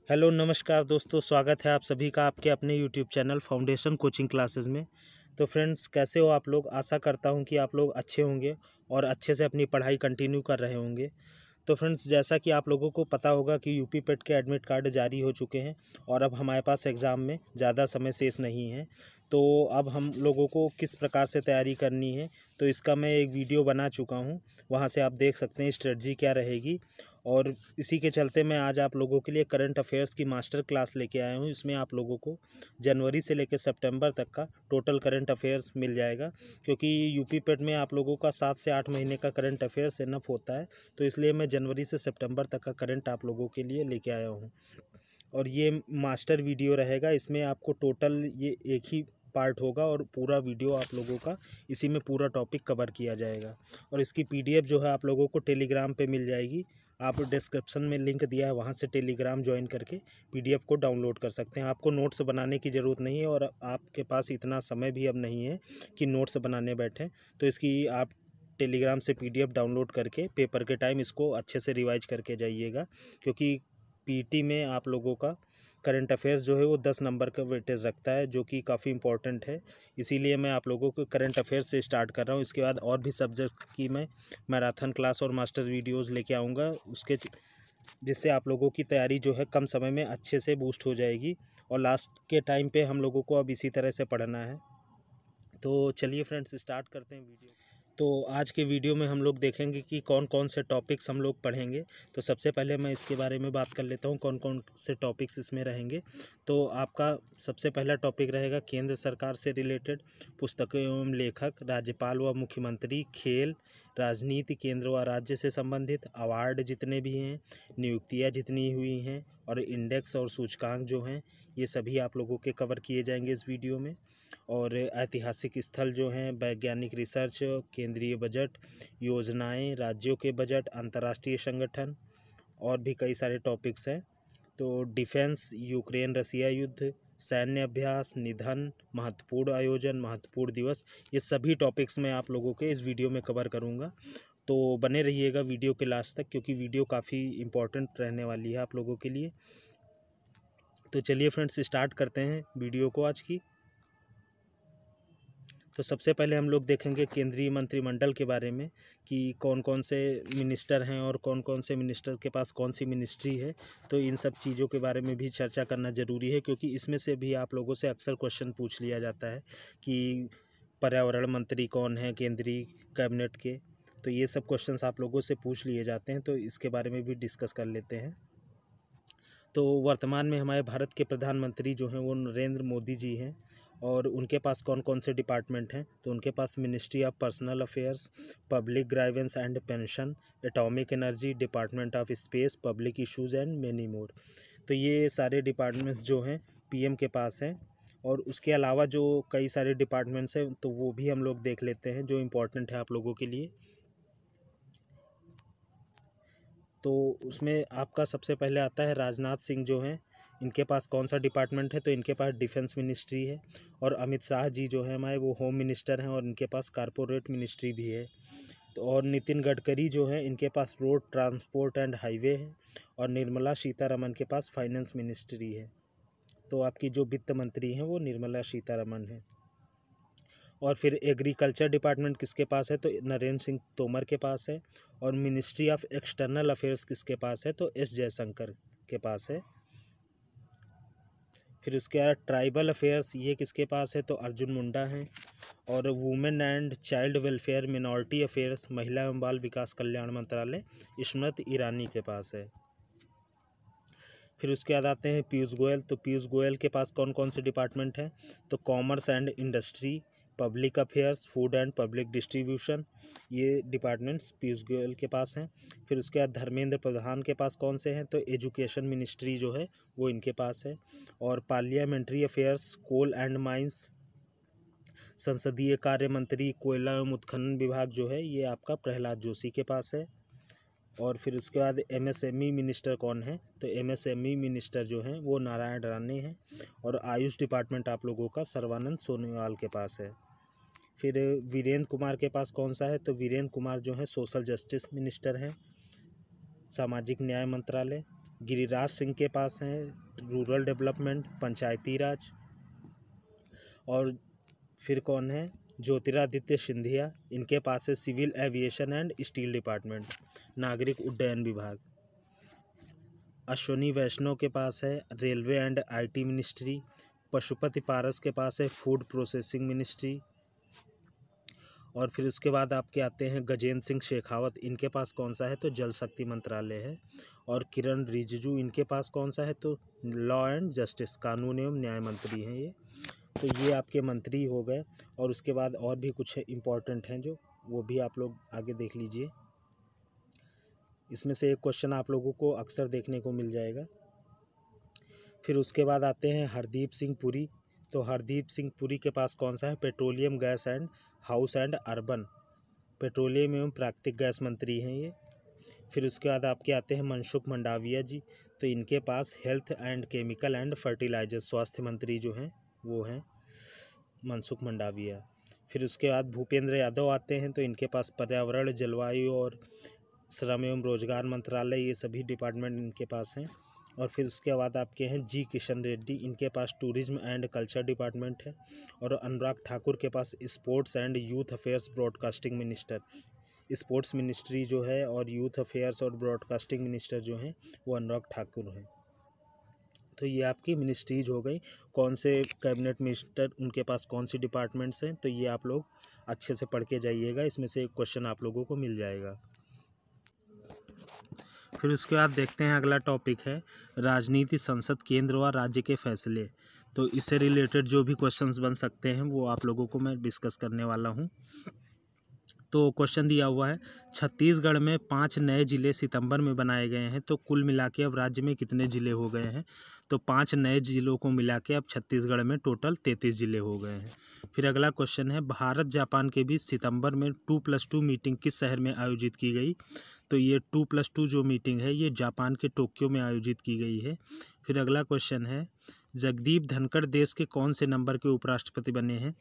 Hello नमस्कार दोस्तों, स्वागत है आप सभी का आपके अपने YouTube channel foundation coaching classes में। तो फ्रेंड्स, कैसे हो आप लोग? आशा करता हूं कि आप लोग अच्छे होंगे और अच्छे से अपनी पढ़ाई कंटिन्यू कर रहे होंगे। तो फ्रेंड्स, जैसा कि आप लोगों को पता होगा कि यूपी पेट के एडमिट कार्ड जारी हो चुके हैं और अब हमारे पास एग्ज़ाम में ज़्यादा समय शेष नहीं है। तो अब हम लोगों को किस प्रकार से तैयारी करनी है, तो इसका मैं एक वीडियो बना चुका हूं। वहां से आप देख सकते हैं स्ट्रेटजी क्या रहेगी। और इसी के चलते मैं आज आप लोगों के लिए करंट अफेयर्स की मास्टर क्लास लेके आया हूँ। इसमें आप लोगों को जनवरी से लेकर सितंबर तक का टोटल करंट अफेयर्स मिल जाएगा, क्योंकि यूपी पेट में आप लोगों का 7 से 8 महीने का करंट अफेयर्स इनफ होता है। तो इसलिए मैं जनवरी से सितंबर तक का करंट आप लोगों के लिए लेके आया हूँ। और ये मास्टर वीडियो रहेगा, इसमें आपको टोटल ये एक ही पार्ट होगा और पूरा वीडियो आप लोगों का इसी में पूरा टॉपिक कवर किया जाएगा। और इसकी पीडीएफ जो है आप लोगों को टेलीग्राम पे मिल जाएगी। आप डिस्क्रिप्शन में लिंक दिया है, वहाँ से टेलीग्राम ज्वाइन करके पीडीएफ को डाउनलोड कर सकते हैं। आपको नोट्स बनाने की ज़रूरत नहीं है और आपके पास इतना समय भी अब नहीं है कि नोट्स बनाने बैठें। तो इसकी आप टेलीग्राम से पीडीएफ डाउनलोड करके पेपर के टाइम इसको अच्छे से रिवाइज करके जाइएगा, क्योंकि पीटी में आप लोगों का करंट अफेयर्स जो है वो 10 नंबर का वेटेज रखता है, जो कि काफ़ी इंपॉर्टेंट है। इसीलिए मैं आप लोगों को करंट अफेयर्स से स्टार्ट कर रहा हूँ। इसके बाद और भी सब्जेक्ट की मैं मैराथन क्लास और मास्टर वीडियोज़ लेके आऊँगा, जिससे आप लोगों की तैयारी जो है कम समय में अच्छे से बूस्ट हो जाएगी। और लास्ट के टाइम पे हम लोगों को अब इसी तरह से पढ़ना है। तो चलिए फ्रेंड्स, स्टार्ट करते हैं वीडियो। तो आज के वीडियो में हम लोग देखेंगे कि कौन कौन से टॉपिक्स हम लोग पढ़ेंगे। तो सबसे पहले मैं इसके बारे में बात कर लेता हूँ कौन कौन से टॉपिक्स इसमें रहेंगे। तो आपका सबसे पहला टॉपिक रहेगा केंद्र सरकार से रिलेटेड पुस्तकें एवं लेखक, राज्यपाल व मुख्यमंत्री, खेल, राजनीति, केंद्र व राज्य से संबंधित, अवार्ड जितने भी हैं, नियुक्तियाँ जितनी हुई हैं और इंडेक्स और सूचकांक जो हैं, ये सभी आप लोगों के कवर किए जाएंगे इस वीडियो में। और ऐतिहासिक स्थल जो हैं, वैज्ञानिक रिसर्च, केंद्रीय बजट, योजनाएं, राज्यों के बजट, अंतर्राष्ट्रीय संगठन और भी कई सारे टॉपिक्स हैं। तो डिफेंस, यूक्रेन रसिया युद्ध, सैन्य अभ्यास, निधन, महत्वपूर्ण आयोजन, महत्वपूर्ण दिवस, ये सभी टॉपिक्स मैं आप लोगों के इस वीडियो में कवर करूँगा। तो बने रहिएगा वीडियो के लास्ट तक, क्योंकि वीडियो काफ़ी इम्पोर्टेंट रहने वाली है आप लोगों के लिए। तो चलिए फ्रेंड्स, स्टार्ट करते हैं वीडियो को आज की। तो सबसे पहले हम लोग देखेंगे केंद्रीय मंत्रिमंडल के बारे में कि कौन कौन से मिनिस्टर हैं और कौन कौन से मिनिस्टर के पास कौन सी मिनिस्ट्री है। तो इन सब चीज़ों के बारे में भी चर्चा करना ज़रूरी है, क्योंकि इसमें से भी आप लोगों से अक्सर क्वेश्चन पूछ लिया जाता है कि पर्यावरण मंत्री कौन है केंद्रीय कैबिनेट के। तो ये सब क्वेश्चंस आप लोगों से पूछ लिए जाते हैं, तो इसके बारे में भी डिस्कस कर लेते हैं। तो वर्तमान में हमारे भारत के प्रधानमंत्री जो हैं वो नरेंद्र मोदी जी हैं। और उनके पास कौन कौन से डिपार्टमेंट हैं, तो उनके पास ministry of personnel affairs, public grievance and pension, atomic energy, department of space, public issues and many more. तो ये सारे डिपार्टमेंट्स जो हैं पीएम के पास हैं। और उसके अलावा जो कई सारे डिपार्टमेंट्स हैं, तो वो भी हम लोग देख लेते हैं जो इम्पोर्टेंट है आप लोगों के लिए। तो उसमें आपका सबसे पहले आता है राजनाथ सिंह जो हैं, इनके पास कौन सा डिपार्टमेंट है, तो इनके पास डिफेंस मिनिस्ट्री है। और अमित शाह जी जो है हमारे, वो होम मिनिस्टर हैं और इनके पास कारपोरेट मिनिस्ट्री भी है। तो और नितिन गडकरी जो है, इनके पास रोड ट्रांसपोर्ट एंड हाईवे है। और निर्मला सीतारमन के पास फाइनेंस मिनिस्ट्री है। तो आपकी जो वित्त मंत्री हैं वो निर्मला सीतारमन है। और फिर एग्रीकल्चर डिपार्टमेंट किसके पास है, तो नरेंद्र सिंह तोमर के पास है। और मिनिस्ट्री ऑफ एक्सटर्नल अफेयर्स किसके पास है, तो एस जयशंकर के पास है। फिर उसके बाद ट्राइबल अफेयर्स, ये किसके पास है, तो अर्जुन मुंडा हैं। और women and child welfare minority affairs, महिला एवं बाल विकास कल्याण मंत्रालय, स्मृति ईरानी के पास है। फिर उसके बाद आते हैं पीयूष गोयल। तो पीयूष गोयल के पास कौन कौन से डिपार्टमेंट हैं, तो commerce and industry, public affairs, food and public distribution, ये डिपार्टमेंट्स पीयूष गोयल के पास हैं। फिर उसके बाद धर्मेंद्र प्रधान के पास कौन से हैं, तो एजुकेशन मिनिस्ट्री जो है वो इनके पास है। और parliamentary affairs, coal and mines, संसदीय कार्य मंत्री, कोयला एवं उत्खनन विभाग जो है ये आपका प्रहलाद जोशी के पास है। और फिर उसके बाद एमएसएमई मिनिस्टर कौन है, तो एमएसएमई मिनिस्टर जो हैं वो नारायण राणे हैं। और आयुष डिपार्टमेंट आप लोगों का सर्बानंद सोनोवाल के पास है। फिर वीरेंद्र कुमार के पास कौन सा है, तो वीरेंद्र कुमार जो है सोशल जस्टिस मिनिस्टर हैं, सामाजिक न्याय मंत्रालय। गिरिराज सिंह के पास हैं रूरल डेवलपमेंट, पंचायती राज। और फिर कौन है, ज्योतिरादित्य सिंधिया, इनके पास है civil aviation and steel department, नागरिक उड्डयन विभाग। अश्वनी वैष्णव के पास है railway and IT ministry. Pashupati Paras के पास है फूड प्रोसेसिंग मिनिस्ट्री। और फिर उसके बाद आपके आते हैं गजेंद्र सिंह शेखावत, इनके पास कौन सा है, तो जल शक्ति मंत्रालय है। और किरण रिजिजू, इनके पास कौन सा है, तो लॉ एंड जस्टिस, कानून एवं न्याय मंत्री हैं ये। तो ये आपके मंत्री हो गए। और उसके बाद और भी कुछ इम्पोर्टेंट हैं जो, वो भी आप लोग आगे देख लीजिए। इसमें से एक क्वेश्चन आप लोगों को अक्सर देखने को मिल जाएगा। फिर उसके बाद आते हैं हरदीप सिंह पुरी। तो हरदीप सिंह पुरी के पास कौन सा है, petroleum gas and house and urban, petroleum एवं प्राकृतिक गैस मंत्री हैं ये। फिर उसके बाद आपके आते हैं मनसुख मंडाविया जी। तो इनके पास health and chemical and fertilizer, स्वास्थ्य मंत्री जो हैं वो हैं मनसुख मंडाविया। फिर उसके बाद भूपेंद्र यादव आते हैं। तो इनके पास पर्यावरण, जलवायु और श्रम एवं रोजगार मंत्रालय, ये सभी डिपार्टमेंट इनके पास हैं। और फिर उसके बाद आपके हैं जी किशन रेड्डी, इनके पास टूरिज्म एंड कल्चर डिपार्टमेंट है। और अनुराग ठाकुर के पास sports and youth affairs broadcasting minister, sports ministry जो है और यूथ अफेयर्स और ब्रॉडकास्टिंग मिनिस्टर जो हैं वो अनुराग ठाकुर हैं। तो ये आपकी मिनिस्ट्रीज हो गई। कौन से कैबिनेट मिनिस्टर, उनके पास कौन सी डिपार्टमेंट्स हैं, तो ये आप लोग अच्छे से पढ़ के जाइएगा, इसमें से एक क्वेश्चन आप लोगों को मिल जाएगा। फिर उसके बाद देखते हैं अगला टॉपिक है राजनीति, संसद, केंद्र व राज्य के फैसले। तो इससे रिलेटेड जो भी क्वेश्चंस बन सकते हैं वो आप लोगों को मैं डिस्कस करने वाला हूँ। तो क्वेश्चन दिया हुआ है, छत्तीसगढ़ में 5 नए ज़िले सितंबर में बनाए गए हैं, तो कुल मिला के अब राज्य में कितने ज़िले हो गए हैं, तो 5 नए ज़िलों को मिला के अब छत्तीसगढ़ में टोटल 33 ज़िले हो गए हैं। फिर अगला क्वेश्चन है, भारत जापान के बीच सितंबर में 2+2 मीटिंग किस शहर में आयोजित की गई, तो ये 2+2 जो मीटिंग है ये जापान के टोक्यो में आयोजित की गई है। फिर अगला क्वेश्चन है, जगदीप धनखड़ देश के कौन से नंबर के उपराष्ट्रपति बने हैं,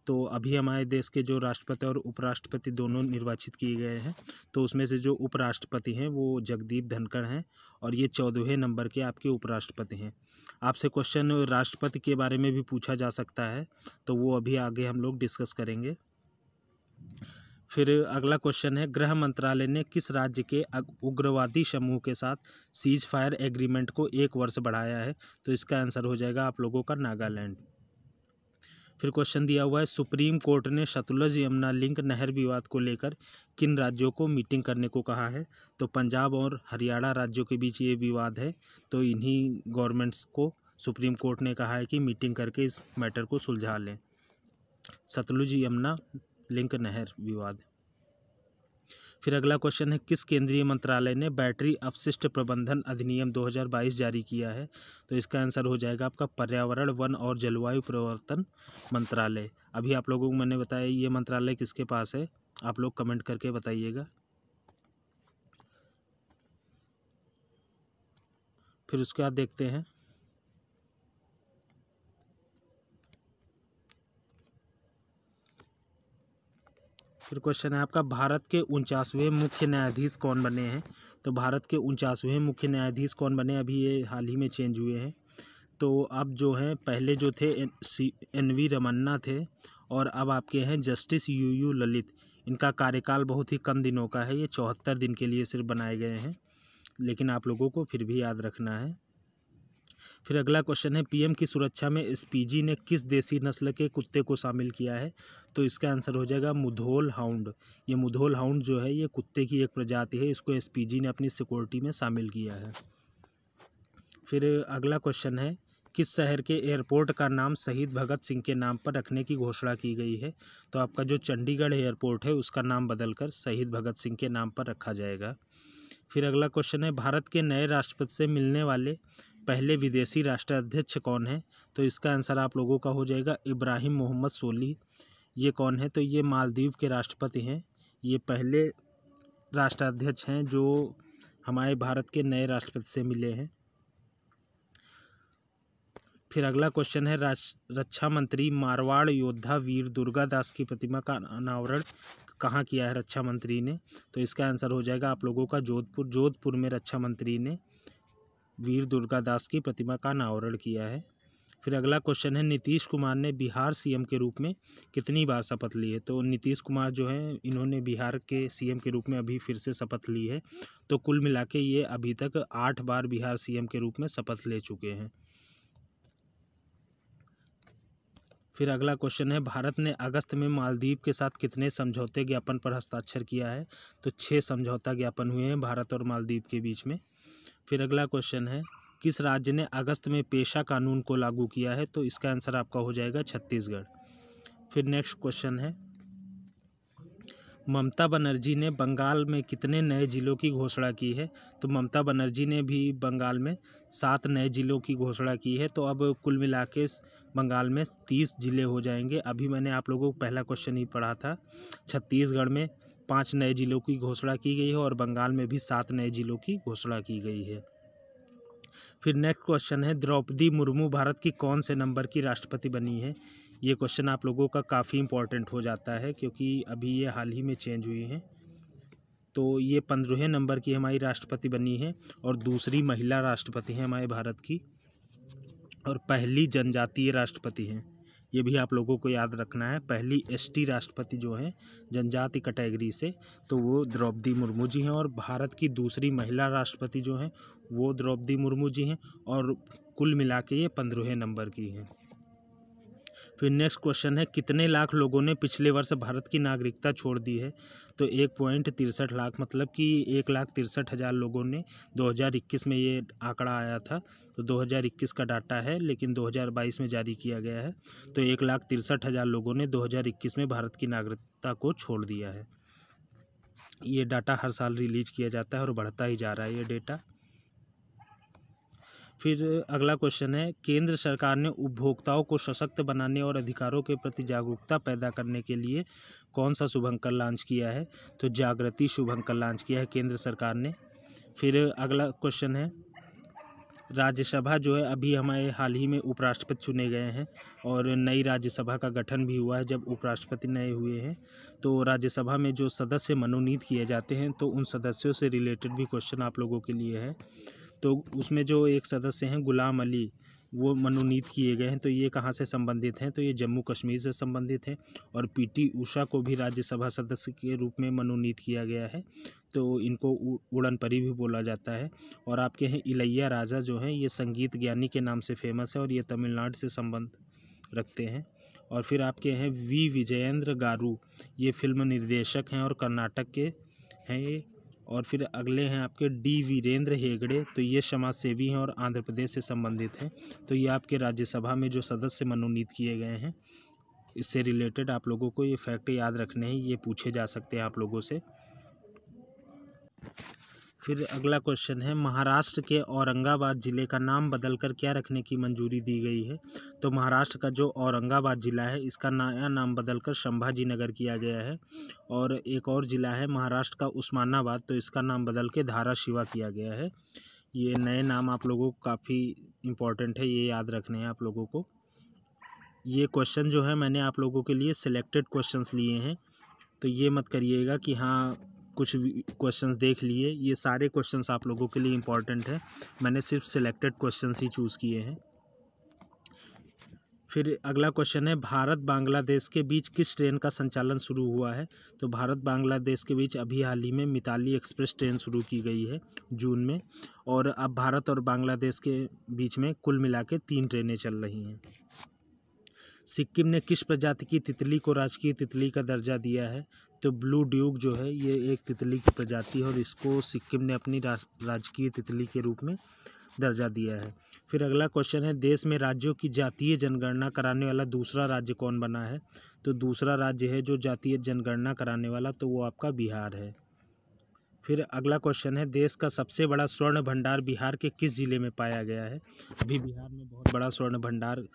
तो अभी हमारे देश के जो राष्ट्रपति और उपराष्ट्रपति दोनों निर्वाचित किए गए हैं, तो उसमें से जो उपराष्ट्रपति हैं वो जगदीप धनखड़ हैं और ये 14वें नंबर के आपके उपराष्ट्रपति हैं। आपसे क्वेश्चन राष्ट्रपति के बारे में भी पूछा जा सकता है, तो वो अभी आगे हम लोग डिस्कस करेंगे। फिर अगला क्वेश्चन है, गृह मंत्रालय ने किस राज्य के उग्रवादी समूह के साथ सीज फायर एग्रीमेंट को 1 वर्ष बढ़ाया है, तो इसका आंसर हो जाएगा आप लोगों का नागालैंड। फिर क्वेश्चन दिया हुआ है, सुप्रीम कोर्ट ने सतलुज यमुना लिंक नहर विवाद को लेकर किन राज्यों को मीटिंग करने को कहा है, तो पंजाब और हरियाणा राज्यों के बीच ये विवाद है, तो इन्हीं गवर्नमेंट्स को सुप्रीम कोर्ट ने कहा है कि मीटिंग करके इस मैटर को सुलझा लें, सतलुज यमुना लिंक नहर विवाद। फिर अगला क्वेश्चन है, किस केंद्रीय मंत्रालय ने बैटरी अपशिष्ट प्रबंधन अधिनियम 2022 जारी किया है, तो इसका आंसर हो जाएगा आपका पर्यावरण, वन और जलवायु परिवर्तन मंत्रालय। अभी आप लोगों को मैंने बताया ये मंत्रालय किसके पास है, आप लोग कमेंट करके बताइएगा। फिर उसके बाद देखते हैं, फिर क्वेश्चन है आपका, भारत के 49वें मुख्य न्यायाधीश कौन बने हैं, तो भारत के 49वें मुख्य न्यायाधीश कौन बने, अभी ये हाल ही में चेंज हुए हैं। तो अब जो हैं, पहले जो थे NV रमन्ना थे और अब आपके हैं जस्टिस UU ललित। इनका कार्यकाल बहुत ही कम दिनों का है, ये 74 दिन के लिए सिर्फ बनाए गए हैं, लेकिन आप लोगों को फिर भी याद रखना है। फिर अगला क्वेश्चन है, PM की सुरक्षा में SPG ने किस देसी नस्ल के कुत्ते को शामिल किया है, तो इसका आंसर हो जाएगा मुधोल हाउंड। ये मुधोल हाउंड जो है ये कुत्ते की एक प्रजाति है, इसको SPG ने अपनी सिक्योरिटी में शामिल किया है। फिर अगला क्वेश्चन है, किस शहर के एयरपोर्ट का नाम शहीद भगत सिंह के नाम पर रखने की घोषणा की गई है, तो आपका जो चंडीगढ़ एयरपोर्ट है उसका नाम बदलकर शहीद भगत सिंह के नाम पर रखा जाएगा। फिर अगला क्वेश्चन है, भारत के नए राष्ट्रपति से मिलने वाले पहले विदेशी राष्ट्राध्यक्ष कौन है, तो इसका आंसर आप लोगों का हो जाएगा इब्राहिम मोहम्मद सोली। ये कौन है, तो ये मालदीव के राष्ट्रपति हैं, ये पहले राष्ट्राध्यक्ष हैं जो हमारे भारत के नए राष्ट्रपति से मिले हैं। फिर अगला क्वेश्चन है, रक्षा मंत्री मारवाड़ योद्धा वीर दुर्गादास की प्रतिमा का अनावरण कहाँ किया है रक्षा मंत्री ने, तो इसका आंसर हो जाएगा आप लोगों का जोधपुर में रक्षा मंत्री ने वीर दुर्गादास की प्रतिमा का अनावरण किया है। फिर अगला क्वेश्चन है, नीतीश कुमार ने बिहार सीएम के रूप में कितनी बार शपथ ली है? तो नीतीश कुमार जो हैं इन्होंने बिहार के सीएम के रूप में अभी फिर से शपथ ली है। तो कुल मिला के ये अभी तक 8 बार बिहार सीएम के रूप में शपथ ले चुके हैं। फिर अगला क्वेश्चन है, भारत ने अगस्त में मालदीव के साथ कितने समझौते ज्ञापन पर हस्ताक्षर किया है? तो 6 समझौता ज्ञापन हुए हैं भारत और मालदीव के बीच में। फिर अगला क्वेश्चन है, किस राज्य ने अगस्त में पेशा कानून को लागू किया है? तो इसका आंसर आपका हो जाएगा छत्तीसगढ़। फिर नेक्स्ट क्वेश्चन है, ममता बनर्जी ने बंगाल में कितने नए जिलों की घोषणा की है? तो ममता बनर्जी ने भी बंगाल में 7 नए जिलों की घोषणा की है। तो अब कुल मिला के बंगाल में 30 जिले हो जाएंगे। अभी मैंने आप लोगों को पहला क्वेश्चन ही पढ़ा था, छत्तीसगढ़ में 5 नए जिलों की घोषणा की गई है और बंगाल में भी 7 नए जिलों की घोषणा की गई है। फिर नेक्स्ट क्वेश्चन है, द्रौपदी मुर्मू भारत की कौन से नंबर की राष्ट्रपति बनी है? ये क्वेश्चन आप लोगों का काफ़ी इंपॉर्टेंट हो जाता है क्योंकि अभी ये हाल ही में चेंज हुई हैं। तो ये 15वें नंबर की हमारी राष्ट्रपति बनी है और दूसरी महिला राष्ट्रपति हैं हमारे भारत की, और पहली जनजातीय राष्ट्रपति हैं। ये भी आप लोगों को याद रखना है। पहली एसटी राष्ट्रपति जो हैं जनजाति कैटेगरी से, तो वो द्रौपदी मुर्मू जी हैं, और भारत की दूसरी महिला राष्ट्रपति जो हैं वो द्रौपदी मुर्मू जी हैं, और कुल मिला के ये 15वें नंबर की हैं। फिर नेक्स्ट क्वेश्चन है, कितने लाख लोगों ने पिछले वर्ष भारत की नागरिकता छोड़ दी है? तो 1.63 लाख, मतलब कि 1,63,000 लोगों ने 2021 में ये आंकड़ा आया था। तो 2021 का डाटा है, लेकिन 2022 में जारी किया गया है। तो 1,63,000 लोगों ने 2021 में भारत की नागरिकता को छोड़ दिया है। ये डाटा हर साल रिलीज किया जाता है और बढ़ता ही जा रहा है ये डेटा। फिर अगला क्वेश्चन है, केंद्र सरकार ने उपभोक्ताओं को सशक्त बनाने और अधिकारों के प्रति जागरूकता पैदा करने के लिए कौन सा शुभंकर लॉन्च किया है? तो जागृति शुभंकर लॉन्च किया है केंद्र सरकार ने। फिर अगला क्वेश्चन है, राज्यसभा जो है अभी हमारे हाल ही में उपराष्ट्रपति चुने गए हैं और नई राज्यसभा का गठन भी हुआ है जब उपराष्ट्रपति नए हुए हैं। तो राज्यसभा में जो सदस्य मनोनीत किए जाते हैं, तो उन सदस्यों से रिलेटेड भी क्वेश्चन आप लोगों के लिए है। तो उसमें जो एक सदस्य हैं गुलाम अली, वो मनोनीत किए गए हैं। तो ये कहाँ से संबंधित हैं? तो ये जम्मू कश्मीर से संबंधित हैं। और पीटी उषा को भी राज्यसभा सदस्य के रूप में मनोनीत किया गया है। तो इनको उड़न परी भी बोला जाता है। और आपके हैं इलैया राजा जो हैं, ये संगीत ज्ञानी के नाम से फेमस है और ये तमिलनाडु से संबंध रखते हैं। और फिर आपके हैं वी विजयेंद्र गारू, ये फिल्म निर्देशक हैं और कर्नाटक के हैं ये। और फिर अगले हैं आपके डी वीरेंद्र हेगड़े, तो ये समाज सेवी हैं और आंध्र प्रदेश से संबंधित हैं। तो ये आपके राज्यसभा में जो सदस्य मनोनीत किए गए हैं, इससे रिलेटेड आप लोगों को ये फैक्ट याद रखने हैं, ये पूछे जा सकते हैं आप लोगों से। फिर अगला क्वेश्चन है, महाराष्ट्र के औरंगाबाद ज़िले का नाम बदलकर क्या रखने की मंजूरी दी गई है? तो महाराष्ट्र का जो औरंगाबाद ज़िला है, इसका नया नाम बदलकर संभाजी नगर किया गया है। और एक और ज़िला है महाराष्ट्र का उस्मानाबाद, तो इसका नाम बदल के धाराशिवा किया गया है। ये नए नाम आप लोगों को काफ़ी इम्पोर्टेंट है, ये याद रखने हैं आप लोगों को। ये क्वेश्चन जो है मैंने आप लोगों के लिए सिलेक्टेड क्वेश्चंस लिए हैं, तो ये मत करिएगा कि हाँ कुछ क्वेश्चंस देख लिए। ये सारे क्वेश्चंस आप लोगों के लिए इम्पॉर्टेंट है, मैंने सिर्फ सिलेक्टेड क्वेश्चंस ही चूज़ किए हैं। फिर अगला क्वेश्चन है, भारत बांग्लादेश के बीच किस ट्रेन का संचालन शुरू हुआ है? तो भारत बांग्लादेश के बीच अभी हाल ही में मिताली एक्सप्रेस ट्रेन शुरू की गई है जून में। और अब भारत और बांग्लादेश के बीच में कुल मिला के 3 ट्रेनें चल रही हैं। सिक्किम ने किस प्रजाति की तितली को राजकीय तितली का दर्जा दिया है? तो ब्लू ड्यूक जो है ये एक तितली की प्रजाति है और इसको सिक्किम ने अपनी राजकीय तितली के रूप में दर्जा दिया है। फिर अगला क्वेश्चन है, देश में राज्यों की जातीय जनगणना कराने वाला दूसरा राज्य कौन बना है? तो दूसरा राज्य है जो जातीय जनगणना कराने वाला, तो वो आपका बिहार है। फिर अगला क्वेश्चन है, देश का सबसे बड़ा स्वर्ण भंडार बिहार के किस जिले में पाया गया है? अभी बिहार में बहुत बड़ा स्वर्ण भंडार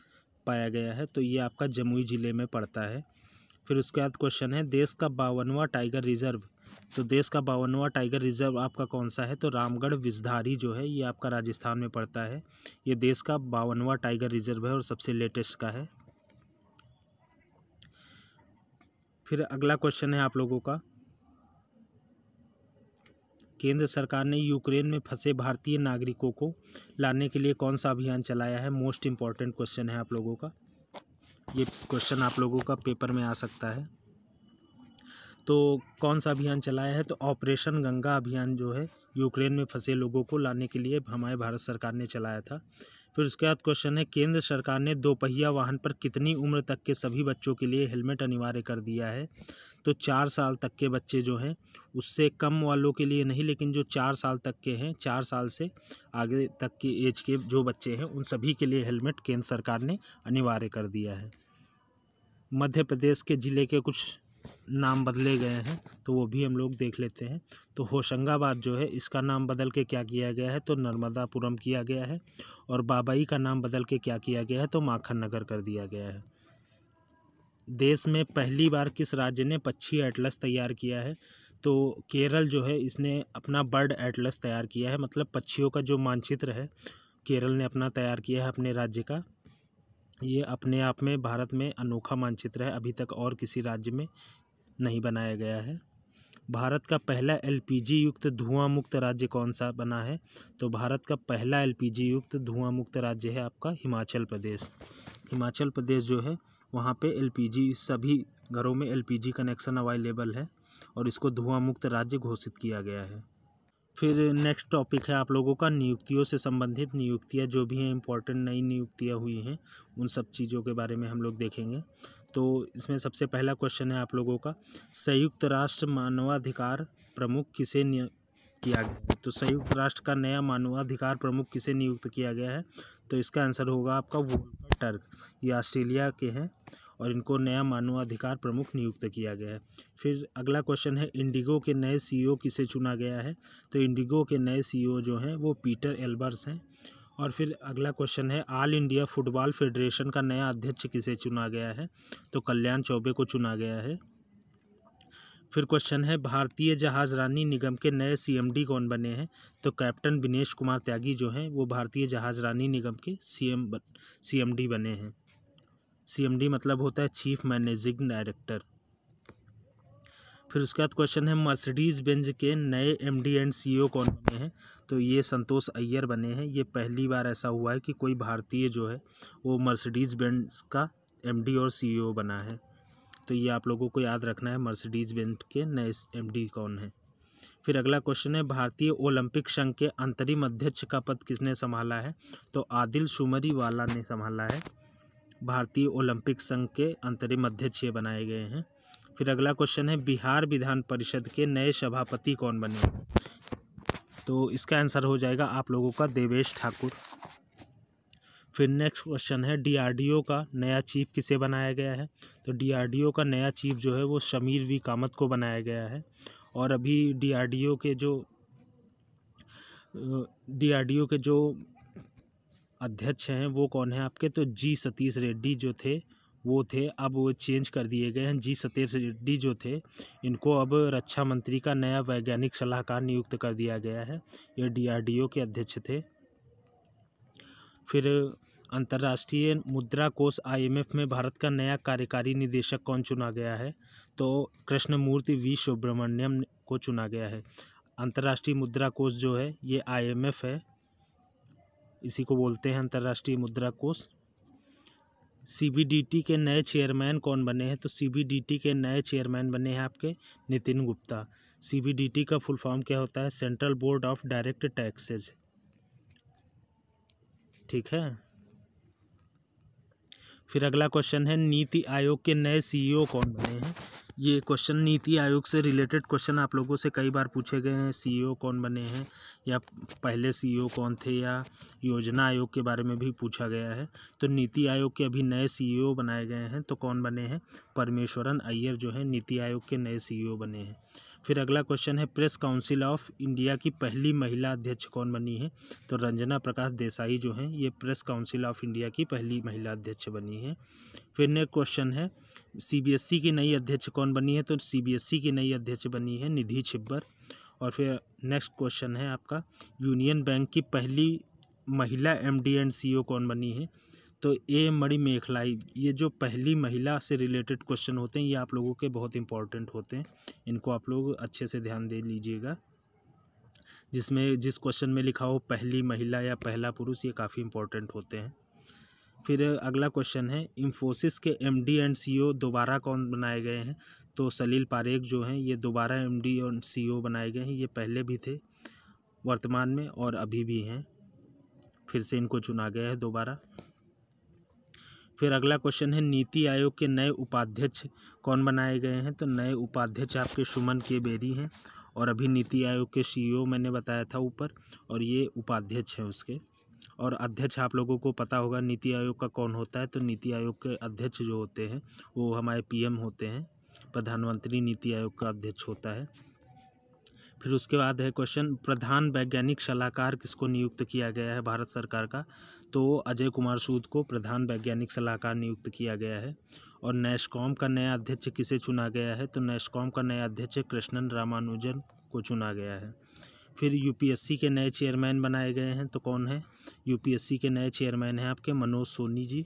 पाया गया है, तो ये आपका जमुई ज़िले में पड़ता है। फिर उसके बाद क्वेश्चन है, देश का 52वां टाइगर रिजर्व, तो देश का 52वां टाइगर रिजर्व आपका कौन सा है? तो रामगढ़ विषधारी जो है ये आपका राजस्थान में पड़ता है। ये देश का 52वां टाइगर रिजर्व है और सबसे लेटेस्ट का है। फिर अगला क्वेश्चन है आप लोगों का, केंद्र सरकार ने यूक्रेन में फंसे भारतीय नागरिकों को लाने के लिए कौन सा अभियान चलाया है? मोस्ट इम्पॉर्टेंट क्वेश्चन है आप लोगों का, ये क्वेश्चन आप लोगों का पेपर में आ सकता है। तो कौन सा अभियान चलाया है? तो ऑपरेशन गंगा अभियान जो है यूक्रेन में फंसे लोगों को लाने के लिए हमारे भारत सरकार ने चलाया था। फिर उसके बाद क्वेश्चन है, केंद्र सरकार ने दोपहिया वाहन पर कितनी उम्र तक के सभी बच्चों के लिए हेलमेट अनिवार्य कर दिया है? तो 4 साल तक के बच्चे जो हैं, उससे कम वालों के लिए नहीं, लेकिन जो 4 साल तक के हैं, 4 साल से आगे तक की एज के जो बच्चे हैं, उन सभी के लिए हेलमेट केंद्र सरकार ने अनिवार्य कर दिया है। मध्य प्रदेश के ज़िले के कुछ नाम बदले गए हैं, तो वो भी हम लोग देख लेते हैं। तो होशंगाबाद जो है, इसका नाम बदल के क्या किया गया है? तो नर्मदापुरम किया गया है। और बाबई का नाम बदल के क्या किया गया है? तो माखन नगर कर दिया गया है। देश में पहली बार किस राज्य ने पक्षी एटलस तैयार किया है? तो केरल जो है, इसने अपना बर्ड एटलस तैयार किया है, मतलब पक्षियों का जो मानचित्र है केरल ने अपना तैयार किया है अपने राज्य का। ये अपने आप में भारत में अनोखा मानचित्र है, अभी तक और किसी राज्य में नहीं बनाया गया है। भारत का पहला एलपीजी युक्त धुआं मुक्त राज्य कौन सा बना है? तो भारत का पहला एलपीजी युक्त धुआं मुक्त राज्य है आपका हिमाचल प्रदेश। हिमाचल प्रदेश जो है, वहाँ पे एलपीजी, सभी घरों में एलपीजी कनेक्शन अवेलेबल है और इसको धुआं मुक्त राज्य घोषित किया गया है। फिर नेक्स्ट टॉपिक है आप लोगों का नियुक्तियों से संबंधित। नियुक्तियाँ जो भी हैं, इंपॉर्टेंट नई नियुक्तियाँ हुई हैं, उन सब चीज़ों के बारे में हम लोग देखेंगे। तो इसमें सबसे पहला क्वेश्चन है आप लोगों का, संयुक्त राष्ट्र मानवाधिकार प्रमुख किसे किया गया? तो संयुक्त राष्ट्र का नया मानवाधिकार प्रमुख किसे नियुक्त किया गया है? तो इसका आंसर होगा आपका वोल्कर टर्क। ये ऑस्ट्रेलिया के हैं और इनको नया मानवाधिकार प्रमुख नियुक्त किया गया है। फिर अगला क्वेश्चन है, इंडिगो के नए सीईओ किसे चुना गया है? तो इंडिगो के नए सीईओ जो हैं वो पीटर एल्बर्स हैं। और फिर अगला क्वेश्चन है, ऑल इंडिया फुटबॉल फेडरेशन का नया अध्यक्ष किसे चुना गया है? तो कल्याण चौबे को चुना गया है। फिर क्वेश्चन है, भारतीय जहाजरानी निगम के नए सीएमडी कौन बने हैं? तो कैप्टन दिनेश कुमार त्यागी जो हैं, वो भारतीय जहाजरानी निगम के सीएमडी बने हैं। सीएमडी मतलब होता है चीफ मैनेजिंग डायरेक्टर। फिर उसके बाद क्वेश्चन है, मर्सिडीज बेंज के नए एमडी एंड सीईओ कौन बने हैं? तो ये संतोष अय्यर बने हैं। ये पहली बार ऐसा हुआ है कि कोई भारतीय जो है वो मर्सिडीज बेंज का एमडी और सीईओ बना है। तो ये आप लोगों को याद रखना है, मर्सिडीज बेंज के नए एमडी कौन है। फिर अगला क्वेश्चन है, भारतीय ओलंपिक संघ के अंतरिम अध्यक्ष का पद किसने संभाला है? तो आदिल शुमरीवाला ने संभाला है। भारतीय ओलंपिक संघ के अंतरिम अध्यक्ष ये बनाए गए हैं। फिर अगला क्वेश्चन है, बिहार विधान परिषद के नए सभापति कौन बने हैं? तो इसका आंसर हो जाएगा आप लोगों का देवेश ठाकुर। फिर नेक्स्ट क्वेश्चन है, डीआरडीओ का नया चीफ किसे बनाया गया है? तो डीआरडीओ का नया चीफ जो है वो शमीर वी कामत को बनाया गया है। और अभी डीआरडीओ के जो अध्यक्ष हैं वो कौन है आपके? तो जी सतीश रेड्डी जो थे वो थे, अब वो चेंज कर दिए गए हैं। जी सतीश रेड्डी जो थे, इनको अब रक्षा मंत्री का नया वैज्ञानिक सलाहकार नियुक्त कर दिया गया है। ये डीआरडीओ के अध्यक्ष थे। फिर अंतर्राष्ट्रीय मुद्रा कोष आईएमएफ में भारत का नया कार्यकारी निदेशक कौन चुना गया है? तो कृष्णमूर्ति वी सुब्रमण्यम को चुना गया है। अंतर्राष्ट्रीय मुद्रा कोष जो है ये आईएमएफ है, इसी को बोलते हैं अंतर्राष्ट्रीय मुद्रा कोष। सीबीडीटी के नए चेयरमैन कौन बने हैं? तो सीबीडीटी के नए चेयरमैन बने हैं आपके नितिन गुप्ता। सीबीडीटी का फुल फॉर्म क्या होता है? Central board of direct taxes. ठीक है। फिर अगला क्वेश्चन है, नीति आयोग के नए सीईओ कौन बने हैं? ये क्वेश्चन नीति आयोग से रिलेटेड क्वेश्चन आप लोगों से कई बार पूछे गए हैं। सीईओ कौन बने हैं, या पहले सीईओ कौन थे, या योजना आयोग के बारे में भी पूछा गया है। तो नीति आयोग के अभी नए सीईओ बनाए गए हैं। तो कौन बने हैं? परमेश्वरन अय्यर जो है नीति आयोग के नए सीईओ बने हैं। फिर अगला क्वेश्चन है, प्रेस काउंसिल ऑफ इंडिया की पहली महिला अध्यक्ष कौन बनी है? तो रंजना प्रकाश देसाई जो हैं ये प्रेस काउंसिल ऑफ इंडिया की पहली महिला अध्यक्ष बनी है। फिर नेक्स्ट क्वेश्चन है, सीबीएसई की नई अध्यक्ष कौन बनी है? तो सीबीएसई की नई अध्यक्ष बनी है निधि छिब्बर। और फिर नेक्स्ट क्वेश्चन है आपका, यूनियन बैंक की पहली महिला एमडी एंड सीईओ कौन बनी है? तो ए मणिमेखलाई। ये जो पहली महिला से रिलेटेड क्वेश्चन होते हैं ये आप लोगों के बहुत इंपॉर्टेंट होते हैं, इनको आप लोग अच्छे से ध्यान दे लीजिएगा। जिसमें जिस क्वेश्चन में लिखा हो पहली महिला या पहला पुरुष, ये काफ़ी इंपॉर्टेंट होते हैं। फिर अगला क्वेश्चन है, इंफोसिस के एमडी एंड सीईओ दोबारा कौन बनाए गए हैं? तो सलील पारेख जो हैं ये दोबारा एमडी और सीईओ बनाए गए हैं। ये पहले भी थे, वर्तमान में और अभी भी हैं, फिर से इनको चुना गया है दोबारा। फिर अगला क्वेश्चन है, नीति आयोग के नए उपाध्यक्ष कौन बनाए गए हैं? तो नए उपाध्यक्ष आपके सुमन के बेरी हैं, और अभी नीति आयोग के सीईओ मैंने बताया था ऊपर, और ये उपाध्यक्ष हैं उसके। और अध्यक्ष आप लोगों को पता होगा नीति आयोग का कौन होता है। तो नीति आयोग के अध्यक्ष जो होते हैं वो हमारे पीएम होते हैं, प्रधानमंत्री नीति आयोग का अध्यक्ष होता है। फिर उसके बाद है क्वेश्चन, प्रधान वैज्ञानिक सलाहकार किसको नियुक्त किया गया है भारत सरकार का? तो अजय कुमार सूद को प्रधान वैज्ञानिक सलाहकार नियुक्त किया गया है। और नेस्कॉम का नया अध्यक्ष किसे चुना गया है? तो नेस्कॉम का नया अध्यक्ष कृष्णन रामानुजन को चुना गया है। फिर यूपीएससी के नए चेयरमैन बनाए गए हैं, तो कौन है? यूपीएससी के नए चेयरमैन हैं आपके मनोज सोनी जी।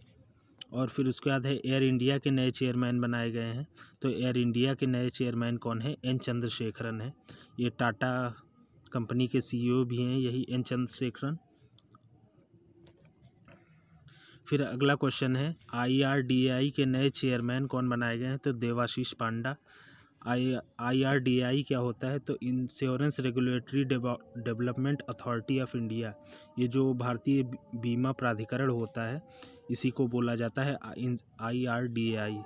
और फिर उसके बाद है, एयर इंडिया के नए चेयरमैन बनाए गए हैं। तो एयर इंडिया के नए चेयरमैन कौन है? एन चंद्रशेखरन है। ये टाटा कंपनी के सीईओ भी हैं, यही एन चंद्रशेखरन। फिर अगला क्वेश्चन है, आईआरडीएआई के नए चेयरमैन कौन बनाए गए हैं? तो देवाशीष पांडा। आईआरडीएआई क्या होता है? तो insurance regulatory development authority of India. ये जो भारतीय बीमा प्राधिकरण होता है इसी को बोला जाता है आईआरडीएआई।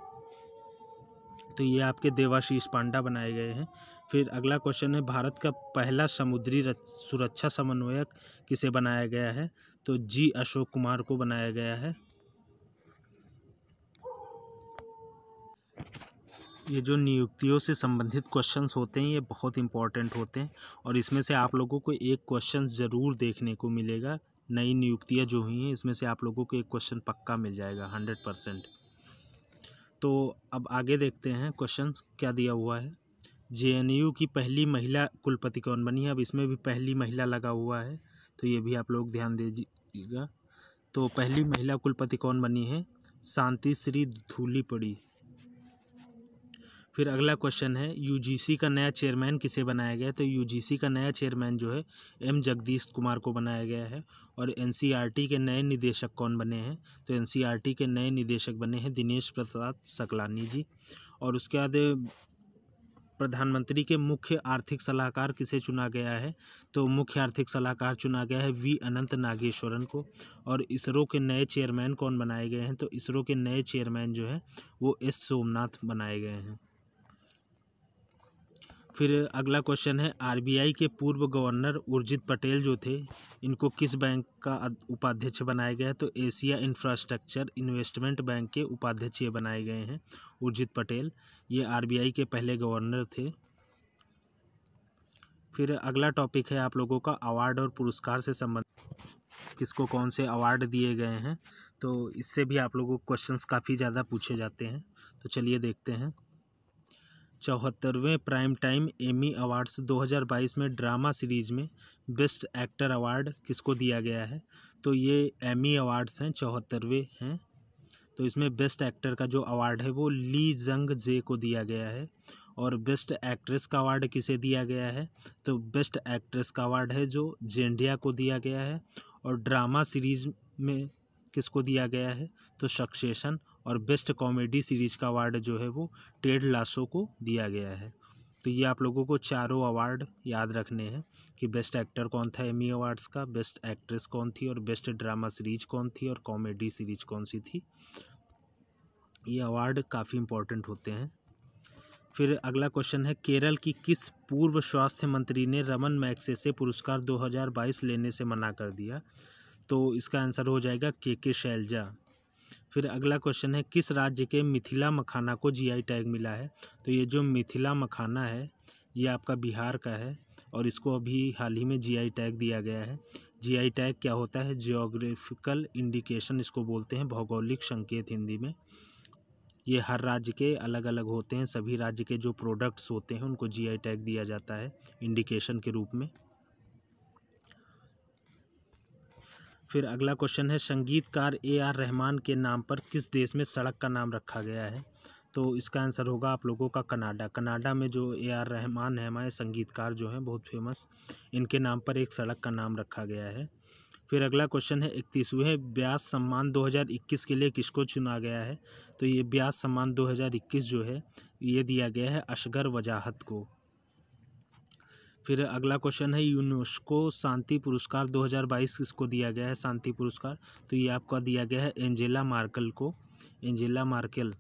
तो ये आपके देवाशीष पांडा बनाए गए हैं। फिर अगला क्वेश्चन है, भारत का पहला समुद्री सुरक्षा समन्वयक किसे बनाया गया है? तो जी अशोक कुमार को बनाया गया है। ये जो नियुक्तियों से संबंधित क्वेश्चंस होते हैं ये बहुत इंपॉर्टेंट होते हैं, और इसमें से आप लोगों को एक क्वेश्चन ज़रूर देखने को मिलेगा। नई नियुक्तियां जो हुई हैं इसमें से आप लोगों को एक क्वेश्चन पक्का मिल जाएगा 100%। तो अब आगे देखते हैं क्वेश्चन क्या दिया हुआ है। जेएनयू की पहली महिला कुलपति कौन बनी है? अब इसमें भी पहली महिला लगा हुआ है, तो ये भी आप लोग ध्यान दीजिएगा। तो पहली महिला कुलपति कौन बनी है? शांति श्री धूलीपड़ी। फिर अगला क्वेश्चन है, यूजीसी का नया चेयरमैन किसे बनाया गया है? तो यूजीसी का नया चेयरमैन जो है एम जगदीश कुमार को बनाया गया है। और एनसीईआरटी के नए निदेशक कौन बने हैं? तो एनसीईआरटी के नए निदेशक बने हैं दिनेश प्रसाद सकलानी जी। और उसके बाद प्रधानमंत्री के मुख्य आर्थिक सलाहकार किसे चुना गया है? तो मुख्य आर्थिक सलाहकार चुना गया है वी अनंत नागेश्वरन को। और इसरो के नए चेयरमैन कौन बनाए गए हैं? तो इसरो के नए चेयरमैन जो है वो एस सोमनाथ बनाए गए हैं। फिर अगला क्वेश्चन है, आरबीआई के पूर्व गवर्नर उर्जित पटेल जो थे इनको किस बैंक का उपाध्यक्ष बनाया गया है? तो एशिया इंफ्रास्ट्रक्चर इन्वेस्टमेंट बैंक के उपाध्यक्ष ये बनाए गए हैं उर्जित पटेल। ये आरबीआई के पहले गवर्नर थे। फिर अगला टॉपिक है आप लोगों का अवार्ड और पुरस्कार से संबंधित, किसको कौन से अवार्ड दिए गए हैं। तो इससे भी आप लोगों को क्वेश्चंस काफ़ी ज़्यादा पूछे जाते हैं। तो चलिए देखते हैं। 74वें प्राइम टाइम एमी अवार्ड्स 2022 में ड्रामा सीरीज में बेस्ट एक्टर अवार्ड किसको दिया गया है? तो ये एमी अवार्ड्स हैं, 74वें हैं। तो इसमें बेस्ट एक्टर का जो अवार्ड है वो ली जंग जे को दिया गया है। और बेस्ट एक्ट्रेस का अवार्ड किसे दिया गया है? तो बेस्ट एक्ट्रेस का अवार्ड है जो जेंडिया को दिया गया है। और ड्रामा सीरीज में किसको दिया गया है? तो सक्सेशन। और बेस्ट कॉमेडी सीरीज का अवार्ड जो है वो टेड लासो को दिया गया है। तो ये आप लोगों को चारों अवार्ड याद रखने हैं कि बेस्ट एक्टर कौन था एमी अवार्ड्स का, बेस्ट एक्ट्रेस कौन थी, और बेस्ट ड्रामा सीरीज कौन थी, और कॉमेडी सीरीज कौन सी थी। ये अवार्ड काफ़ी इंपॉर्टेंट होते हैं। फिर अगला क्वेश्चन है, केरल की किस पूर्व स्वास्थ्य मंत्री ने रमन मैग्सेसे पुरस्कार 2022 लेने से मना कर दिया? तो इसका आंसर हो जाएगा के शैलजा। फिर अगला क्वेश्चन है, किस राज्य के मिथिला मखाना को जीआई टैग मिला है? तो ये जो मिथिला मखाना है ये आपका बिहार का है, और इसको अभी हाल ही में जीआई टैग दिया गया है। जीआई टैग क्या होता है? जियोग्राफिकल इंडिकेशन इसको बोलते हैं, भौगोलिक संकेत हिंदी में। ये हर राज्य के अलग अलग होते हैं, सभी राज्य के जो प्रोडक्ट्स होते हैं उनको जीआई टैग दिया जाता है इंडिकेशन के रूप में। फिर अगला क्वेश्चन है, संगीतकार AR रहमान के नाम पर किस देश में सड़क का नाम रखा गया है? तो इसका आंसर होगा आप लोगों का कनाडा। कनाडा में जो AR रहमान है हमारे संगीतकार जो हैं बहुत फेमस, इनके नाम पर एक सड़क का नाम रखा गया है। फिर अगला क्वेश्चन है 31वें व्यास सम्मान 2021 के लिए किसको चुना गया है? तो ये व्यास सम्मान 2021 जो है ये दिया गया है असगर वजाहत को। फिर अगला क्वेश्चन है यूनेस्को शांति पुरस्कार 2022 किसको दिया गया है? शांति पुरस्कार तो ये आपका दिया गया है एंजेला मार्केल को, एंजेला मार्केल।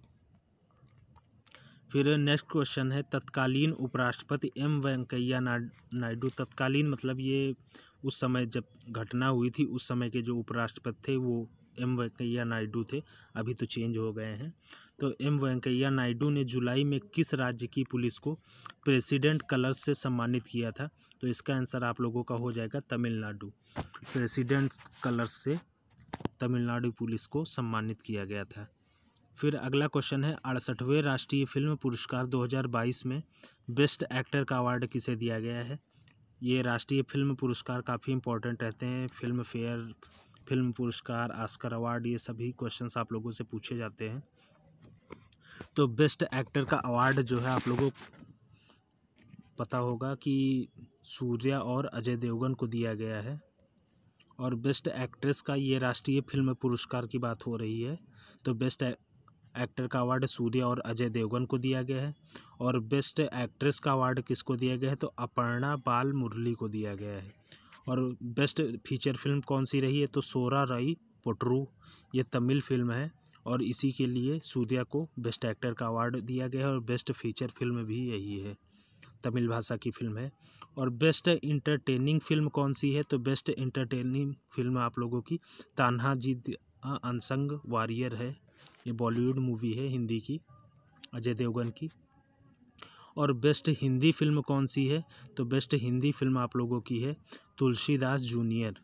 फिर नेक्स्ट क्वेश्चन है तत्कालीन उपराष्ट्रपति M वेंकैया नायडू, तत्कालीन मतलब ये उस समय जब घटना हुई थी उस समय के जो उपराष्ट्रपति थे वो M वेंकैया नायडू थे, अभी तो चेंज हो गए हैं। तो M वेंकैया नायडू ने जुलाई में किस राज्य की पुलिस को प्रेसिडेंट कलर्स से सम्मानित किया था? तो इसका आंसर आप लोगों का हो जाएगा तमिलनाडु। प्रेसिडेंट कलर्स से तमिलनाडु पुलिस को सम्मानित किया गया था। फिर अगला क्वेश्चन है 68वें राष्ट्रीय फिल्म पुरस्कार 2022 में बेस्ट एक्टर का अवार्ड किसे दिया गया है? ये राष्ट्रीय फिल्म पुरस्कार काफ़ी इंपॉर्टेंट रहते हैं, फिल्म फेयर, फिल्म पुरस्कार, ऑस्कर अवार्ड, ये सभी क्वेश्चंस आप लोगों से पूछे जाते हैं। तो बेस्ट एक्टर का अवार्ड जो है आप लोगों को पता होगा कि सूर्या और अजय देवगन को दिया गया है। और बेस्ट एक्ट्रेस का ये राष्ट्रीय फिल्म पुरस्कार की बात हो रही है, तो बेस्ट एक्टर का अवार्ड सूर्या और अजय देवगन को दिया गया है। और बेस्ट एक्ट्रेस का अवार्ड किसको दिया गया है? तो अपर्णा बाल मुरली को दिया गया है। और बेस्ट फीचर फिल्म कौन सी रही है? तो सोरा राई पोट्रू, ये तमिल फिल्म है और इसी के लिए सूर्या को बेस्ट एक्टर का अवार्ड दिया गया है। और बेस्ट फीचर फिल्म भी यही है, तमिल भाषा की फिल्म है। और बेस्ट इंटरटेनिंग फिल्म कौन सी है? तो बेस्ट इंटरटेनिंग फिल्म आप लोगों की तान्हाजी द अनसंग वॉरियर है, ये बॉलीवुड मूवी है हिंदी की, अजय देवगन की। और बेस्ट हिंदी फिल्म कौन सी है? तो बेस्ट हिंदी फिल्म आप लोगों की है तुलसीदास जूनियर।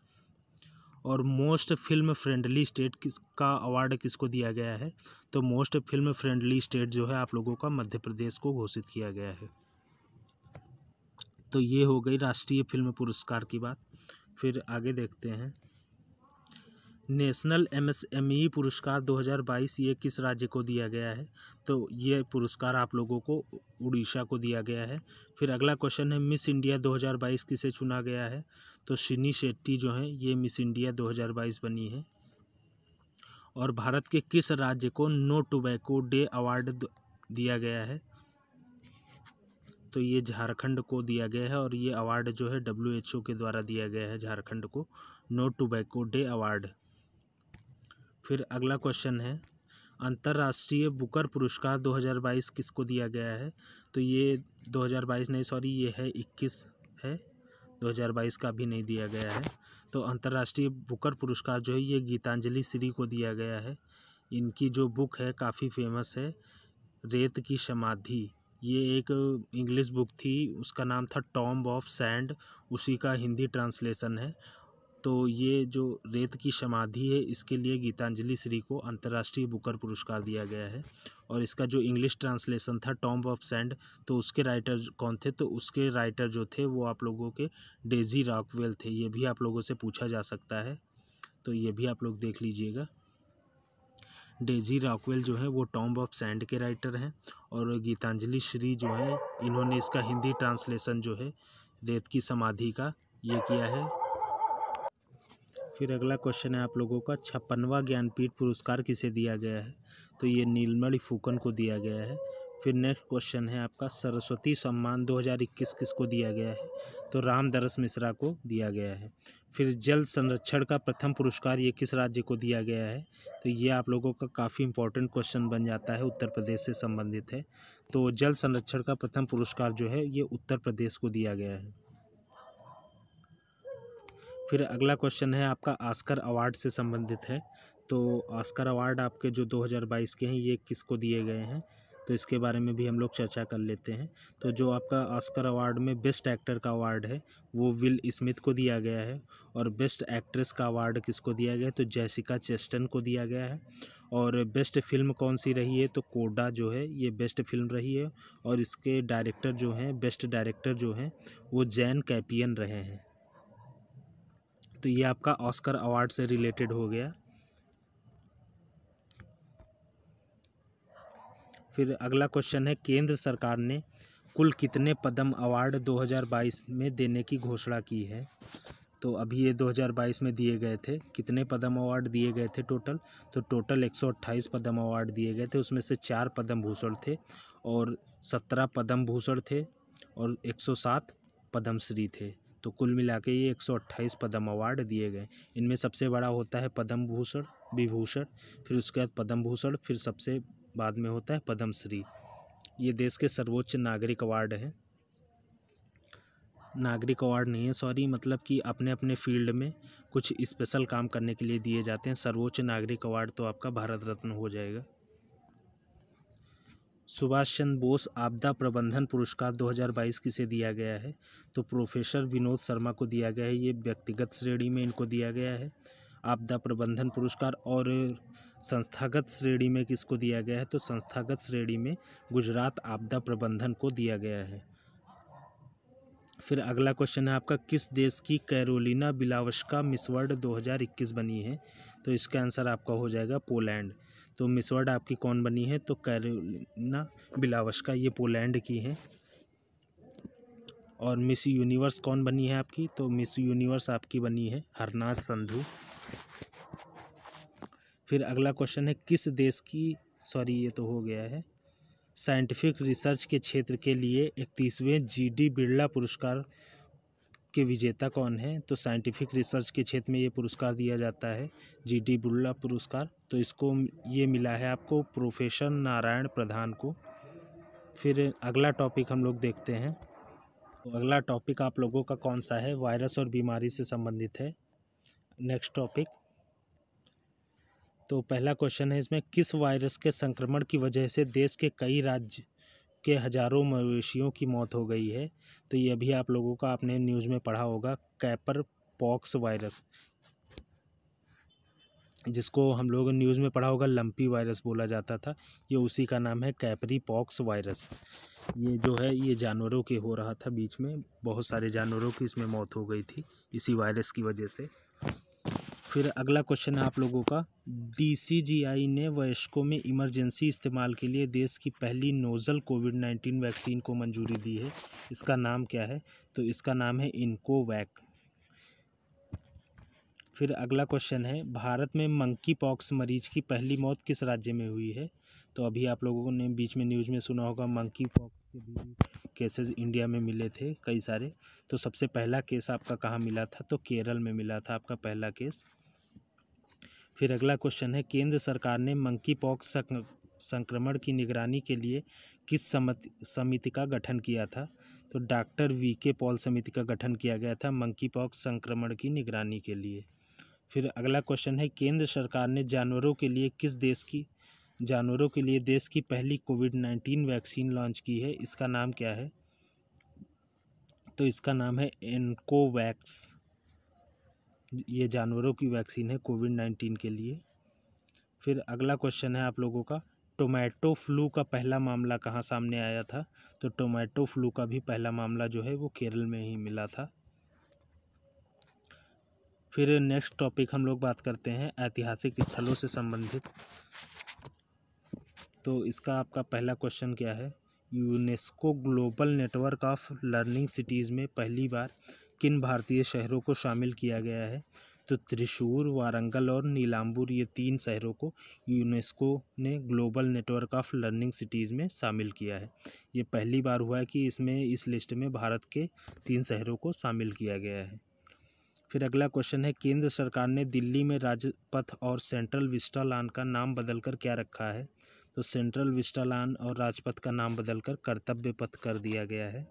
और मोस्ट फिल्म फ्रेंडली स्टेट किसका अवार्ड किसको दिया गया है? तो मोस्ट फिल्म फ्रेंडली स्टेट जो है आप लोगों का मध्य प्रदेश को घोषित किया गया है। तो ये हो गई राष्ट्रीय फिल्म पुरस्कार की बात। फिर आगे देखते हैं नेशनल MSME पुरस्कार 2022 ये किस राज्य को दिया गया है? तो ये पुरस्कार आप लोगों को उड़ीसा को दिया गया है। फिर अगला क्वेश्चन है मिस इंडिया 2022 किसे चुना गया है? तो शिनी शेट्टी जो हैं ये मिस इंडिया 2022 बनी है। और भारत के किस राज्य को नो टोबैको डे अवार्ड दिया गया है? तो ये झारखंड को दिया गया है और ये अवार्ड जो है WHO के द्वारा दिया गया है झारखंड को, नो टोबैको डे अवार्ड। फिर अगला क्वेश्चन है अंतर्राष्ट्रीय बुकर पुरस्कार 2022 किसको दिया गया है? तो ये 2022 नहीं, सॉरी ये है 21 है, 2022 का भी नहीं दिया गया है। तो अंतर्राष्ट्रीय बुकर पुरस्कार जो है ये गीतांजलि श्री को दिया गया है। इनकी जो बुक है काफ़ी फेमस है, रेत की समाधि, ये एक इंग्लिश बुक थी, उसका नाम था टॉम्ब ऑफ सैंड, उसी का हिंदी ट्रांसलेशन है। तो ये जो रेत की समाधि है इसके लिए गीतांजलि श्री को अंतर्राष्ट्रीय बुकर पुरस्कार दिया गया है। और इसका जो इंग्लिश ट्रांसलेशन था टॉम्ब ऑफ सैंड, तो उसके राइटर कौन थे? तो उसके राइटर जो थे वो आप लोगों के डेजी रॉकवेल थे। ये भी आप लोगों से पूछा जा सकता है, तो ये भी आप लोग देख लीजिएगा। डेजी रॉकवेल जो है वो टॉम्ब ऑफ सैंड के राइटर हैं। और गीतांजलि श्री जो है इन्होंने इसका हिंदी ट्रांसलेशन जो है रेत की समाधि का ये किया है। फिर अगला क्वेश्चन है आप लोगों का 56वां ज्ञानपीठ पुरस्कार किसे दिया गया है? तो ये नीलमणि फुकन को दिया गया है। फिर नेक्स्ट क्वेश्चन है आपका सरस्वती सम्मान 2021 किसको दिया गया है? तो रामदरस मिश्रा को दिया गया है। फिर जल संरक्षण का प्रथम पुरस्कार ये किस राज्य को दिया गया है? तो ये आप लोगों का काफ़ी इंपॉर्टेंट क्वेश्चन बन जाता है, उत्तर प्रदेश से संबंधित है। तो जल संरक्षण का प्रथम पुरस्कार जो है ये उत्तर प्रदेश को दिया गया है। फिर अगला क्वेश्चन है आपका ऑस्कर अवार्ड से संबंधित है। तो ऑस्कर अवार्ड आपके जो 2022 के हैं ये किसको दिए गए हैं? तो इसके बारे में भी हम लोग चर्चा कर लेते हैं। तो जो आपका ऑस्कर अवार्ड में बेस्ट एक्टर का अवार्ड है वो विल स्मिथ को दिया गया है। और बेस्ट एक्ट्रेस का अवार्ड किसको दिया गया है? तो जेसिका चेस्टन को दिया गया है। और बेस्ट फिल्म कौन सी रही है? तो कोडा जो है ये बेस्ट फिल्म रही है। और इसके डायरेक्टर जो हैं, बेस्ट डायरेक्टर जो हैं वो जैन कैपियन रहे हैं। तो ये आपका ऑस्कर अवार्ड से रिलेटेड हो गया। फिर अगला क्वेश्चन है, केंद्र सरकार ने कुल कितने पद्म अवार्ड 2022 में देने की घोषणा की है? तो अभी ये 2022 में दिए गए थे। कितने पद्म अवार्ड दिए गए थे टोटल? तो टोटल 128 पद्म अवार्ड दिए गए थे। उसमें से 4 पद्म भूषण थे और 17 पद्म भूषण थे और 107 पद्मश्री थे। तो कुल मिला के ये 128 पद्म अवार्ड दिए गए। इनमें सबसे बड़ा होता है पद्म भूषण, विभूषण, फिर उसके बाद पद्म भूषण, फिर सबसे बाद में होता है पद्मश्री। ये देश के सर्वोच्च नागरिक अवार्ड है। नागरिक अवार्ड नहीं है, सॉरी, मतलब कि अपने अपने फील्ड में कुछ स्पेशल काम करने के लिए दिए जाते हैं। सर्वोच्च नागरिक अवार्ड तो आपका भारत रत्न हो जाएगा। सुभाष चंद्र बोस आपदा प्रबंधन पुरस्कार 2022 किसे दिया गया है? तो प्रोफेसर विनोद शर्मा को दिया गया है। ये व्यक्तिगत श्रेणी में इनको दिया गया है आपदा प्रबंधन पुरस्कार। और संस्थागत श्रेणी में किसको दिया गया है? तो संस्थागत श्रेणी में गुजरात आपदा प्रबंधन को दिया गया है। फिर अगला क्वेश्चन है आपका, किस देश की कैरोलिना विलावस्का मिस वर्ल्ड 2021 बनी है? तो इसका आंसर आपका हो जाएगा पोलैंड। तो मिस वर्ल्ड आपकी कौन बनी है? तो कैरोलिना विलावस्का, ये पोलैंड की है। और मिस यूनिवर्स कौन बनी है आपकी? तो मिस यूनिवर्स आपकी बनी है हरनाज संधू। फिर अगला क्वेश्चन है, किस देश की, सॉरी ये तो हो गया है, साइंटिफिक रिसर्च के क्षेत्र के लिए 31वें GD बिरला पुरस्कार के विजेता कौन है? तो साइंटिफिक रिसर्च के क्षेत्र में ये पुरस्कार दिया जाता है, GD बिरला पुरस्कार। तो इसको ये मिला है आपको प्रोफेसर नारायण प्रधान को। फिर अगला टॉपिक हम लोग देखते हैं। तो अगला टॉपिक आप लोगों का कौन सा है? वायरस और बीमारी से संबंधित है नेक्स्ट टॉपिक। तो पहला क्वेश्चन है इसमें, किस वायरस के संक्रमण की वजह से देश के कई राज्य के हजारों मवेशियों की मौत हो गई है? तो ये अभी आप लोगों का आपने न्यूज़ में पढ़ा होगा, कैपर पॉक्स वायरस, जिसको हम लोग न्यूज़ में पढ़ा होगा लंपी वायरस बोला जाता था। ये उसी का नाम है, कैपरी पॉक्स वायरस। ये जो है ये जानवरों के हो रहा था, बीच में बहुत सारे जानवरों की इसमें मौत हो गई थी इसी वायरस की वजह से। फिर अगला क्वेश्चन है आप लोगों का, DCGI ने वयस्कों में इमरजेंसी इस्तेमाल के लिए देश की पहली नोज़ल कोविड-19 वैक्सीन को मंजूरी दी है। इसका नाम क्या है? तो इसका नाम है इनकोवैक। फिर अगला क्वेश्चन है, भारत में मंकी पॉक्स मरीज की पहली मौत किस राज्य में हुई है? तो अभी आप लोगों ने बीच में न्यूज़ में सुना होगा, मंकी पॉक्स के भी केसेस इंडिया में मिले थे कई सारे। तो सबसे पहला केस आपका कहाँ मिला था? तो केरल में मिला था आपका पहला केस। फिर अगला क्वेश्चन है, केंद्र सरकार ने मंकी पॉक्स संक्रमण की निगरानी के लिए किस समिति का गठन किया था? तो डॉक्टर VK पॉल समिति का गठन किया गया था मंकी पॉक्स संक्रमण की निगरानी के लिए। फिर अगला क्वेश्चन है, केंद्र सरकार ने जानवरों के लिए देश की पहली कोविड-19 वैक्सीन लॉन्च की है। इसका नाम क्या है? तो इसका नाम है इनकोवैक्स। ये जानवरों की वैक्सीन है कोविड-19 के लिए। फिर अगला क्वेश्चन है आप लोगों का, टोमेटो फ्लू का पहला मामला कहाँ सामने आया था? तो टोमेटो फ्लू का भी पहला मामला जो है वो केरल में ही मिला था। फिर नेक्स्ट टॉपिक हम लोग बात करते हैं ऐतिहासिक स्थलों से संबंधित। तो इसका आपका पहला क्वेश्चन क्या है? UNESCO global network of learning cities में पहली बार किन भारतीय शहरों को शामिल किया गया है? तो त्रिशूर, वारंगल और नीलांबूर, ये 3 शहरों को यूनेस्को ने global network of learning cities में शामिल किया है। ये पहली बार हुआ है कि इसमें इस लिस्ट में भारत के 3 शहरों को शामिल किया गया है। फिर अगला क्वेश्चन है, केंद्र सरकार ने दिल्ली में राजपथ और सेंट्रल विस्टा लॉन का नाम बदलकर क्या रखा है? तो सेंट्रल विस्टा लॉन और राजपथ का नाम बदलकर कर्तव्य पथ कर दिया गया है।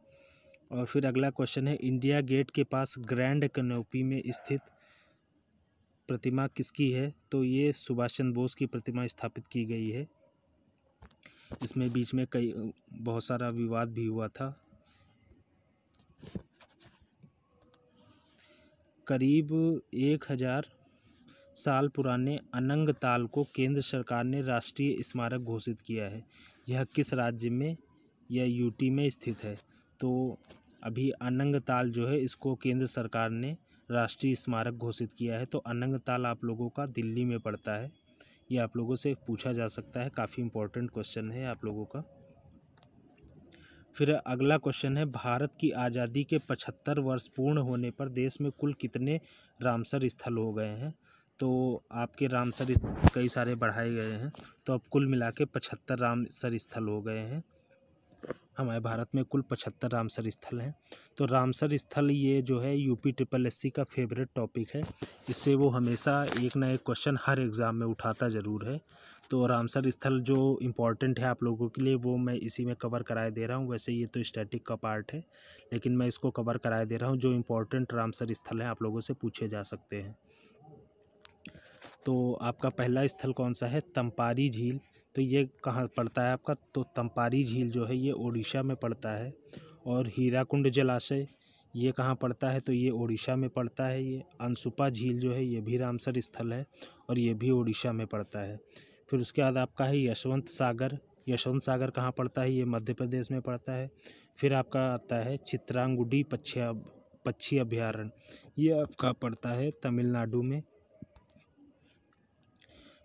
और फिर अगला क्वेश्चन है, इंडिया गेट के पास ग्रैंड कैनोपी में स्थित प्रतिमा किसकी है? तो ये सुभाष चंद्र बोस की प्रतिमा स्थापित की गई है। इसमें बीच में बहुत सारा विवाद भी हुआ था। करीब 1000 साल पुराने अनंग ताल को केंद्र सरकार ने राष्ट्रीय स्मारक घोषित किया है। यह किस राज्य में या यूटी में स्थित है? तो अभी अनंग ताल जो है इसको केंद्र सरकार ने राष्ट्रीय स्मारक घोषित किया है। तो अनंग ताल आप लोगों का दिल्ली में पड़ता है। ये आप लोगों से पूछा जा सकता है, काफ़ी इम्पोर्टेंट क्वेश्चन है आप लोगों का। फिर अगला क्वेश्चन है, भारत की आज़ादी के 75 वर्ष पूर्ण होने पर देश में कुल कितने रामसर स्थल हो गए हैं? तो आपके रामसर कई सारे बढ़ाए गए हैं, तो अब कुल मिला के 75 रामसर स्थल हो गए हैं। हमारे भारत में कुल 75 रामसर स्थल हैं। तो रामसर स्थल ये जो है यूपी SSSC का फेवरेट टॉपिक है, इससे वो हमेशा एक ना एक क्वेश्चन हर एग्ज़ाम में उठाता ज़रूर है। तो रामसर स्थल जो इम्पोर्टेंट है आप लोगों के लिए वो मैं इसी में कवर कराए दे रहा हूँ। वैसे ये तो स्टैटिक का पार्ट है, लेकिन मैं इसको कवर कराए दे रहा हूँ। जो इम्पोर्टेंट रामसर स्थल है आप लोगों से पूछे जा सकते हैं। तो आपका पहला स्थल कौन सा है? तम्पारी झील। तो ये कहाँ पड़ता है आपका? तो तम्पारी झील जो है ये ओडिशा में पड़ता है। और हीराकुंड जलाशय ये कहाँ पड़ता है? तो ये ओडिशा में पड़ता है। ये अनसुपा झील जो है ये भी रामसर स्थल है और ये भी ओडिशा में पड़ता है। फिर उसके बाद आपका है यशवंत सागर। यशवंत सागर कहाँ पड़ता है? ये मध्य प्रदेश में पड़ता है। फिर आपका आता है चित्रांगुडी पक्षी अभयारण्य, ये आपका पड़ता है तमिलनाडु में।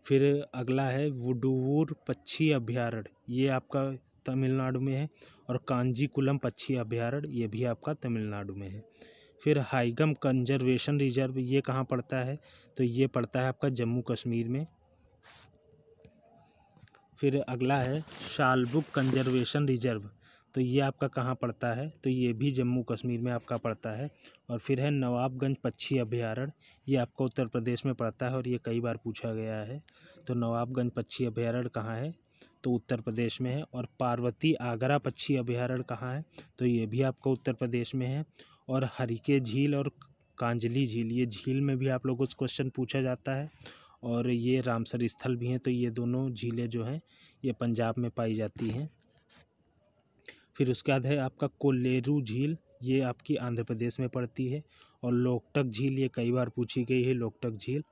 फिर अगला है वुडुवूर पक्षी अभयारण्य, ये आपका तमिलनाडु में है। और कांजीकुलम पक्षी अभयारण्य ये भी आपका तमिलनाडु में है। फिर हाइगम कंजर्वेशन रिजर्व ये कहाँ पड़ता है? तो ये पड़ता है आपका जम्मू कश्मीर में। फिर अगला है शालबुक कंजर्वेशन रिजर्व, तो ये आपका कहाँ पड़ता है? तो ये भी जम्मू कश्मीर में आपका पड़ता है। और फिर है नवाबगंज पक्षी अभयारण्य, ये आपका उत्तर प्रदेश में पड़ता है और ये कई बार पूछा गया है। तो नवाबगंज पक्षी अभयारण्य कहाँ है? तो उत्तर प्रदेश में है। और पार्वती आगरा पक्षी अभयारण्य कहाँ है? तो ये भी आपका उत्तर प्रदेश में है। और हरिके झील और कांजली झील, ये झील में भी आप लोगों से क्वेश्चन पूछा जाता है और ये रामसर स्थल भी हैं। तो ये दोनों झीलें जो हैं ये पंजाब में पाई जाती हैं। फिर उसके बाद है आपका कोल्लेरू झील, ये आपकी आंध्र प्रदेश में पड़ती है। और लोकटक झील ये कई बार पूछी गई है, लोकटक झील।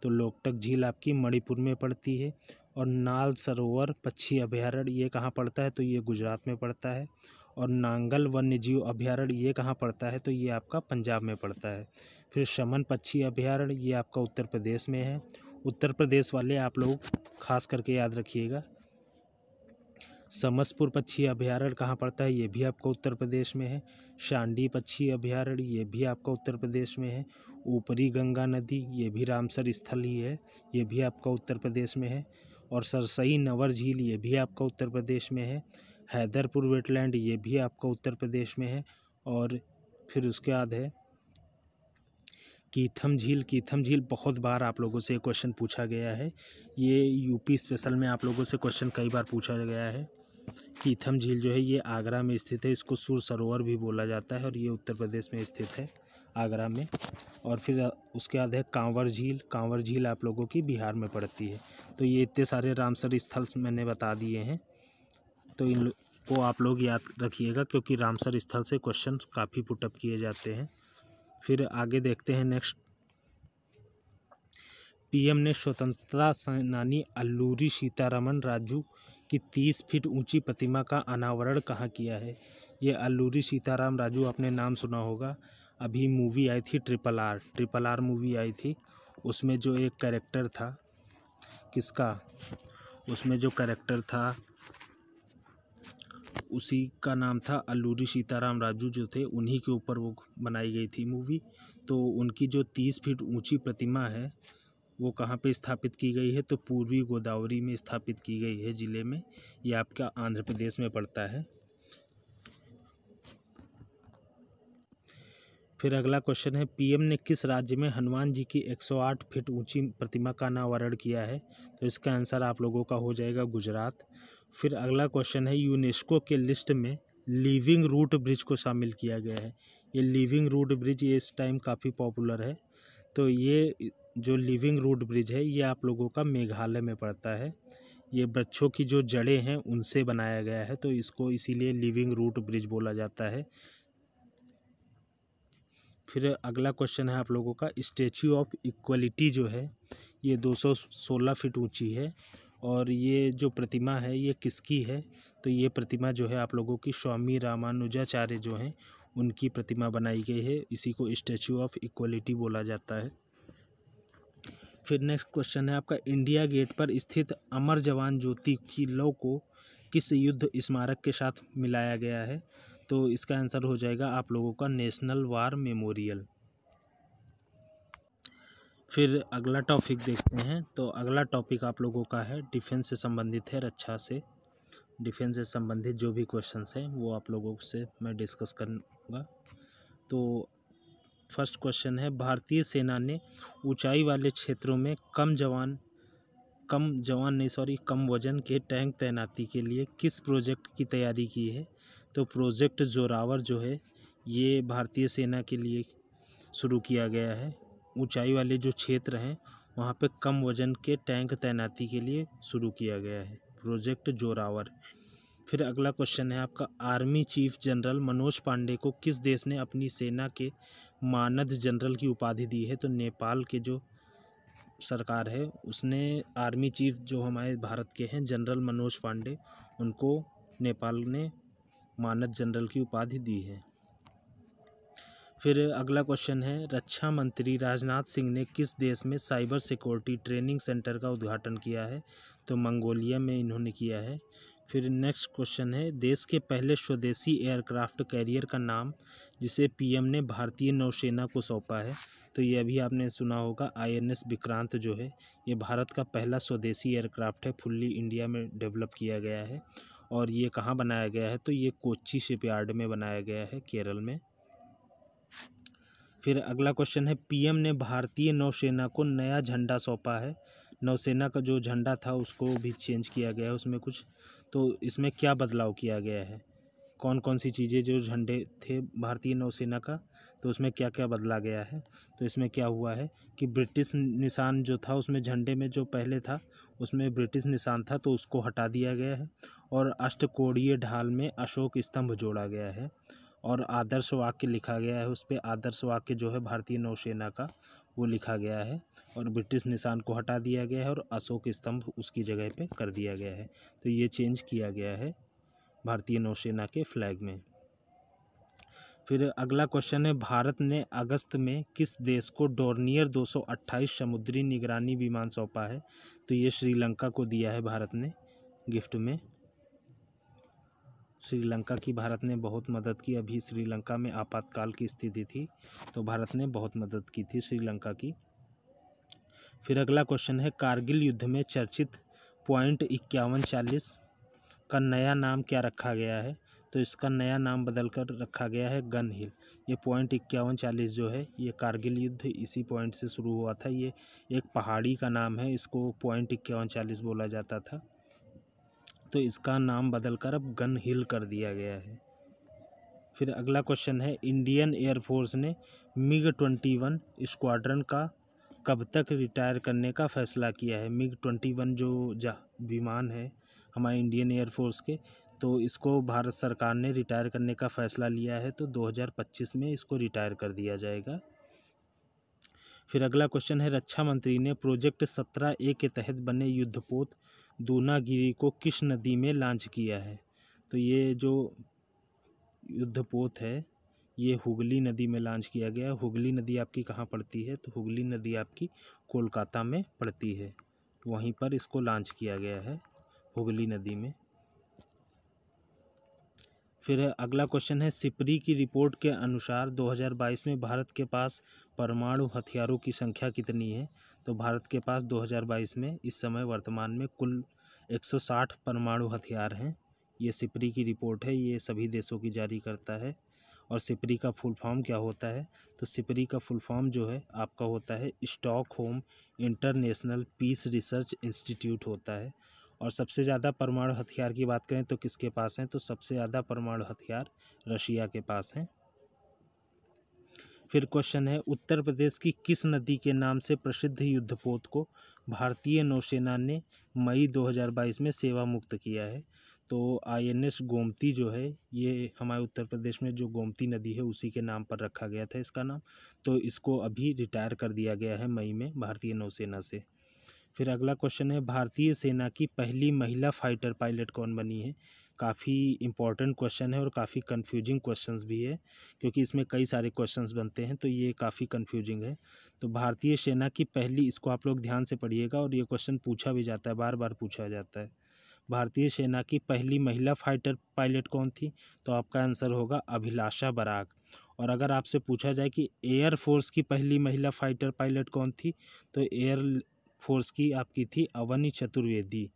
तो लोकटक झील आपकी मणिपुर में पड़ती है। और नाल सरोवर पक्षी अभयारण्य ये कहाँ पड़ता है? तो ये गुजरात में पड़ता है। और नांगल वन्यजीव अभयारण्य ये कहाँ पड़ता है? तो ये आपका पंजाब में पड़ता है। फिर शमन पक्षी अभयारण्य ये आपका उत्तर प्रदेश में है। उत्तर प्रदेश वाले आप लोग खास करके याद रखिएगा। समसपुर पक्षी अभयारण्य कहाँ पड़ता है? ये भी आपका उत्तर प्रदेश में है। शांडी पक्षी अभयारण्य ये भी आपका उत्तर प्रदेश में है। ऊपरी गंगा नदी ये भी रामसर स्थल ही है, ये भी आपका उत्तर प्रदेश में है। और सरसई नवर झील ये भी आपका उत्तर प्रदेश में है। हैदरपुर वेटलैंड ये भी आपका उत्तर प्रदेश में है। और फिर उसके बाद है कीथम झील। कीथम झील बहुत बार आप लोगों से क्वेश्चन पूछा गया है, ये यूपी स्पेशल में आप लोगों से क्वेश्चन कई बार पूछा गया है। कीथम झील जो है ये आगरा में स्थित है, इसको सुर सरोवर भी बोला जाता है और ये उत्तर प्रदेश में स्थित है, आगरा में। और फिर उसके बाद है कांवर झील। कांवर झील आप लोगों की बिहार में पड़ती है। तो ये इतने सारे रामसर स्थल मैंने बता दिए हैं, तो इन को आप लोग याद रखिएगा क्योंकि रामसर स्थल से क्वेश्चन काफ़ी पुटअप किए जाते हैं। फिर आगे देखते हैं नेक्स्ट। पीएम ने स्वतंत्रता सेनानी अल्लूरी सीतारमण राजू की 30 फीट ऊंची प्रतिमा का अनावरण कहाँ किया है? ये अल्लूरी सीताराम राजू आपने नाम सुना होगा, अभी मूवी आई थी ट्रिपल आर मूवी आई थी, उसमें जो एक कैरेक्टर था, किसका, उसमें जो कैरेक्टर था उसी का नाम था अल्लूरी सीताराम राजू जो थे, उन्हीं के ऊपर वो बनाई गई थी मूवी। तो उनकी जो 30 फीट ऊंची प्रतिमा है वो कहाँ पे स्थापित की गई है? तो पूर्वी गोदावरी में स्थापित की गई है, ज़िले में। ये आपका आंध्र प्रदेश में पड़ता है। फिर अगला क्वेश्चन है, पीएम ने किस राज्य में हनुमान जी की 108 फीट ऊंची प्रतिमा का अनावरण किया है? तो इसका आंसर आप लोगों का हो जाएगा गुजरात। फिर अगला क्वेश्चन है, यूनेस्को के लिस्ट में लिविंग रूट ब्रिज को शामिल किया गया है। ये लिविंग रूट ब्रिज ये इस टाइम काफ़ी पॉपुलर है। तो ये जो लिविंग रूट ब्रिज है ये आप लोगों का मेघालय में पड़ता है। ये वृक्षों की जो जड़ें हैं उनसे बनाया गया है, तो इसको इसीलिए लिविंग रूट ब्रिज बोला जाता है। फिर अगला क्वेश्चन है आप लोगों का, स्टैच्यू ऑफ इक्वलिटी जो है ये 216 फीट ऊंची है और ये जो प्रतिमा है ये किसकी है? तो ये प्रतिमा जो है आप लोगों की स्वामी रामानुजाचार्य जो हैं उनकी प्रतिमा बनाई गई है, इसी को स्टैच्यू ऑफ इक्वलिटी बोला जाता है। फिर नेक्स्ट क्वेश्चन है आपका, इंडिया गेट पर स्थित अमर जवान ज्योति की लौ को किस युद्ध स्मारक के साथ मिलाया गया है? तो इसका आंसर हो जाएगा आप लोगों का नेशनल वार मेमोरियल। फिर अगला टॉपिक देखते हैं। तो अगला टॉपिक आप लोगों का है डिफेंस से संबंधित है, रक्षा से, डिफेंस से संबंधित जो भी क्वेश्चंस हैं वो आप लोगों से मैं डिस्कस करूँगा। तो फर्स्ट क्वेश्चन है, भारतीय सेना ने ऊंचाई वाले क्षेत्रों में कम वजन के टैंक तैनाती के लिए किस प्रोजेक्ट की तैयारी की है? तो प्रोजेक्ट जोरावर जो है ये भारतीय सेना के लिए शुरू किया गया है। ऊंचाई वाले जो क्षेत्र हैं वहाँ पे कम वजन के टैंक तैनाती के लिए शुरू किया गया है, प्रोजेक्ट जोरावर। फिर अगला क्वेश्चन है आपका, army chief general Manoj Pande को किस देश ने अपनी सेना के मानद जनरल की उपाधि दी है? तो नेपाल के जो सरकार है उसने आर्मी चीफ जो हमारे भारत के हैं जनरल मनोज पांडे, उनको नेपाल ने मानद जनरल की उपाधि दी है। फिर अगला क्वेश्चन है, रक्षा मंत्री राजनाथ सिंह ने किस देश में साइबर सिक्योरिटी ट्रेनिंग सेंटर का उद्घाटन किया है? तो मंगोलिया में इन्होंने किया है। फिर नेक्स्ट क्वेश्चन है, देश के पहले स्वदेशी एयरक्राफ्ट कैरियर का नाम जिसे पीएम ने भारतीय नौसेना को सौंपा है? तो ये अभी आपने सुना होगा INS विक्रांत जो है ये भारत का पहला स्वदेशी एयरक्राफ्ट है, फुल्ली इंडिया में डेवलप किया गया है। और ये कहाँ बनाया गया है? तो ये कोच्चि शिपयार्ड में बनाया गया है, केरल में। फिर अगला क्वेश्चन है, पीएम ने भारतीय नौसेना को नया झंडा सौंपा है। नौसेना का जो झंडा था उसको भी चेंज किया गया है उसमें कुछ, तो इसमें क्या बदलाव किया गया है? कौन कौन सी चीज़ें जो झंडे थे भारतीय नौसेना का तो उसमें क्या क्या बदला गया है? तो इसमें क्या हुआ है कि ब्रिटिश निशान जो था उसमें झंडे में जो पहले था उसमें ब्रिटिश निशान था तो उसको हटा दिया गया है और अष्टकोणीय ढाल में अशोक स्तंभ जोड़ा गया है और आदर्श वाक्य लिखा गया है। उस पर आदर्श वाक्य जो है भारतीय नौसेना का वो लिखा गया है और ब्रिटिश निशान को हटा दिया गया है और अशोक स्तंभ उसकी जगह पे कर दिया गया है। तो ये चेंज किया गया है भारतीय नौसेना के फ्लैग में। फिर अगला क्वेश्चन है, भारत ने अगस्त में किस देश को डोर्नियर 228 समुद्री निगरानी विमान सौंपा है? तो ये श्रीलंका को दिया है भारत ने गिफ्ट में। श्रीलंका की भारत ने बहुत मदद की, अभी श्रीलंका में आपातकाल की स्थिति थी तो भारत ने बहुत मदद की थी श्रीलंका की। फिर अगला क्वेश्चन है, कारगिल युद्ध में चर्चित पॉइंट 5140 का नया नाम क्या रखा गया है? तो इसका नया नाम बदलकर रखा गया है गन हिल। ये पॉइंट 5140 जो है ये कारगिल युद्ध इसी पॉइंट से शुरू हुआ था। ये एक पहाड़ी का नाम है, इसको पॉइंट 5140 बोला जाता था, तो इसका नाम बदलकर अब गन हिल कर दिया गया है। फिर अगला क्वेश्चन है, इंडियन एयरफोर्स ने MiG-21 स्क्वाड्रन का कब तक रिटायर करने का फैसला किया है? MiG-21 जो विमान है हमारे इंडियन एयरफोर्स के, तो इसको भारत सरकार ने रिटायर करने का फ़ैसला लिया है, तो 2025 में इसको रिटायर कर दिया जाएगा। फिर अगला क्वेश्चन है, रक्षा मंत्री ने प्रोजेक्ट 17A के तहत बने युद्धपोत दूनागिरी को किस नदी में लॉन्च किया है? तो ये जो युद्धपोत है ये हुगली नदी में लॉन्च किया गया है। हुगली नदी आपकी कहाँ पड़ती है? तो हुगली नदी आपकी कोलकाता में पड़ती है, वहीं पर इसको लॉन्च किया गया है हुगली नदी में। फिर अगला क्वेश्चन है, सिपरी की रिपोर्ट के अनुसार 2022 में भारत के पास परमाणु हथियारों की संख्या कितनी है? तो भारत के पास 2022 में इस समय वर्तमान में कुल 160 परमाणु हथियार हैं। ये सिपरी की रिपोर्ट है, ये सभी देशों की जारी करता है। और सिपरी का फुल फॉर्म क्या होता है? तो सिपरी का फुल फॉर्म जो है आपका होता है Stockholm international peace research institute होता है। और सबसे ज़्यादा परमाणु हथियार की बात करें तो किसके पास हैं? तो सबसे ज़्यादा परमाणु हथियार रशिया के पास हैं। फिर क्वेश्चन है, उत्तर प्रदेश की किस नदी के नाम से प्रसिद्ध युद्धपोत को भारतीय नौसेना ने मई 2022 में सेवा मुक्त किया है? तो INS गोमती जो है ये हमारे उत्तर प्रदेश में जो गोमती नदी है उसी के नाम पर रखा गया था इसका नाम, तो इसको अभी रिटायर कर दिया गया है मई में भारतीय नौसेना से। फिर अगला क्वेश्चन है, भारतीय सेना की पहली महिला फाइटर पायलट कौन बनी है? काफ़ी इम्पोर्टेंट क्वेश्चन है और काफ़ी कंफ्यूजिंग क्वेश्चंस भी है, क्योंकि इसमें कई सारे क्वेश्चंस बनते हैं, तो ये काफ़ी कंफ्यूजिंग है। तो भारतीय सेना की पहली, इसको आप लोग ध्यान से पढ़िएगा और ये क्वेश्चन पूछा भी जाता है, बार बार पूछा जाता है। भारतीय सेना की पहली महिला फाइटर पायलट कौन थी? तो आपका आंसर होगा अभिलाषा बराक। और अगर आपसे पूछा जाए कि एयर फोर्स की पहली महिला फाइटर पायलट कौन थी, तो एयर फोर्स की आपकी थी अवनी चतुर्वेदी।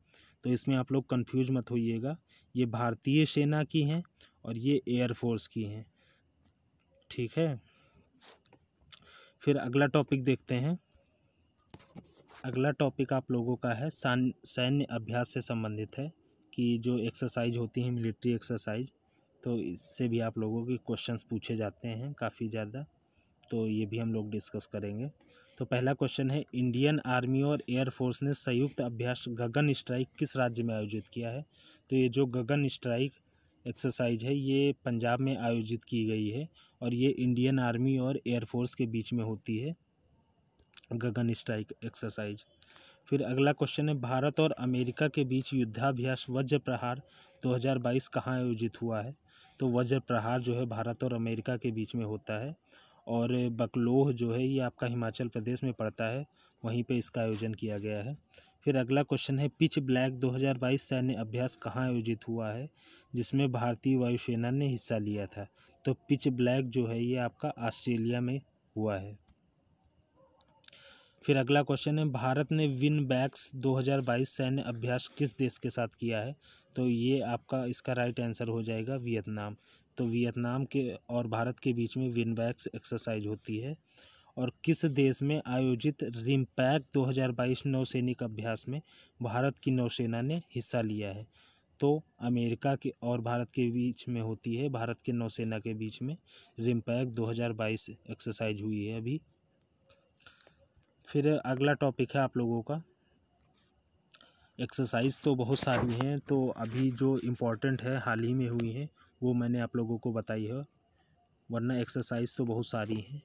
तो इसमें आप लोग कंफ्यूज मत होइएगा, ये भारतीय सेना की हैं और ये एयर फोर्स की हैं, ठीक है। फिर अगला टॉपिक देखते हैं। अगला टॉपिक आप लोगों का है सैन्य अभ्यास से संबंधित है, कि जो एक्सरसाइज होती है मिलिट्री एक्सरसाइज, तो इससे भी आप लोगों के क्वेश्चंस पूछे जाते हैं काफ़ी ज़्यादा, तो ये भी हम लोग डिस्कस करेंगे। तो पहला क्वेश्चन है, इंडियन आर्मी और एयर फोर्स ने संयुक्त अभ्यास गगन स्ट्राइक किस राज्य में आयोजित किया है? तो ये जो गगन स्ट्राइक एक्सरसाइज है ये पंजाब में आयोजित की गई है और ये इंडियन आर्मी और एयर फोर्स के बीच में होती है गगन स्ट्राइक एक्सरसाइज। फिर अगला क्वेश्चन है, भारत और अमेरिका के बीच युद्धाभ्यास वज्र प्रहार 2022 कहाँ आयोजित हुआ है? तो वज्र प्रहार जो है भारत और अमेरिका के बीच में होता है और बकलोह जो है ये आपका हिमाचल प्रदेश में पड़ता है, वहीं पे इसका आयोजन किया गया है। फिर अगला क्वेश्चन है, पिच ब्लैक 2022 सैन्य अभ्यास कहाँ आयोजित हुआ है जिसमें भारतीय वायुसेना ने हिस्सा लिया था? तो पिच ब्लैक जो है ये आपका ऑस्ट्रेलिया में हुआ है। फिर अगला क्वेश्चन है, भारत ने विन बैक्स 2022 सैन्य अभ्यास किस देश के साथ किया है? तो ये आपका इसका राइट आंसर हो जाएगा वियतनाम। तो वियतनाम के और भारत के बीच में विन बैक्स एक्सरसाइज होती है। और किस देश में आयोजित रिम्पैक 2022 नौसैनिक अभ्यास में भारत की नौसेना ने हिस्सा लिया है? तो अमेरिका के और भारत के बीच में होती है, भारत के नौसेना के बीच में रिम्पैक 2022 एक्सरसाइज हुई है अभी। फिर अगला टॉपिक है आप लोगों का, एक्सरसाइज तो बहुत सारी हैं, तो अभी जो इम्पोर्टेंट है हाल ही में हुई हैं वो मैंने आप लोगों को बताई है, वरना एक्सरसाइज तो बहुत सारी हैं।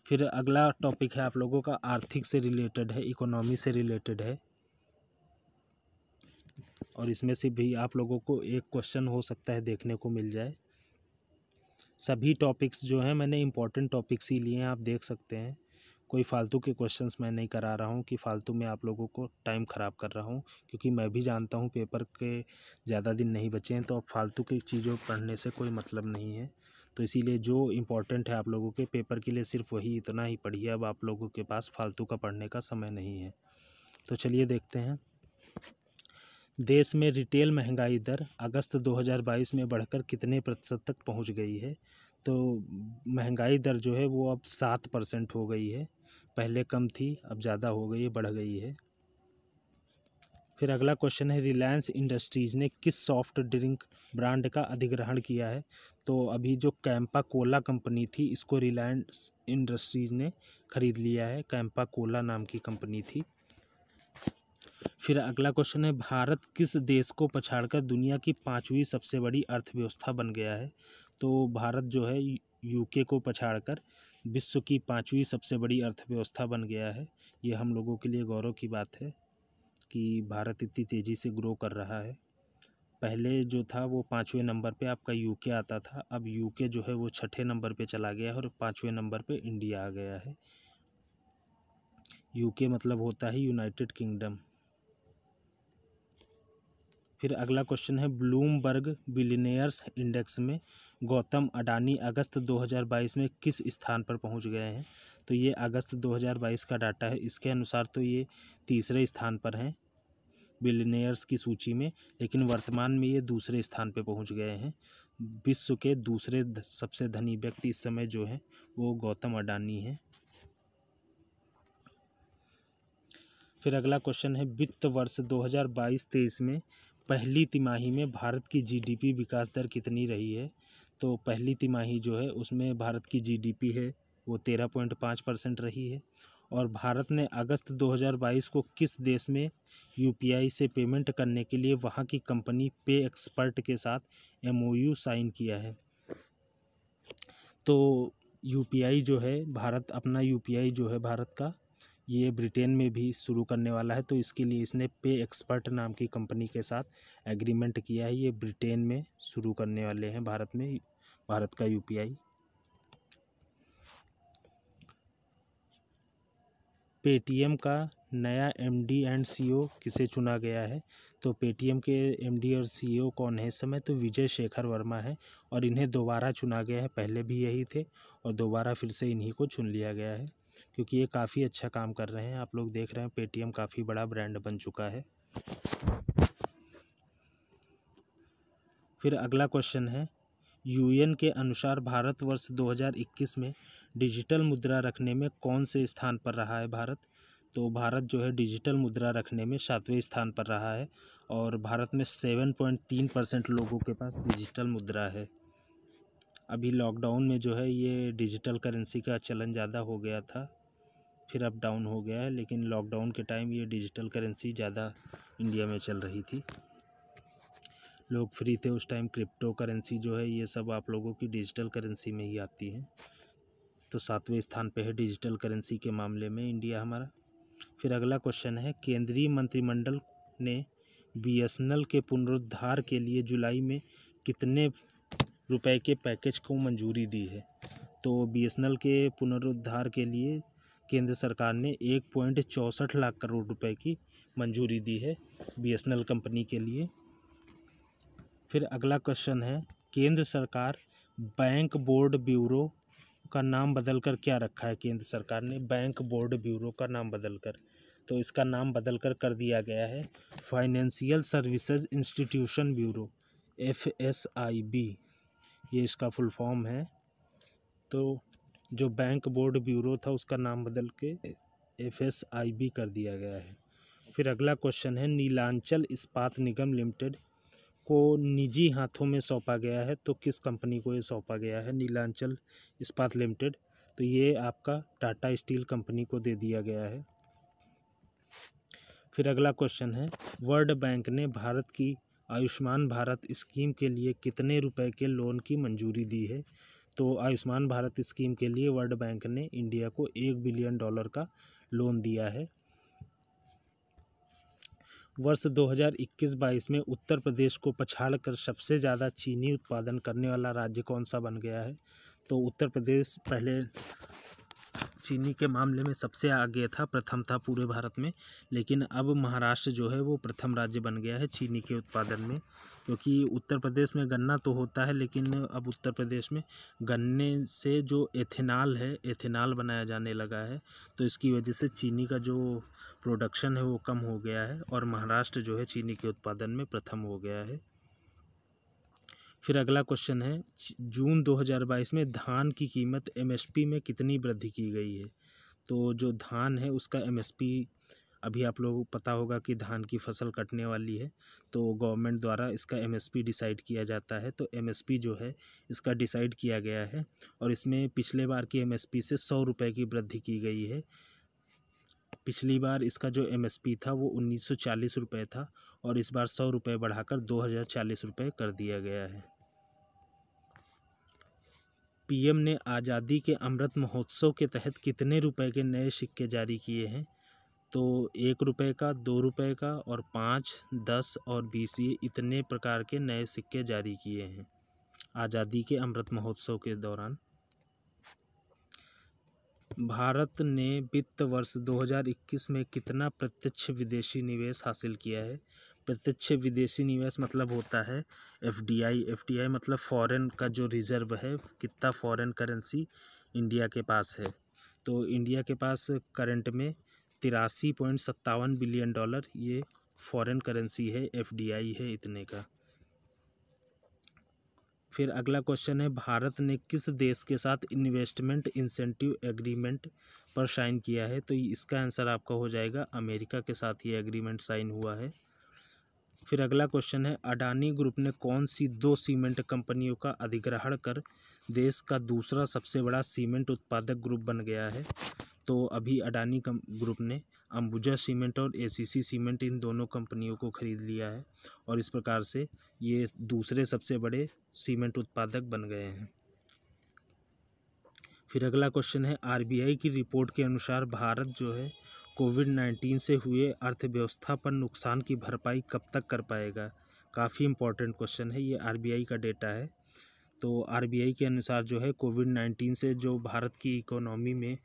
फिर अगला टॉपिक है आप लोगों का आर्थिक से रिलेटेड है, इकोनॉमी से रिलेटेड है, और इसमें से भी आप लोगों को एक क्वेश्चन हो सकता है देखने को मिल जाए। सभी टॉपिक्स जो हैं मैंने इम्पोर्टेंट टॉपिक्स ही लिए हैं, आप देख सकते हैं, कोई फालतू के क्वेश्चंस मैं नहीं करा रहा हूँ कि फालतू में आप लोगों को टाइम ख़राब कर रहा हूँ, क्योंकि मैं भी जानता हूँ पेपर के ज़्यादा दिन नहीं बचे हैं, तो अब फालतू की चीज़ों पढ़ने से कोई मतलब नहीं है। तो इसीलिए जो इम्पोर्टेंट है आप लोगों के पेपर के लिए सिर्फ वही इतना ही पढ़िए, अब आप लोगों के पास फालतू का पढ़ने का समय नहीं है। तो चलिए देखते हैं। देश में रिटेल महंगाई दर अगस्त 2022 में बढ़कर कितने प्रतिशत तक पहुंच गई है? तो महंगाई दर जो है वो अब 7% हो गई है, पहले कम थी अब ज़्यादा हो गई है, बढ़ गई है। फिर अगला क्वेश्चन है, रिलायंस इंडस्ट्रीज़ ने किस सॉफ्ट ड्रिंक ब्रांड का अधिग्रहण किया है? तो अभी जो कैंपा कोला कंपनी थी इसको रिलायंस इंडस्ट्रीज़ ने खरीद लिया है, कैंपा कोला नाम की कंपनी थी। फिर अगला क्वेश्चन है, भारत किस देश को पछाड़कर दुनिया की 5वीं सबसे बड़ी अर्थव्यवस्था बन गया है? तो भारत जो है यूके को पछाड़कर विश्व की 5वीं सबसे बड़ी अर्थव्यवस्था बन गया है। ये हम लोगों के लिए गौरव की बात है कि भारत इतनी तेज़ी से ग्रो कर रहा है। पहले जो था वो 5वें नंबर पे आपका यूके आता था, अब यूके जो है वो 6ठे नंबर पे चला गया है और 5वें नंबर पे इंडिया आ गया है। यूके मतलब होता है यूनाइटेड किंगडम। फिर अगला क्वेश्चन है, ब्लूमबर्ग बिलियनियर्स इंडेक्स में गौतम अडानी अगस्त 2022 में किस स्थान पर पहुंच गए हैं? तो ये अगस्त 2022 का डाटा है, इसके अनुसार तो ये तीसरे स्थान पर हैं बिलियनियर्स की सूची में, लेकिन वर्तमान में ये दूसरे स्थान पर पहुंच गए हैं। विश्व के दूसरे सबसे धनी व्यक्ति इस समय जो है वो गौतम अडानी हैं। फिर अगला क्वेश्चन है, वित्त वर्ष 2022-23 में पहली तिमाही में भारत की जीडीपी विकास दर कितनी रही है? तो पहली तिमाही जो है उसमें भारत की जीडीपी है वो 13.5% रही है। और भारत ने अगस्त 2022 को किस देश में यूपीआई से पेमेंट करने के लिए वहाँ की कंपनी पे एक्सपर्ट के साथ एमओयू साइन किया है? तो यूपीआई जो है भारत अपना यूपीआई जो है भारत का ये ब्रिटेन में भी शुरू करने वाला है, तो इसके लिए इसने पे एक्सपर्ट नाम की कंपनी के साथ एग्रीमेंट किया है। ये ब्रिटेन में शुरू करने वाले हैं भारत में, भारत का यूपीआई। पेटीएम का नया एमडी एंड सीईओ किसे चुना गया है? तो पेटीएम के एमडी और सीईओ कौन है इस समय? तो विजय शेखर वर्मा है, और इन्हें दोबारा चुना गया है। पहले भी यही थे और दोबारा फिर से इन्हीं को चुन लिया गया है, क्योंकि ये काफ़ी अच्छा काम कर रहे हैं। आप लोग देख रहे हैं पेटीएम काफ़ी बड़ा ब्रांड बन चुका है। फिर अगला क्वेश्चन है, यूएन के अनुसार भारतवर्ष 2021 में डिजिटल मुद्रा रखने में कौन से स्थान पर रहा है भारत? तो भारत जो है डिजिटल मुद्रा रखने में 7वें स्थान पर रहा है, और भारत में 7.3% लोगों के पास डिजिटल मुद्रा है। अभी लॉकडाउन में जो है ये डिजिटल करेंसी का चलन ज़्यादा हो गया था, फिर अब डाउन हो गया है, लेकिन लॉकडाउन के टाइम ये डिजिटल करेंसी ज़्यादा इंडिया में चल रही थी। लोग फ्री थे उस टाइम। क्रिप्टो करेंसी जो है ये सब आप लोगों की डिजिटल करेंसी में ही आती है। तो 7वें स्थान पे है डिजिटल करेंसी के मामले में इंडिया हमारा। फिर अगला क्वेश्चन है, केंद्रीय मंत्रिमंडल ने बीएसएनएल के पुनरुद्धार के लिए जुलाई में कितने रुपए के पैकेज को मंजूरी दी है? तो बीएसएनएल के पुनरुद्धार के लिए केंद्र सरकार ने 1.64 लाख करोड़ रुपए की मंजूरी दी है बीएसएनएल कंपनी के लिए। फिर अगला क्वेश्चन है, केंद्र सरकार बैंक बोर्ड ब्यूरो का नाम बदलकर क्या रखा है? केंद्र सरकार ने बैंक बोर्ड ब्यूरो का नाम बदलकर, तो इसका नाम बदलकर कर दिया गया है financial services institution bureau, FSIB, ये इसका फुल फॉर्म है। तो जो बैंक बोर्ड ब्यूरो था उसका नाम बदल के FSIB कर दिया गया है। फिर अगला क्वेश्चन है, नीलांचल इस्पात निगम लिमिटेड को निजी हाथों में सौंपा गया है, तो किस कंपनी को ये सौंपा गया है नीलांचल इस्पात लिमिटेड? तो ये आपका टाटा स्टील कंपनी को दे दिया गया है। फिर अगला क्वेश्चन है, वर्ल्ड बैंक ने भारत की आयुष्मान भारत स्कीम के लिए कितने रुपए के लोन की मंजूरी दी है? तो आयुष्मान भारत स्कीम के लिए वर्ल्ड बैंक ने इंडिया को $1 बिलियन का लोन दिया है। वर्ष 2021-22 में उत्तर प्रदेश को पछाड़कर सबसे ज़्यादा चीनी उत्पादन करने वाला राज्य कौन सा बन गया है? तो उत्तर प्रदेश पहले चीनी के मामले में सबसे आगे था, प्रथम था पूरे भारत में, लेकिन अब महाराष्ट्र जो है वो प्रथम राज्य बन गया है चीनी के उत्पादन में, क्योंकि उत्तर प्रदेश में गन्ना तो होता है, लेकिन अब उत्तर प्रदेश में गन्ने से जो एथेनॉल है, एथेनॉल बनाया जाने लगा है, तो इसकी वजह से चीनी का जो प्रोडक्शन है वो कम हो गया है, और महाराष्ट्र जो है चीनी के उत्पादन में प्रथम हो गया है। फिर अगला क्वेश्चन है, जून 2022 में धान की कीमत MSP में कितनी वृद्धि की गई है? तो जो धान है उसका MSP, अभी आप लोगों को पता होगा कि धान की फसल कटने वाली है, तो गवर्नमेंट द्वारा इसका MSP डिसाइड किया जाता है। तो MSP जो है इसका डिसाइड किया गया है, और इसमें पिछले बार की MSP से 100 रुपये की वृद्धि की गई है। पिछली बार इसका जो MSP था वो 1940 रुपये था, और इस बार 100 रुपये बढ़ाकर 2040 रुपये कर दिया गया है। PM ने आज़ादी के अमृत महोत्सव के तहत कितने रुपए के नए सिक्के जारी किए हैं? तो 1 रुपये का, 2 रुपये का, और 5, 10 और 20, ये इतने प्रकार के नए सिक्के जारी किए हैं आज़ादी के अमृत महोत्सव के दौरान। भारत ने वित्त वर्ष 2021 में कितना प्रत्यक्ष विदेशी निवेश हासिल किया है? प्रत्यक्ष विदेशी निवेश मतलब होता है FDI मतलब फॉरेन का जो रिजर्व है, कितना फॉरेन करेंसी इंडिया के पास है। तो इंडिया के पास करंट में $83.57 बिलियन ये फॉरेन करेंसी है, FDI है इतने का। फिर अगला क्वेश्चन है, भारत ने किस देश के साथ इन्वेस्टमेंट इंसेंटिव एग्रीमेंट पर साइन किया है? तो इसका आंसर आपका हो जाएगा अमेरिका के साथ ये एग्रीमेंट साइन हुआ है। फिर अगला क्वेश्चन है, अडानी ग्रुप ने कौन सी 2 सीमेंट कंपनियों का अधिग्रहण कर देश का दूसरा सबसे बड़ा सीमेंट उत्पादक ग्रुप बन गया है? तो अभी अडानी ग्रुप ने अंबुजा सीमेंट और ACC सीमेंट, इन दोनों कंपनियों को खरीद लिया है, और इस प्रकार से ये दूसरे सबसे बड़े सीमेंट उत्पादक बन गए हैं। फिर अगला क्वेश्चन है, RBI की रिपोर्ट के अनुसार भारत जो है कोविड-19 से हुए अर्थव्यवस्था पर नुकसान की भरपाई कब तक कर पाएगा? काफ़ी इम्पोर्टेंट क्वेश्चन है, ये आरबीआई का डेटा है। तो आरबीआई के अनुसार जो है कोविड-19 से जो भारत की इकोनॉमी में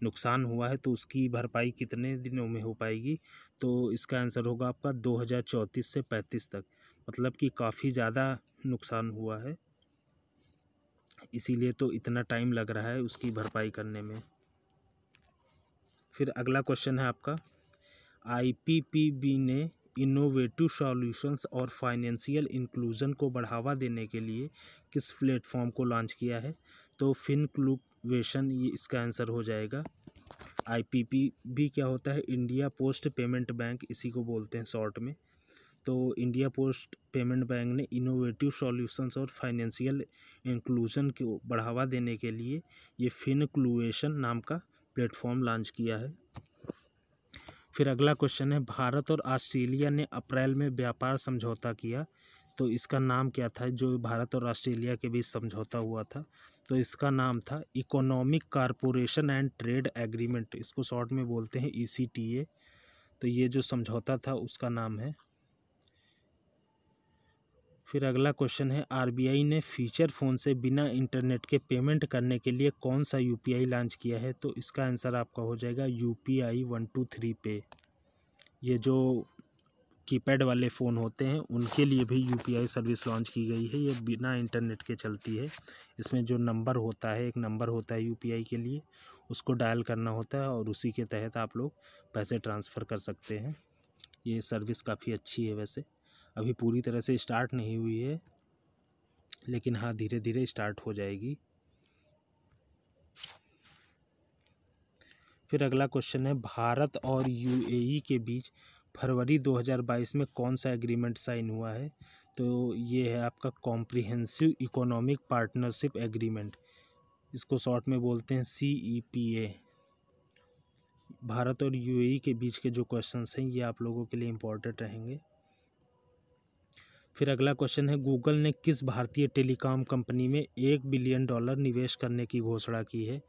नुकसान हुआ है तो उसकी भरपाई कितने दिनों में हो पाएगी? तो इसका आंसर होगा आपका 2034 से 35 तक, मतलब कि काफ़ी ज़्यादा नुकसान हुआ है, इसीलिए तो इतना टाइम लग रहा है उसकी भरपाई करने में। फिर अगला क्वेश्चन है आपका, आईपीपीबी ने इनोवेटिव सॉल्यूशंस और फाइनेंशियल इंक्लूजन को बढ़ावा देने के लिए किस प्लेटफॉर्म को लॉन्च किया है? तो फिनक्लूवेशन ये इसका आंसर हो जाएगा। आईपीपीबी क्या होता है? इंडिया पोस्ट पेमेंट बैंक, इसी को बोलते हैं शॉर्ट में। तो इंडिया पोस्ट पेमेंट बैंक ने इनोवेटिव सॉल्यूशंस और फाइनेंशियल इंक्लूजन को बढ़ावा देने के लिए ये फिनक्लूवेशन नाम का प्लेटफॉर्म लॉन्च किया है। फिर अगला क्वेश्चन है, भारत और ऑस्ट्रेलिया ने अप्रैल में व्यापार समझौता किया, तो इसका नाम क्या था जो भारत और ऑस्ट्रेलिया के बीच समझौता हुआ था? तो इसका नाम था economic corporation and trade agreement, इसको शॉर्ट में बोलते हैं ECTA। तो ये जो समझौता था उसका नाम है। फिर अगला क्वेश्चन है, आरबीआई ने फीचर फ़ोन से बिना इंटरनेट के पेमेंट करने के लिए कौन सा यूपीआई लॉन्च किया है? तो इसका आंसर आपका हो जाएगा UPI 123 पे। ये जो कीपैड वाले फ़ोन होते हैं उनके लिए भी यूपीआई सर्विस लॉन्च की गई है, ये बिना इंटरनेट के चलती है। इसमें जो नंबर होता है, एक नंबर होता है यूपीआई के लिए, उसको डायल करना होता है और उसी के तहत आप लोग पैसे ट्रांसफ़र कर सकते हैं। ये सर्विस काफ़ी अच्छी है, वैसे अभी पूरी तरह से स्टार्ट नहीं हुई है, लेकिन हाँ धीरे धीरे स्टार्ट हो जाएगी। फिर अगला क्वेश्चन है, भारत और यूएई के बीच फरवरी 2022 में कौन सा एग्रीमेंट साइन हुआ है? तो ये है आपका कॉम्प्रिहेंसिव इकोनॉमिक पार्टनरशिप एग्रीमेंट, इसको शॉर्ट में बोलते हैं CEPA। भारत और यूएई के बीच के जो क्वेश्चंस हैं ये आप लोगों के लिए इम्पोर्टेंट रहेंगे। फिर अगला क्वेश्चन है, गूगल ने किस भारतीय टेलीकॉम कंपनी में $1 बिलियन निवेश करने की घोषणा की है?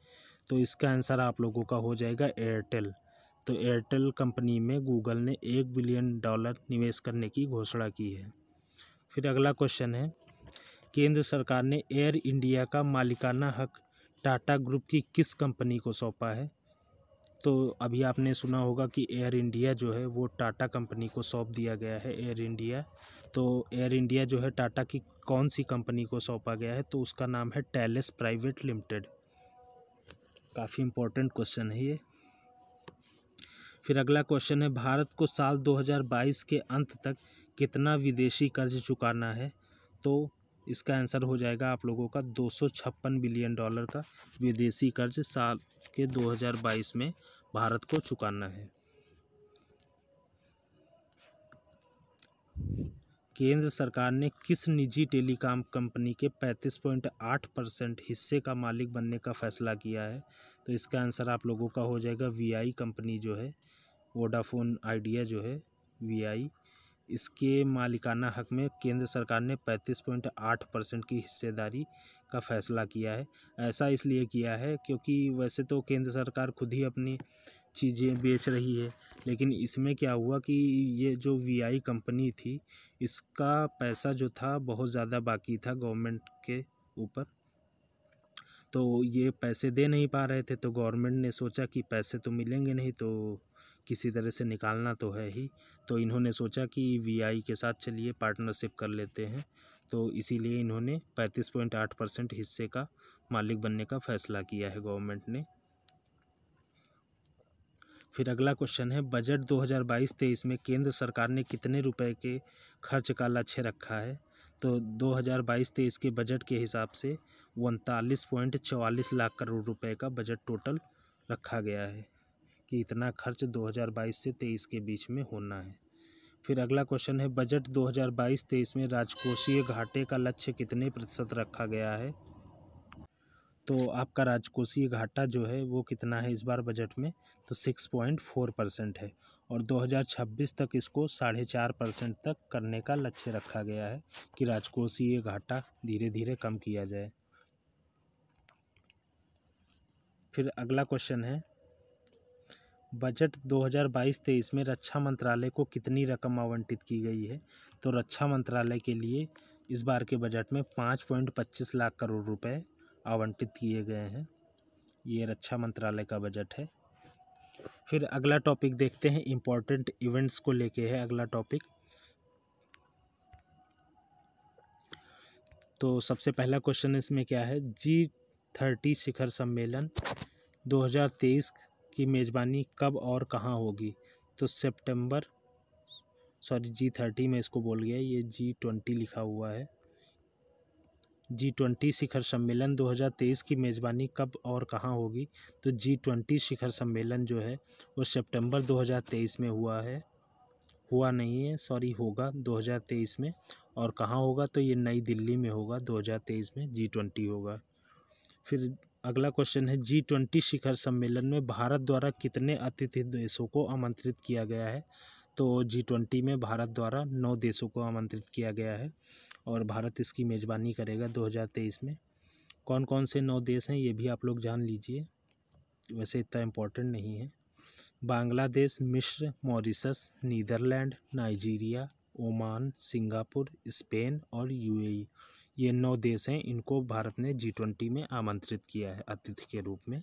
तो इसका आंसर आप लोगों का हो जाएगा एयरटेल। तो एयरटेल कंपनी में गूगल ने $1 बिलियन निवेश करने की घोषणा की है। फिर अगला क्वेश्चन है, केंद्र सरकार ने एयर इंडिया का मालिकाना हक टाटा ग्रुप की किस कंपनी को सौंपा है? तो अभी आपने सुना होगा कि एयर इंडिया जो है वो टाटा कंपनी को सौंप दिया गया है, एयर इंडिया। तो एयर इंडिया जो है टाटा की कौन सी कंपनी को सौंपा गया है? तो उसका नाम है टेलेस प्राइवेट लिमिटेड। काफ़ी इम्पोर्टेंट क्वेश्चन है ये। फिर अगला क्वेश्चन है, भारत को साल 2022 के अंत तक कितना विदेशी कर्ज चुकाना है? तो इसका आंसर हो जाएगा आप लोगों का $256 बिलियन का विदेशी कर्ज साल के 2022 में भारत को चुकाना है। केंद्र सरकार ने किस निजी टेलीकॉम कंपनी के 35.8% हिस्से का मालिक बनने का फैसला किया है? तो इसका आंसर आप लोगों का हो जाएगा VI कंपनी जो है, वोडाफोन आइडिया जो है VI, इसके मालिकाना हक में केंद्र सरकार ने 35.8% की हिस्सेदारी का फैसला किया है। ऐसा इसलिए किया है क्योंकि वैसे तो केंद्र सरकार खुद ही अपनी चीज़ें बेच रही है, लेकिन इसमें क्या हुआ कि ये जो VI कंपनी थी इसका पैसा जो था बहुत ज़्यादा बाकी था गवर्नमेंट के ऊपर, तो ये पैसे दे नहीं पा रहे थे। तो गवर्नमेंट ने सोचा कि पैसे तो मिलेंगे नहीं, तो किसी तरह से निकालना तो है ही, तो इन्होंने सोचा कि VI के साथ चलिए पार्टनरशिप कर लेते हैं। तो इसीलिए इन्होंने 35.8% हिस्से का मालिक बनने का फैसला किया है गवर्नमेंट ने। फिर अगला क्वेश्चन है, बजट 2022-23 में केंद्र सरकार ने कितने रुपए के खर्च का लक्ष्य रखा है? तो 2022-23 के बजट के हिसाब से 39.44 लाख करोड़ रुपए का बजट टोटल रखा गया है कि इतना खर्च 2022 से 23 के बीच में होना है। फिर अगला क्वेश्चन है, बजट 2022-23 में राजकोषीय घाटे का लक्ष्य कितने प्रतिशत रखा गया है? तो आपका राजकोषीय घाटा जो है वो कितना है इस बार बजट में? तो 6.4% है, और 2026 तक इसको 4.5% तक करने का लक्ष्य रखा गया है कि राजकोषीय घाटा धीरे धीरे कम किया जाए। फिर अगला क्वेश्चन है, बजट 2022-23 में रक्षा मंत्रालय को कितनी रकम आवंटित की गई है? तो रक्षा मंत्रालय के लिए इस बार के बजट में 5.25 लाख करोड़ रुपए आवंटित किए गए हैं। ये रक्षा मंत्रालय का बजट है। फिर अगला टॉपिक देखते हैं, इम्पोर्टेंट इवेंट्स को लेके है अगला टॉपिक। तो सबसे पहला क्वेश्चन इसमें क्या है, G30 शिखर सम्मेलन 2023 की मेज़बानी कब और कहाँ होगी? तो G30 में इसको बोल गया, ये G20 लिखा हुआ है। G20 शिखर सम्मेलन 2023 की मेज़बानी कब और कहाँ होगी? तो G20 शिखर सम्मेलन जो है वो सितंबर 2023 में होगा 2023 में। और कहाँ होगा? तो ये नई दिल्ली में होगा 2023 में G20 होगा। फिर अगला क्वेश्चन है, G20 शिखर सम्मेलन में भारत द्वारा कितने अतिथि देशों को आमंत्रित किया गया है? तो G20 में भारत द्वारा 9 देशों को आमंत्रित किया गया है और भारत इसकी मेज़बानी करेगा 2023 में। कौन कौन से 9 देश हैं ये भी आप लोग जान लीजिए, वैसे इतना इम्पोर्टेंट नहीं है। बांग्लादेश, मिस्र, Mauritius, Netherlands, Nigeria, Oman, Singapore, Spain और UAE, ये 9 देश हैं, इनको भारत ने G20 में आमंत्रित किया है अतिथि के रूप में।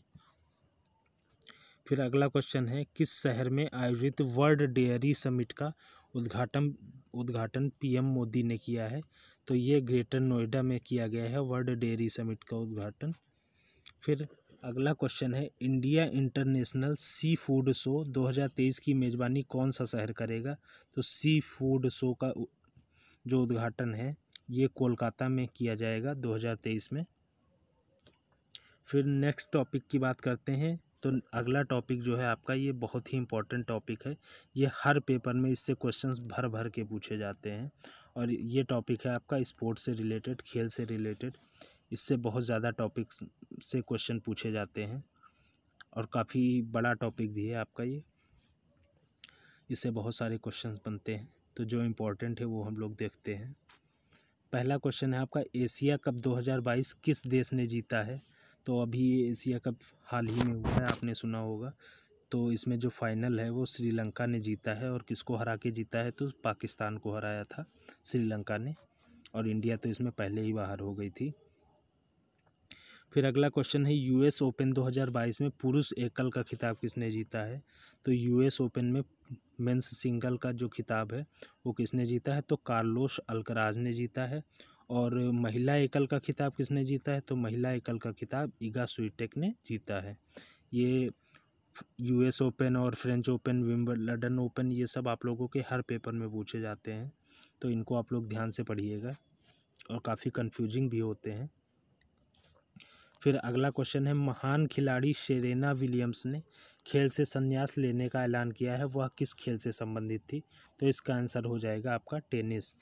फिर अगला क्वेश्चन है, किस शहर में आयोजित वर्ल्ड डेयरी समिट का उद्घाटन PM मोदी ने किया है? तो ये ग्रेटर नोएडा में किया गया है वर्ल्ड डेयरी समिट का उद्घाटन। फिर अगला क्वेश्चन है, India international sea food show 2023 की मेज़बानी कौन सा शहर करेगा? तो सी फूड शो का जो उद्घाटन है ये कोलकाता में किया जाएगा 2023 में। फिर नेक्स्ट टॉपिक की बात करते हैं। तो अगला टॉपिक जो है आपका, ये बहुत ही इम्पोर्टेंट टॉपिक है, ये हर पेपर में इससे क्वेश्चंस भर भर के पूछे जाते हैं। और ये टॉपिक है आपका स्पोर्ट्स से रिलेटेड, खेल से रिलेटेड। इससे बहुत ज़्यादा टॉपिक्स से क्वेश्चन पूछे जाते हैं और काफ़ी बड़ा टॉपिक भी है आपका ये, इससे बहुत सारे क्वेश्चंस बनते हैं। तो जो इम्पोर्टेंट है वो हम लोग देखते हैं। पहला क्वेश्चन है आपका, एशिया कप 2022 किस देश ने जीता है? तो अभी ये एशिया कप हाल ही में हुआ है, आपने सुना होगा। तो इसमें जो फाइनल है वो श्रीलंका ने जीता है। और किसको हरा के जीता है? तो पाकिस्तान को हराया था श्रीलंका ने, और इंडिया तो इसमें पहले ही बाहर हो गई थी। फिर अगला क्वेश्चन है, US ओपन 2022 में पुरुष एकल का खिताब किसने जीता है? तो US ओपन में मेंस सिंगल का जो खिताब है वो किसने जीता है? तो कार्लोस अल्कराज ने जीता है। और महिला एकल का खिताब किसने जीता है? तो महिला एकल का खिताब इगा स्विटेक ने जीता है। ये US ओपन और फ्रेंच ओपन, विंबलडन ओपन, ये सब आप लोगों के हर पेपर में पूछे जाते हैं, तो इनको आप लोग ध्यान से पढ़िएगा और काफ़ी कंफ्यूजिंग भी होते हैं। फिर अगला क्वेश्चन है, महान खिलाड़ी सेरेना विलियम्स ने खेल से संन्यास लेने का ऐलान किया है, वह किस खेल से संबंधित थी? तो इसका आंसर हो जाएगा आपका टेनिस।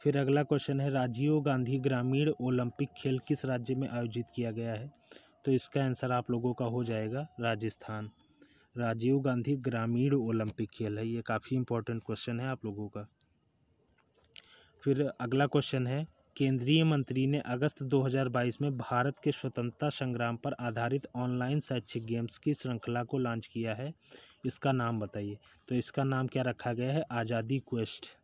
फिर अगला क्वेश्चन है, राजीव गांधी ग्रामीण ओलंपिक खेल किस राज्य में आयोजित किया गया है? तो इसका आंसर आप लोगों का हो जाएगा राजस्थान। राजीव गांधी ग्रामीण ओलंपिक खेल है, ये काफ़ी इंपॉर्टेंट क्वेश्चन है आप लोगों का। फिर अगला क्वेश्चन है, केंद्रीय मंत्री ने अगस्त 2022 में भारत के स्वतंत्रता संग्राम पर आधारित ऑनलाइन शैक्षिक गेम्स की श्रृंखला को लॉन्च किया है, इसका नाम बताइए। तो इसका नाम क्या रखा गया है? आज़ादी क्वेस्ट।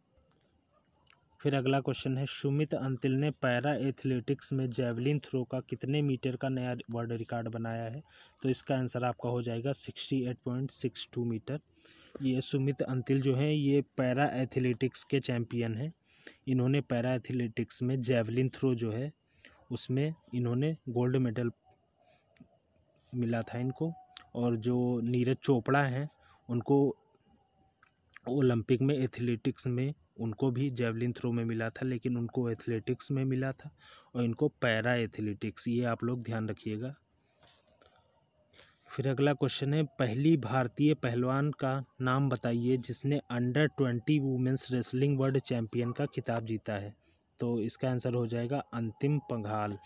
फिर अगला क्वेश्चन है, सुमित अंतिल ने पैरा एथलेटिक्स में जैवलिन थ्रो का कितने मीटर का नया वर्ल्ड रिकॉर्ड बनाया है? तो इसका आंसर आपका हो जाएगा 68.62 मीटर। ये सुमित अंतिल जो हैं ये पैरा एथलेटिक्स के चैम्पियन हैं। इन्होंने पैरा एथलेटिक्स में जैवलिन थ्रो जो है उसमें इन्होंने गोल्ड मेडल मिला था इनको। और जो नीरज चोपड़ा हैं उनको ओलंपिक में एथलेटिक्स में उनको भी जैवलिन थ्रो में मिला था, लेकिन उनको एथलेटिक्स में मिला था और इनको पैरा एथलेटिक्स, ये आप लोग ध्यान रखिएगा। फिर अगला क्वेश्चन है, पहली भारतीय पहलवान का नाम बताइए जिसने अंडर-20 वुमेन्स रेसलिंग वर्ल्ड चैंपियन का खिताब जीता है। तो इसका आंसर हो जाएगा अंतिम पंघाल।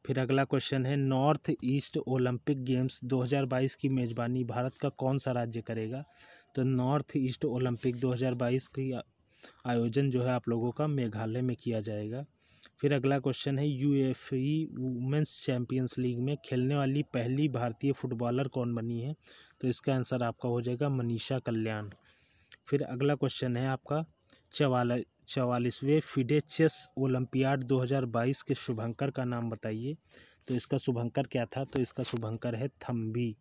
फिर अगला क्वेश्चन है, नॉर्थ ईस्ट ओलंपिक गेम्स 2022 की मेज़बानी भारत का कौन सा राज्य करेगा? तो नॉर्थ ईस्ट ओलंपिक 2022 की आयोजन जो है आप लोगों का मेघालय में किया जाएगा। फिर अगला क्वेश्चन है यूएफई वुमेंस चैंपियंस लीग में खेलने वाली पहली भारतीय फुटबॉलर कौन बनी है? तो इसका आंसर आपका हो जाएगा मनीषा कल्याण। फिर अगला क्वेश्चन है आपका 44वें फिडे चेस ओलंपियाड 2022 के शुभंकर का नाम बताइए। तो इसका शुभंकर क्या था? तो इसका शुभंकर है थम्बी।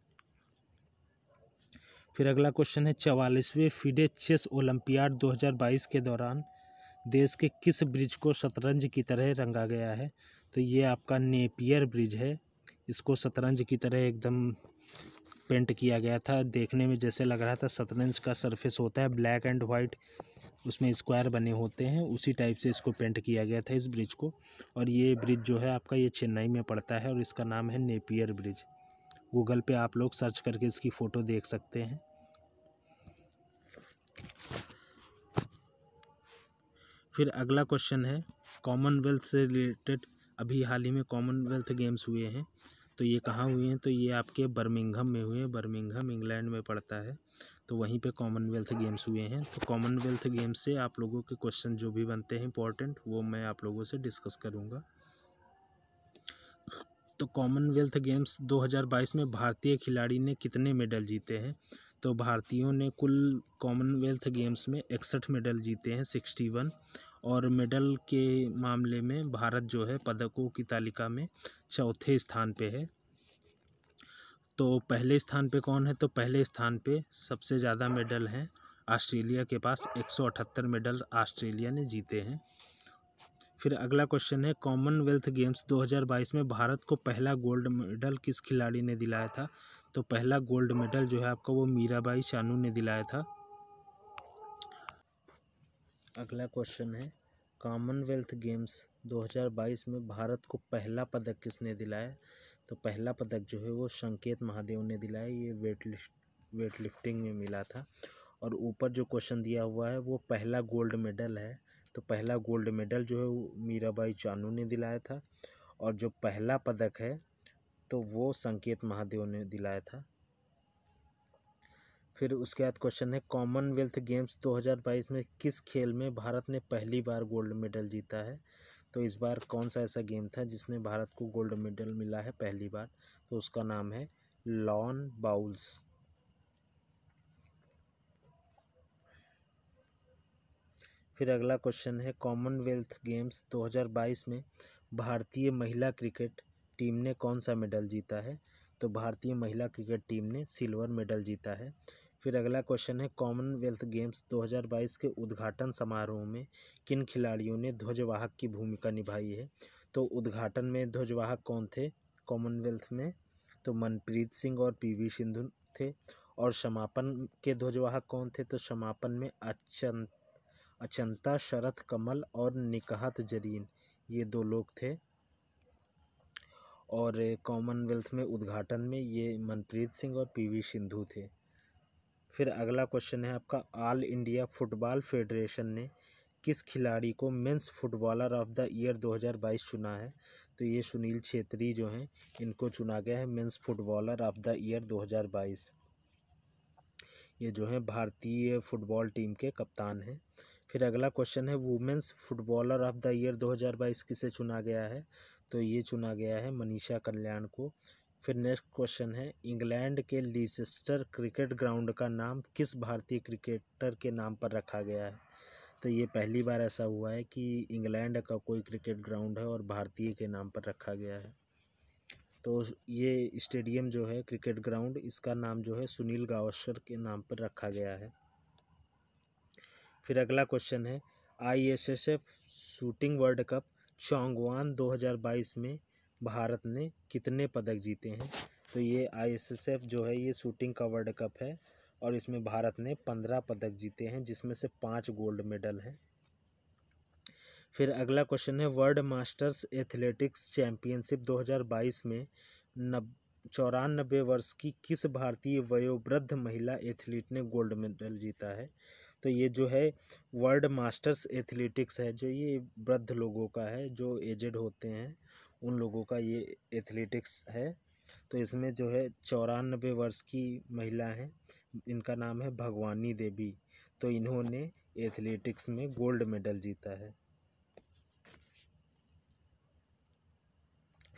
फिर अगला क्वेश्चन है 44वें फिडे चेस ओलंपियाड 2022 के दौरान देश के किस ब्रिज को शतरंज की तरह रंगा गया है? तो ये आपका नेपियर ब्रिज है। इसको शतरंज की तरह एकदम पेंट किया गया था, देखने में जैसे लग रहा था शतरंज का सरफेस होता है ब्लैक एंड वाइट, उसमें स्क्वायर बने होते हैं, उसी टाइप से इसको पेंट किया गया था इस ब्रिज को। और ये ब्रिज जो है आपका ये चेन्नई में पड़ता है और इसका नाम है नेपियर ब्रिज। गूगल पे आप लोग सर्च करके इसकी फ़ोटो देख सकते हैं। फिर अगला क्वेश्चन है कॉमनवेल्थ से रिलेटेड। अभी हाल ही में कॉमनवेल्थ गेम्स हुए हैं, तो ये कहाँ हुए हैं? तो ये आपके बर्मिंघम में हुए हैं। बर्मिंघम इंग्लैंड में पड़ता है, तो वहीं पे कॉमनवेल्थ गेम्स हुए हैं। तो कॉमनवेल्थ गेम्स से आप लोगों के क्वेश्चन जो भी बनते हैं इंपॉर्टेंट, वो मैं आप लोगों से डिस्कस करूँगा। तो कॉमनवेल्थ गेम्स 2022 में भारतीय खिलाड़ी ने कितने मेडल जीते हैं? तो भारतीयों ने कुल कॉमनवेल्थ गेम्स में 61 मेडल जीते हैं, 61। और मेडल के मामले में भारत जो है पदकों की तालिका में चौथे स्थान पे है। तो पहले स्थान पे कौन है? तो पहले स्थान पे सबसे ज़्यादा मेडल हैं ऑस्ट्रेलिया के पास, 178 मेडल ऑस्ट्रेलिया ने जीते हैं। फिर अगला क्वेश्चन है कॉमनवेल्थ गेम्स 2022 में भारत को पहला गोल्ड मेडल किस खिलाड़ी ने दिलाया था? तो पहला गोल्ड मेडल जो है आपका वो मीराबाई चानू ने दिलाया था। अगला क्वेश्चन है कॉमनवेल्थ गेम्स 2022 में भारत को पहला पदक किसने दिलाया? तो पहला पदक जो है वो संकेत महादेव ने दिलाया। ये वेट लिफ्टिंग में मिला था। और ऊपर जो क्वेश्चन दिया हुआ है वो पहला गोल्ड मेडल है, तो पहला गोल्ड मेडल जो है वो मीराबाई चानू ने दिलाया था। और जो पहला पदक है तो वो संकेत महादेव ने दिलाया था। फिर उसके बाद क्वेश्चन है कॉमनवेल्थ गेम्स 2022 में किस खेल में भारत ने पहली बार गोल्ड मेडल जीता है? तो इस बार कौन सा ऐसा गेम था जिसमें भारत को गोल्ड मेडल मिला है पहली बार? तो उसका नाम है लॉन बाउल्स। फिर अगला क्वेश्चन है कॉमनवेल्थ गेम्स 2022 में भारतीय महिला क्रिकेट टीम ने कौन सा मेडल जीता है? तो भारतीय महिला क्रिकेट टीम ने सिल्वर मेडल जीता है। फिर अगला क्वेश्चन है कॉमनवेल्थ गेम्स 2022 के उद्घाटन समारोह में किन खिलाड़ियों ने ध्वजवाहक की भूमिका निभाई है? तो उद्घाटन में ध्वजवाहक कौन थे कॉमनवेल्थ में? तो मनप्रीत सिंह और पीवी सिंधु थे। और समापन के ध्वजवाहक कौन थे? तो समापन में अचंता शरथ कमल और निकहत जरीन, ये दो लोग थे। और कॉमनवेल्थ में उद्घाटन में ये मनप्रीत सिंह और पीवी सिंधु थे। फिर अगला क्वेश्चन है आपका ऑल इंडिया फुटबॉल फेडरेशन ने किस खिलाड़ी को men's footballer of the year 2022 चुना है? तो ये सुनील छेत्री जो हैं इनको चुना गया है men's footballer of the year 2022। ये जो है भारतीय फुटबॉल टीम के कप्तान हैं। फिर अगला क्वेश्चन है women's footballer of the year 2022 किसे चुना गया है? तो ये चुना गया है मनीषा कल्याण को। फिर नेक्स्ट क्वेश्चन है इंग्लैंड के लीसेस्टर क्रिकेट ग्राउंड का नाम किस भारतीय क्रिकेटर के नाम पर रखा गया है? तो ये पहली बार ऐसा हुआ है कि इंग्लैंड का कोई क्रिकेट ग्राउंड है और भारतीय के नाम पर रखा गया है। तो ये स्टेडियम जो है क्रिकेट ग्राउंड, इसका नाम जो है सुनील गावस्कर के नाम पर रखा गया है। फिर अगला क्वेश्चन है ISSF शूटिंग वर्ल्ड कप चॉन्गवान 2022 में भारत ने कितने पदक जीते हैं? तो ये ISSF जो है ये शूटिंग का वर्ल्ड कप है और इसमें भारत ने 15 पदक जीते हैं, जिसमें से 5 गोल्ड मेडल हैं। फिर अगला क्वेश्चन है वर्ल्ड मास्टर्स एथलेटिक्स चैम्पियनशिप 2022 में 94 वर्ष की किस भारतीय वयोवृद्ध महिला एथलीट ने गोल्ड मेडल जीता है? तो ये जो है वर्ल्ड मास्टर्स एथलेटिक्स है, जो ये वृद्ध लोगों का है, जो एजेड होते हैं उन लोगों का ये एथलेटिक्स है। तो इसमें जो है 94 वर्ष की महिला हैं, इनका नाम है भगवानी देवी। तो इन्होंने एथलेटिक्स में गोल्ड मेडल जीता है।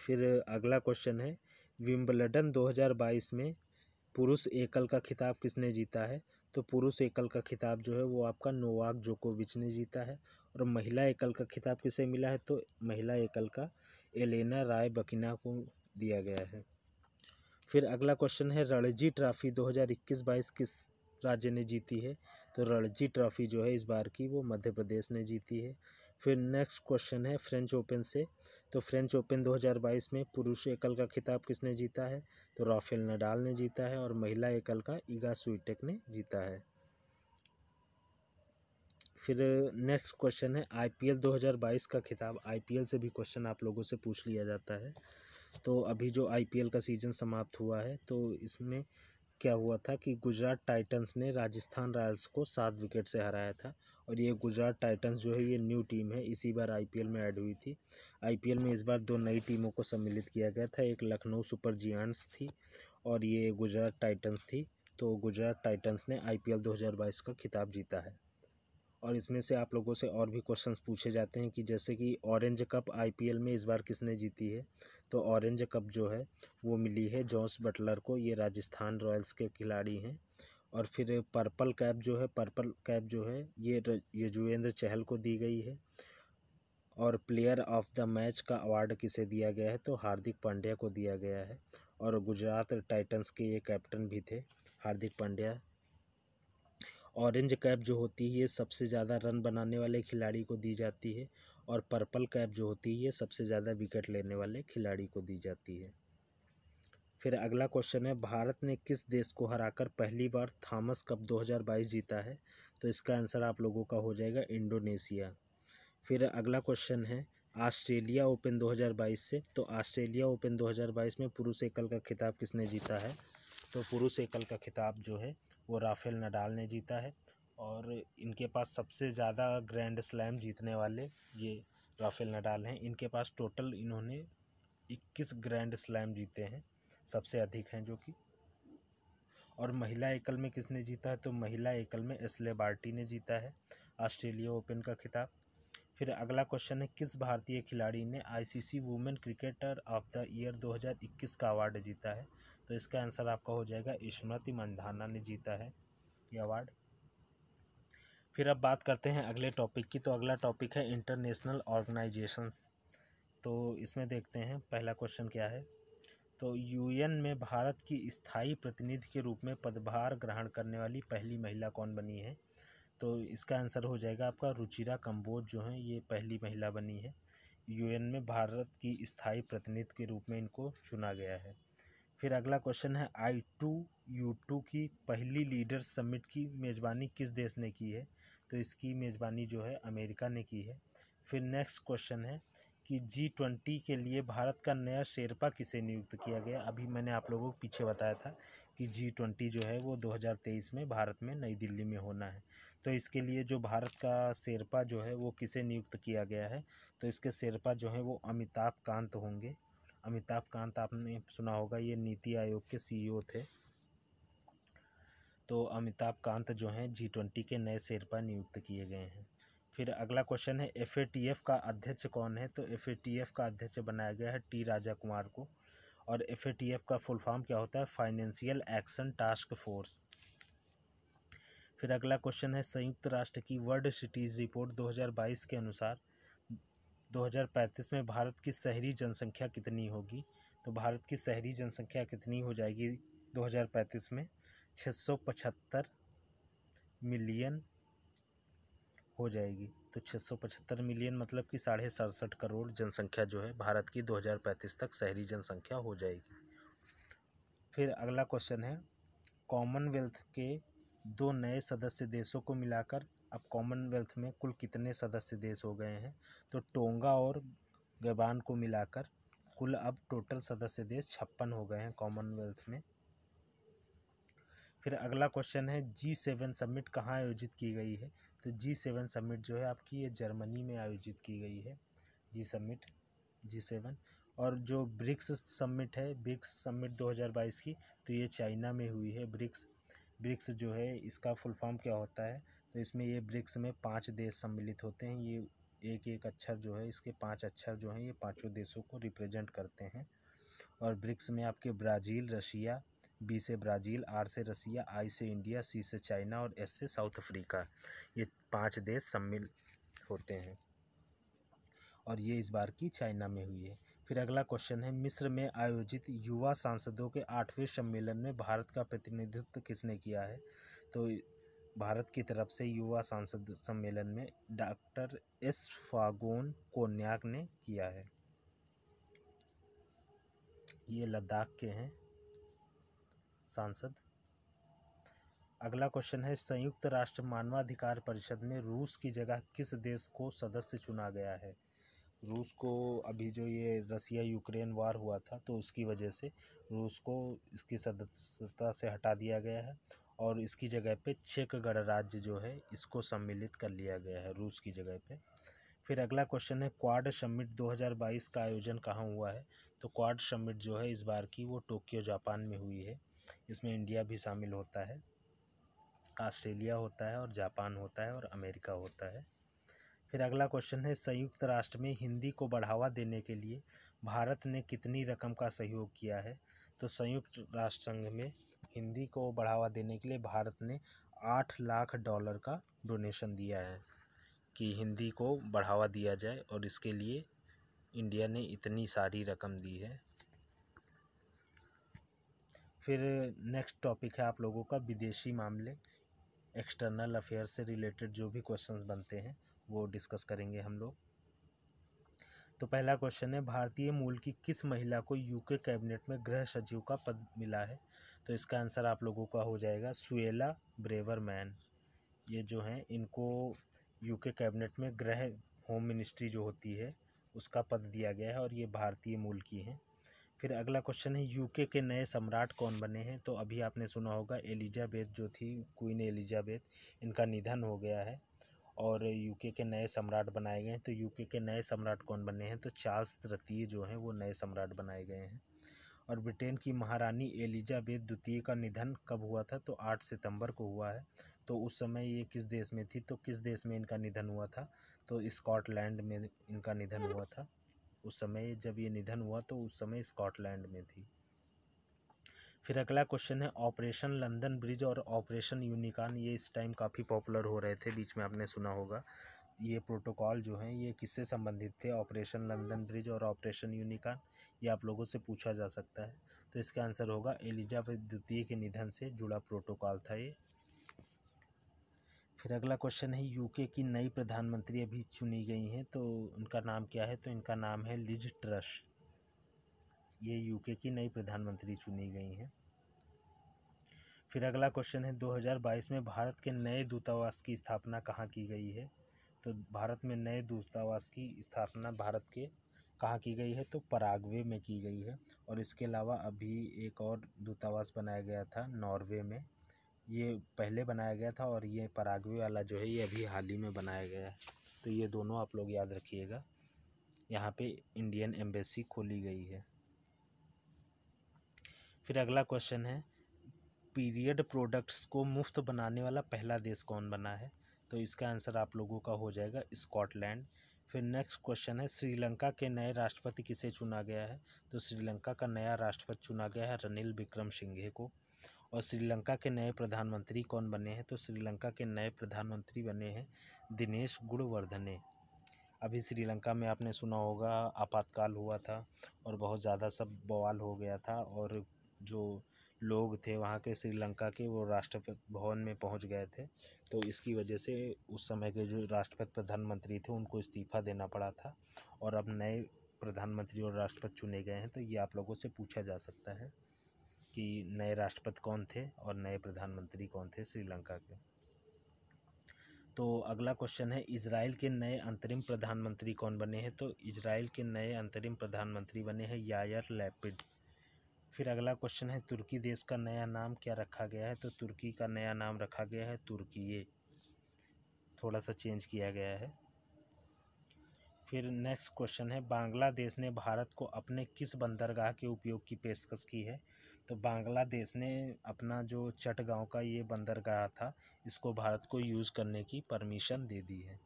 फिर अगला क्वेश्चन है, विंबलडन 2022 में पुरुष एकल का खिताब किसने जीता है? तो पुरुष एकल का खिताब जो है वो आपका नोवाक जोकोविच ने जीता है। और महिला एकल का खिताब किसे मिला है? तो महिला एकल का एलेना रायबकिना को दिया गया है। फिर अगला क्वेश्चन है, रणजी ट्रॉफी 2021-22 किस राज्य ने जीती है? तो रणजी ट्रॉफी जो है इस बार की वो मध्य प्रदेश ने जीती है। फिर नेक्स्ट क्वेश्चन है फ्रेंच ओपन से, तो फ्रेंच ओपन 2022 में पुरुष एकल का खिताब किसने जीता है? तो राफेल नडाल ने जीता है। और महिला एकल का इगा स्विटेक ने जीता है। फिर नेक्स्ट क्वेश्चन है, आईपीएल 2022 का खिताब, आईपीएल से भी क्वेश्चन आप लोगों से पूछ लिया जाता है। तो अभी जो आईपीएल का सीज़न समाप्त हुआ है, तो इसमें क्या हुआ था कि गुजरात टाइटंस ने राजस्थान रॉयल्स को 7 विकेट से हराया था। और ये गुजरात टाइटंस जो है ये न्यू टीम है, इसी बार आईपीएल में ऐड हुई थी। आईपीएल में इस बार 2 नई टीमों को सम्मिलित किया गया था, एक लखनऊ सुपर जियांट्स थी और ये गुजरात टाइटंस थी। तो गुजरात टाइटंस ने आईपीएल 2022 का खिताब जीता है। और इसमें से आप लोगों से और भी क्वेश्चंस पूछे जाते हैं कि जैसे कि ऑरेंज कप आईपीएल में इस बार किसने जीती है? तो ऑरेंज कप जो है वो मिली है जॉस बटलर को, ये राजस्थान रॉयल्स के खिलाड़ी हैं। और फिर पर्पल कैप जो है ये युजवेंद्र चहल को दी गई है। और प्लेयर ऑफ द मैच का अवार्ड किसे दिया गया है? तो हार्दिक पांड्या को दिया गया है। और गुजरात टाइटंस के ये कैप्टन भी थे, हार्दिक पांड्या। ऑरेंज कैप जो होती है ये सबसे ज़्यादा रन बनाने वाले खिलाड़ी को दी जाती है। और पर्पल कैप जो होती है ये सबसे ज़्यादा विकेट लेने वाले खिलाड़ी को दी जाती है। फिर अगला क्वेश्चन है, भारत ने किस देश को हराकर पहली बार थॉमस कप 2022 जीता है? तो इसका आंसर आप लोगों का हो जाएगा इंडोनेशिया। फिर अगला क्वेश्चन है, ऑस्ट्रेलिया ओपन 2022 से, तो ऑस्ट्रेलिया ओपन 2022 में पुरुष एकल का खिताब किसने जीता है? तो पुरुष एकल का खिताब जो है वो राफेल नडाल ने जीता है। और इनके पास सबसे ज़्यादा ग्रैंड स्लैम जीतने वाले ये राफेल नडाल हैं। इनके पास टोटल इन्होंने 21 ग्रैंड स्लैम जीते हैं, सबसे अधिक हैं जो कि। और महिला एकल में किसने जीता है? तो महिला एकल में एशले बार्टी ने जीता है ऑस्ट्रेलिया ओपन का खिताब। फिर अगला क्वेश्चन है, किस भारतीय खिलाड़ी ने ICC women cricketer of the year 2021 का अवार्ड जीता है? तो इसका आंसर आपका हो जाएगा स्मृति मंधाना ने जीता है ये अवार्ड। फिर अब बात करते हैं अगले टॉपिक की, तो अगला टॉपिक है इंटरनेशनल ऑर्गेनाइजेशंस। तो इसमें देखते हैं पहला क्वेश्चन क्या है। तो यूएन में भारत की स्थायी प्रतिनिधि के रूप में पदभार ग्रहण करने वाली पहली महिला कौन बनी है? तो इसका आंसर हो जाएगा आपका रुचिरा कंबोज जो हैं ये पहली महिला बनी है। यूएन में भारत की स्थायी प्रतिनिधि के रूप में इनको चुना गया है। फिर अगला क्वेश्चन है, I2U2 की पहली लीडर्स समिट की मेज़बानी किस देश ने की है? तो इसकी मेज़बानी जो है अमेरिका ने की है। फिर नेक्स्ट क्वेश्चन है कि G20 के लिए भारत का नया शेरपा किसे नियुक्त किया गया? अभी मैंने आप लोगों को पीछे बताया था कि G20 जो है वो 2023 में भारत में नई दिल्ली में होना है। तो इसके लिए जो भारत का शेरपा जो है वो किसे नियुक्त किया गया है? तो इसके शेरपा जो है वो अमिताभ कांत होंगे। अमिताभ कांत आपने सुना होगा, ये नीति आयोग के सीईओ थे। तो अमिताभ कांत जो हैं G20 के नए शेरपा नियुक्त किए गए हैं। फिर अगला क्वेश्चन है, FATF का अध्यक्ष कौन है? तो FATF का अध्यक्ष बनाया गया है टी राजा कुमार को। और FATF का फुल फॉर्म क्या होता है? Financial action task force. फिर अगला क्वेश्चन है, संयुक्त राष्ट्र की वर्ल्ड सिटीज़ रिपोर्ट 2022 के अनुसार 2035 में भारत की शहरी जनसंख्या कितनी होगी? तो भारत की शहरी जनसंख्या कितनी हो जाएगी 2035 में? 675 मिलियन हो जाएगी। तो 675 मिलियन मतलब कि 67.5 करोड़ जनसंख्या जो है भारत की 2035 तक शहरी जनसंख्या हो जाएगी। फिर अगला क्वेश्चन है, कॉमनवेल्थ के 2 नए सदस्य देशों को मिलाकर अब कॉमनवेल्थ में कुल कितने सदस्य देश हो गए हैं? तो टोंगा और गबान को मिलाकर कुल अब टोटल सदस्य देश 56 हो गए हैं कॉमनवेल्थ में। फिर अगला क्वेश्चन है, G7 समिट कहाँ आयोजित की गई है? तो G7 समिट जो है आपकी ये जर्मनी में आयोजित की गई है G7। और जो ब्रिक्स समिट है, ब्रिक्स समिट 2022 की, तो ये चाइना में हुई है। ब्रिक्स जो है इसका फुल फॉर्म क्या होता है? तो इसमें ये ब्रिक्स में 5 देश सम्मिलित होते हैं। ये एक एक अक्षर जो है, इसके 5 अक्षर जो हैं ये पांचों देशों को रिप्रेजेंट करते हैं। और ब्रिक्स में आपके ब्राज़ील, रशिया, बी से ब्राज़ील, आर से रसिया, आई से इंडिया, सी से चाइना और एस से साउथ अफ्रीका, ये 5 देश सम्मिलित होते हैं और ये इस बार की चाइना में हुई है। फिर अगला क्वेश्चन है, मिस्र में आयोजित युवा सांसदों के 8वें सम्मेलन में भारत का प्रतिनिधित्व किसने किया है? तो भारत की तरफ से युवा सांसद सम्मेलन में डॉक्टर एस फागोन कोन्याक ने किया है। ये लद्दाख के हैं सांसद। अगला क्वेश्चन है, संयुक्त राष्ट्र मानवाधिकार परिषद में रूस की जगह किस देश को सदस्य चुना गया है? रूस को अभी जो ये रसिया यूक्रेन वार हुआ था तो उसकी वजह से रूस को इसकी सदस्यता से हटा दिया गया है और इसकी जगह पे चेक गणराज्य जो है इसको सम्मिलित कर लिया गया है रूस की जगह पे। फिर अगला क्वेश्चन है, क्वाड समिट 2022 का आयोजन कहाँ हुआ है? तो क्वाड समिट जो है इस बार की वो टोक्यो जापान में हुई है। इसमें इंडिया भी शामिल होता है, ऑस्ट्रेलिया होता है और जापान होता है और अमेरिका होता है। फिर अगला क्वेश्चन है, संयुक्त राष्ट्र में हिंदी को बढ़ावा देने के लिए भारत ने कितनी रकम का सहयोग किया है? तो संयुक्त राष्ट्र संघ में हिंदी को बढ़ावा देने के लिए भारत ने $8 लाख का डोनेशन दिया है कि हिंदी को बढ़ावा दिया जाए और इसके लिए इंडिया ने इतनी सारी रकम दी है। फिर नेक्स्ट टॉपिक है आप लोगों का विदेशी मामले, एक्सटर्नल अफेयर्स से रिलेटेड जो भी क्वेश्चंस बनते हैं वो डिस्कस करेंगे हम लोग। तो पहला क्वेश्चन है, भारतीय मूल की किस महिला को यूके कैबिनेट में गृह सचिव का पद मिला है? तो इसका आंसर आप लोगों का हो जाएगा सुएला ब्रेवरमैन। ये जो हैं इनको यूके कैबिनेट में गृह होम मिनिस्ट्री जो होती है उसका पद दिया गया है और ये भारतीय मूल की हैं। फिर अगला क्वेश्चन है, यूके के नए सम्राट कौन बने हैं? तो अभी आपने सुना होगा एलिजाबेथ जो थी, क्वीन एलिजाबेथ, इनका निधन हो गया है और यूके के नए सम्राट बनाए गए हैं। तो यूके के नए सम्राट कौन बने हैं? तो चार्ल्स तृतीय जो हैं वो नए सम्राट बनाए गए हैं। और ब्रिटेन की महारानी एलिजाबेथ द्वितीय का निधन कब हुआ था? तो 8 सितंबर को हुआ है। तो उस समय ये किस देश में थी? तो किस देश में इनका निधन हुआ था? तो स्कॉटलैंड में इनका निधन हुआ था। उस समय जब ये निधन हुआ तो उस समय स्कॉटलैंड में थी। फिर अगला क्वेश्चन है, ऑपरेशन लंदन ब्रिज और ऑपरेशन यूनिकॉर्न ये इस टाइम काफ़ी पॉपुलर हो रहे थे, बीच में आपने सुना होगा। ये प्रोटोकॉल जो हैं ये किससे संबंधित थे? ऑपरेशन लंदन ब्रिज और ऑपरेशन यूनिकॉर्न, ये आप लोगों से पूछा जा सकता है। तो इसका आंसर होगा एलिजाबेथ द्वितीय के निधन से जुड़ा प्रोटोकॉल था ये। फिर अगला क्वेश्चन है, यूके की नई प्रधानमंत्री अभी चुनी गई हैं तो उनका नाम क्या है? तो इनका नाम है लिज ट्रस। ये यूके की नई प्रधानमंत्री चुनी गई हैं। फिर अगला क्वेश्चन है, 2022 में भारत के नए दूतावास की स्थापना कहाँ की गई है? तो भारत में नए दूतावास की स्थापना भारत के कहाँ की गई है? तो पराग्वे में की गई है। और इसके अलावा अभी एक और दूतावास बनाया गया था नॉर्वे में, ये पहले बनाया गया था और ये पराग्वे वाला जो है ये अभी हाल ही में बनाया गया है। तो ये दोनों आप लोग याद रखिएगा। यहाँ पे इंडियन एम्बेसी खोली गई है। फिर अगला क्वेश्चन है, पीरियड प्रोडक्ट्स को मुफ्त बनाने वाला पहला देश कौन बना है? तो इसका आंसर आप लोगों का हो जाएगा स्कॉटलैंड। फिर नेक्स्ट क्वेश्चन है, श्रीलंका के नए राष्ट्रपति किसे चुना गया है? तो श्रीलंका का नया राष्ट्रपति चुना गया है रनिल विक्रमसिंघे को। और श्रीलंका के नए प्रधानमंत्री कौन बने हैं? तो श्रीलंका के नए प्रधानमंत्री बने हैं दिनेश गुणवर्धने। अभी श्रीलंका में आपने सुना होगा आपातकाल हुआ था और बहुत ज़्यादा सब बवाल हो गया था और जो लोग थे वहाँ के श्रीलंका के वो राष्ट्रपति भवन में पहुँच गए थे। तो इसकी वजह से उस समय के जो राष्ट्रपति प्रधानमंत्री थे उनको इस्तीफ़ा देना पड़ा था और अब नए प्रधानमंत्री और राष्ट्रपति चुने गए हैं। तो ये आप लोगों से पूछा जा सकता है कि नए राष्ट्रपति कौन थे और नए प्रधानमंत्री कौन थे श्रीलंका के। तो अगला क्वेश्चन है, इजराइल के नए अंतरिम प्रधानमंत्री कौन बने हैं? तो इजराइल के नए अंतरिम प्रधानमंत्री बने हैं यायर लैपिड। फिर अगला क्वेश्चन है, तुर्की देश का नया नाम क्या रखा गया है? तो तुर्की का नया नाम रखा गया है तुर्कीये, थोड़ा सा चेंज किया गया है। फिर नेक्स्ट क्वेश्चन है, बांग्लादेश ने भारत को अपने किस बंदरगाह के उपयोग की पेशकश की है? तो बांग्लादेश ने अपना जो चटगांव का ये बंदरगाह था इसको भारत को यूज़ करने की परमिशन दे दी है।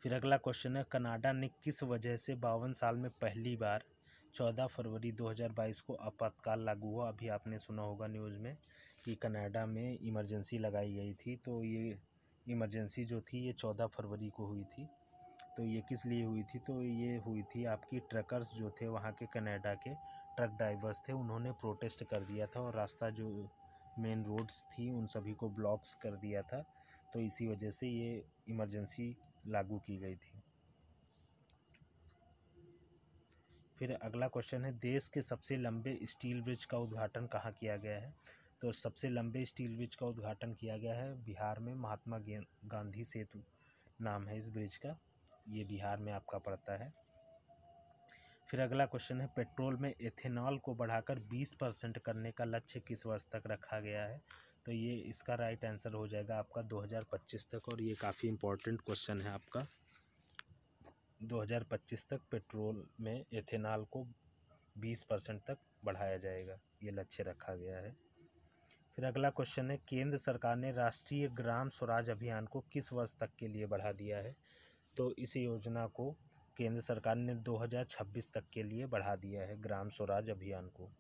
फिर अगला क्वेश्चन है, कनाडा ने किस वजह से 52 साल में पहली बार 14 फरवरी 2022 को आपातकाल लागू हुआ। अभी आपने सुना होगा न्यूज़ में कि कनाडा में इमरजेंसी लगाई गई थी। तो ये इमरजेंसी जो थी ये 14 फरवरी को हुई थी। तो ये किस लिए हुई थी? तो ये हुई थी आपकी ट्रकर्स जो थे वहाँ के, कनाडा के ट्रक ड्राइवर्स थे, उन्होंने प्रोटेस्ट कर दिया था और रास्ता जो मेन रोड्स थी उन सभी को ब्लॉक्स कर दिया था। तो इसी वजह से ये इमरजेंसी लागू की गई थी। फिर अगला क्वेश्चन है, देश के सबसे लंबे स्टील ब्रिज का उद्घाटन कहाँ किया गया है? तो सबसे लंबे स्टील ब्रिज का उद्घाटन किया गया है बिहार में, महात्मा गांधी सेतु नाम है इस ब्रिज का। ये बिहार में आपका पड़ता है। फिर अगला क्वेश्चन है, पेट्रोल में एथेनॉल को बढ़ाकर 20% करने का लक्ष्य किस वर्ष तक रखा गया है? तो ये इसका राइट आंसर हो जाएगा आपका 2025 तक। और ये काफ़ी इम्पोर्टेंट क्वेश्चन है आपका। 2025 तक पेट्रोल में एथेनॉल को 20% तक बढ़ाया जाएगा, ये लक्ष्य रखा गया है। फिर अगला क्वेश्चन है, केंद्र सरकार ने राष्ट्रीय ग्राम स्वराज अभियान को किस वर्ष तक के लिए बढ़ा दिया है? तो इस योजना को केंद्र सरकार ने 2026 तक के लिए बढ़ा दिया है, ग्राम स्वराज अभियान को।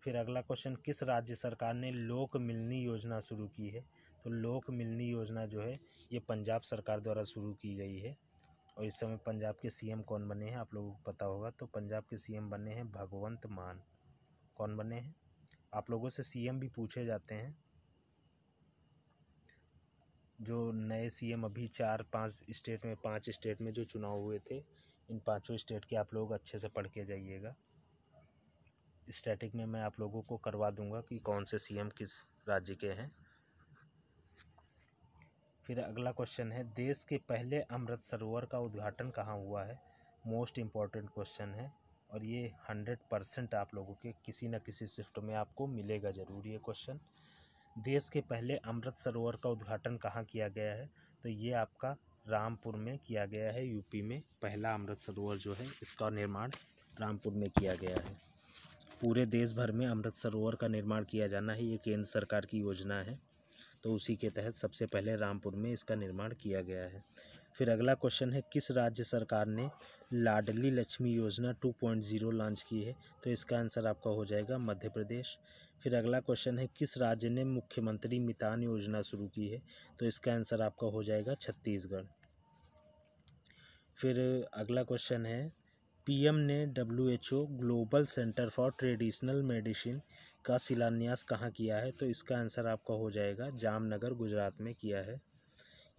फिर अगला क्वेश्चन, किस राज्य सरकार ने लोक मिलनी योजना शुरू की है? तो लोक मिलनी योजना जो है ये पंजाब सरकार द्वारा शुरू की गई है। और इस समय पंजाब के सीएम कौन बने हैं आप लोगों को पता होगा। तो पंजाब के सीएम बने हैं भगवंत मान। कौन बने हैं? आप लोगों से सीएम भी पूछे जाते हैं। जो नए सीएम अभी 4-5 स्टेट में, 5 स्टेट में जो चुनाव हुए थे, इन 5 स्टेट के आप लोग अच्छे से पढ़ के जाइएगा। स्टैटिक में मैं आप लोगों को करवा दूंगा कि कौन से सीएम किस राज्य के हैं। फिर अगला क्वेश्चन है, देश के पहले अमृत सरोवर का उद्घाटन कहाँ हुआ है? मोस्ट इम्पॉर्टेंट क्वेश्चन है और ये 100% आप लोगों के किसी न किसी शिफ्ट में आपको मिलेगा ज़रूर ये क्वेश्चन। देश के पहले अमृत सरोवर का उद्घाटन कहाँ किया गया है? तो ये आपका रामपुर में किया गया है, यूपी में। पहला अमृत सरोवर जो है इसका निर्माण रामपुर में किया गया है। पूरे देश भर में अमृत सरोवर का निर्माण किया जाना है, ये केंद्र सरकार की योजना है। तो उसी के तहत सबसे पहले रामपुर में इसका निर्माण किया गया है। फिर अगला क्वेश्चन है, किस राज्य सरकार ने लाडली लक्ष्मी योजना 2.0 लॉन्च की है? तो इसका आंसर आपका हो जाएगा मध्य प्रदेश। फिर अगला क्वेश्चन है, किस राज्य ने मुख्यमंत्री मितान योजना शुरू की है? तो इसका आंसर आपका हो जाएगा छत्तीसगढ़। फिर अगला क्वेश्चन है, पीएम ने WHO global centre for traditional medicine का शिलान्यास कहाँ किया है? तो इसका आंसर आपका हो जाएगा जामनगर, गुजरात में किया है।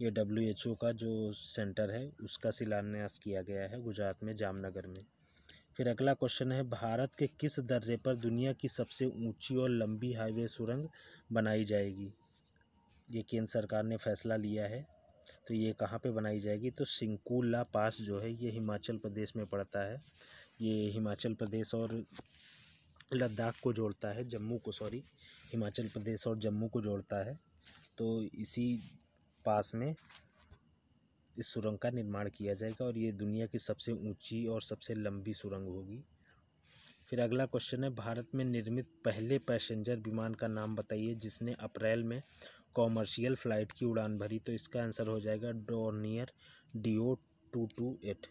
ये WHO का जो सेंटर है उसका शिलान्यास किया गया है गुजरात में, जामनगर में। फिर अगला क्वेश्चन है, भारत के किस दर्रे पर दुनिया की सबसे ऊंची और लंबी हाईवे सुरंग बनाई जाएगी? ये केंद्र सरकार ने फैसला लिया है। तो ये कहाँ पे बनाई जाएगी? तो सिंकुला पास जो है ये हिमाचल प्रदेश में पड़ता है। ये हिमाचल प्रदेश और लद्दाख को जोड़ता है, जम्मू को, सॉरी, हिमाचल प्रदेश और जम्मू को जोड़ता है। तो इसी पास में इस सुरंग का निर्माण किया जाएगा और ये दुनिया की सबसे ऊंची और सबसे लंबी सुरंग होगी। फिर अगला क्वेश्चन है, भारत में निर्मित पहले पैसेंजर विमान का नाम बताइए जिसने अप्रैल में कॉमर्शियल फ़्लाइट की उड़ान भरी? तो इसका आंसर हो जाएगा डोर्नियर DO-228।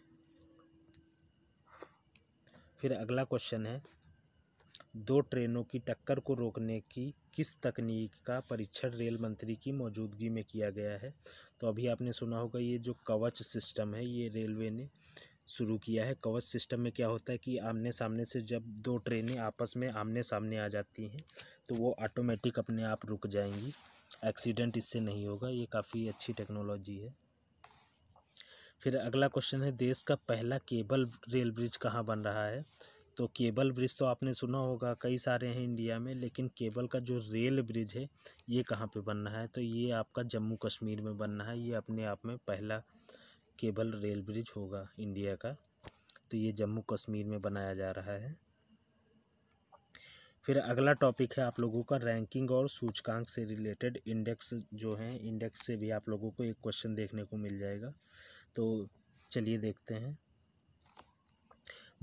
फिर अगला क्वेश्चन है, 2 ट्रेनों की टक्कर को रोकने की किस तकनीक का परीक्षण रेल मंत्री की मौजूदगी में किया गया है? तो अभी आपने सुना होगा ये जो कवच सिस्टम है ये रेलवे ने शुरू किया है। कवच सिस्टम में क्या होता है कि आमने सामने से जब 2 ट्रेनें आपस में आमने सामने आ जाती हैं तो वो ऑटोमेटिक अपने आप रुक जाएंगी, एक्सीडेंट इससे नहीं होगा। ये काफ़ी अच्छी टेक्नोलॉजी है। फिर अगला क्वेश्चन है, देश का पहला केबल रेल ब्रिज कहाँ बन रहा है? तो केबल ब्रिज तो आपने सुना होगा, कई सारे हैं इंडिया में, लेकिन केबल का जो रेल ब्रिज है ये कहाँ पे बनना है? तो ये आपका जम्मू कश्मीर में बनना है। ये अपने आप में पहला केबल रेल ब्रिज होगा इंडिया का। तो ये जम्मू कश्मीर में बनाया जा रहा है। फिर अगला टॉपिक है आप लोगों का रैंकिंग और सूचकांक से रिलेटेड। इंडेक्स जो हैं, इंडेक्स से भी आप लोगों को एक क्वेश्चन देखने को मिल जाएगा। तो चलिए देखते हैं।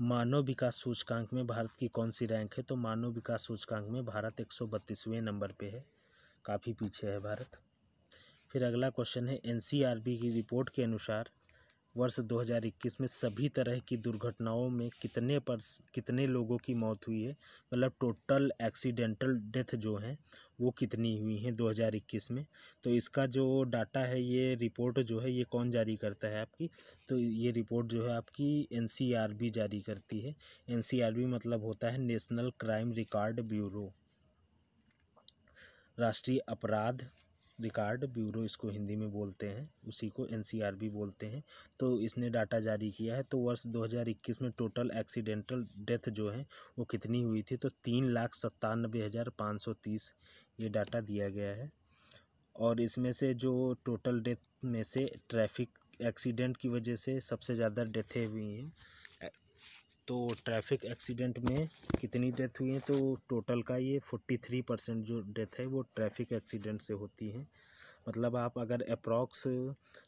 मानव विकास सूचकांक में भारत की कौन सी रैंक है? तो मानव विकास सूचकांक में भारत 132वें नंबर पे है, काफ़ी पीछे है भारत। फिर अगला क्वेश्चन है, NCRB की रिपोर्ट के अनुसार वर्ष 2021 में सभी तरह की दुर्घटनाओं में कितने लोगों की मौत हुई है, मतलब टोटल एक्सीडेंटल डेथ जो हैं वो कितनी हुई हैं 2021 में। तो इसका जो डाटा है, ये रिपोर्ट जो है ये कौन जारी करता है आपकी, तो ये रिपोर्ट जो है आपकी NCRB जारी करती है। NCRB मतलब होता है नेशनल क्राइम रिकॉर्ड ब्यूरो, राष्ट्रीय अपराध रिकॉर्ड ब्यूरो इसको हिंदी में बोलते हैं, उसी को NCRB बोलते हैं। तो इसने डाटा जारी किया है। तो वर्ष 2021 में टोटल एक्सीडेंटल डेथ जो है वो कितनी हुई थी, तो 3,97,530 ये डाटा दिया गया है। और इसमें से जो टोटल डेथ में से ट्रैफिक एक्सीडेंट की वजह से सबसे ज़्यादा डेथें हुई हैं। तो ट्रैफिक एक्सीडेंट में कितनी डेथ हुई है, तो टोटल का ये 43% जो डेथ है वो ट्रैफिक एक्सीडेंट से होती है। मतलब आप अगर अप्रॉक्स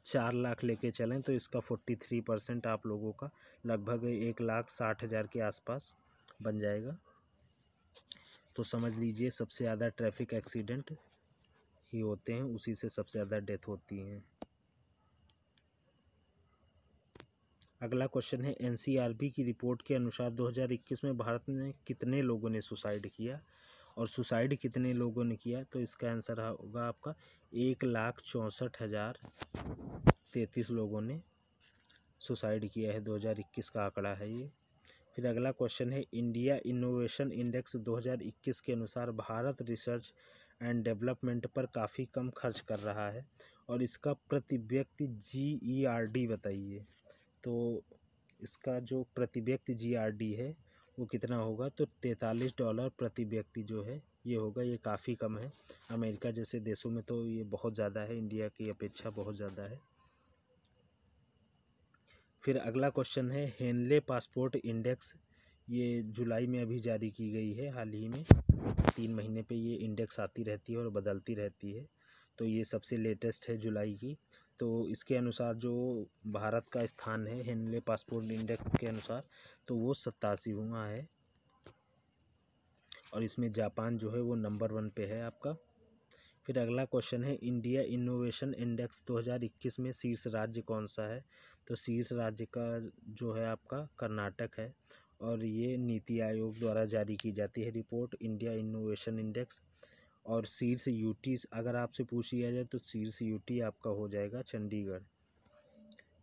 4 लाख लेके चलें तो इसका 43% आप लोगों का लगभग 1,60,000 के आसपास बन जाएगा। तो समझ लीजिए सबसे ज़्यादा ट्रैफिक एक्सीडेंट ही होते हैं, उसी से सबसे ज़्यादा डेथ होती हैं। अगला क्वेश्चन है, NCRB की रिपोर्ट के अनुसार 2021 में भारत में कितने लोगों ने सुसाइड किया, और सुसाइड कितने लोगों ने किया, तो इसका आंसर होगा आपका 1,64,033 लोगों ने सुसाइड किया है। 2021 का आंकड़ा है ये। फिर अगला क्वेश्चन है, इंडिया इनोवेशन इंडेक्स 2021 के अनुसार भारत रिसर्च एंड डेवलपमेंट पर काफ़ी कम खर्च कर रहा है, और इसका प्रति व्यक्ति GERD बताइए। तो इसका जो प्रति व्यक्ति GRD है वो कितना होगा, तो $43 प्रति व्यक्ति जो है ये होगा। ये काफ़ी कम है, अमेरिका जैसे देशों में तो ये बहुत ज़्यादा है, इंडिया की अपेक्षा बहुत ज़्यादा है। फिर अगला क्वेश्चन है, हेनले पासपोर्ट इंडेक्स, ये जुलाई में अभी जारी की गई है हाल ही में। 3 महीने पे ये इंडेक्स आती रहती है और बदलती रहती है, तो ये सबसे लेटेस्ट है जुलाई की। तो इसके अनुसार जो भारत का स्थान है हेनले पासपोर्ट इंडेक्स के अनुसार, तो वो 87वां है, और इसमें जापान जो है वो नंबर 1 पे है आपका। फिर अगला क्वेश्चन है, इंडिया इनोवेशन इंडेक्स 2021 में शीर्ष राज्य कौन सा है, तो शीर्ष राज्य का जो है आपका कर्नाटक है, और ये नीति आयोग द्वारा जारी की जाती है रिपोर्ट इंडिया इनोवेशन इंडेक्स। और शीर्ष यूटी अगर आपसे पूछ लिया जाए तो शीर्ष यूटी आपका हो जाएगा चंडीगढ़।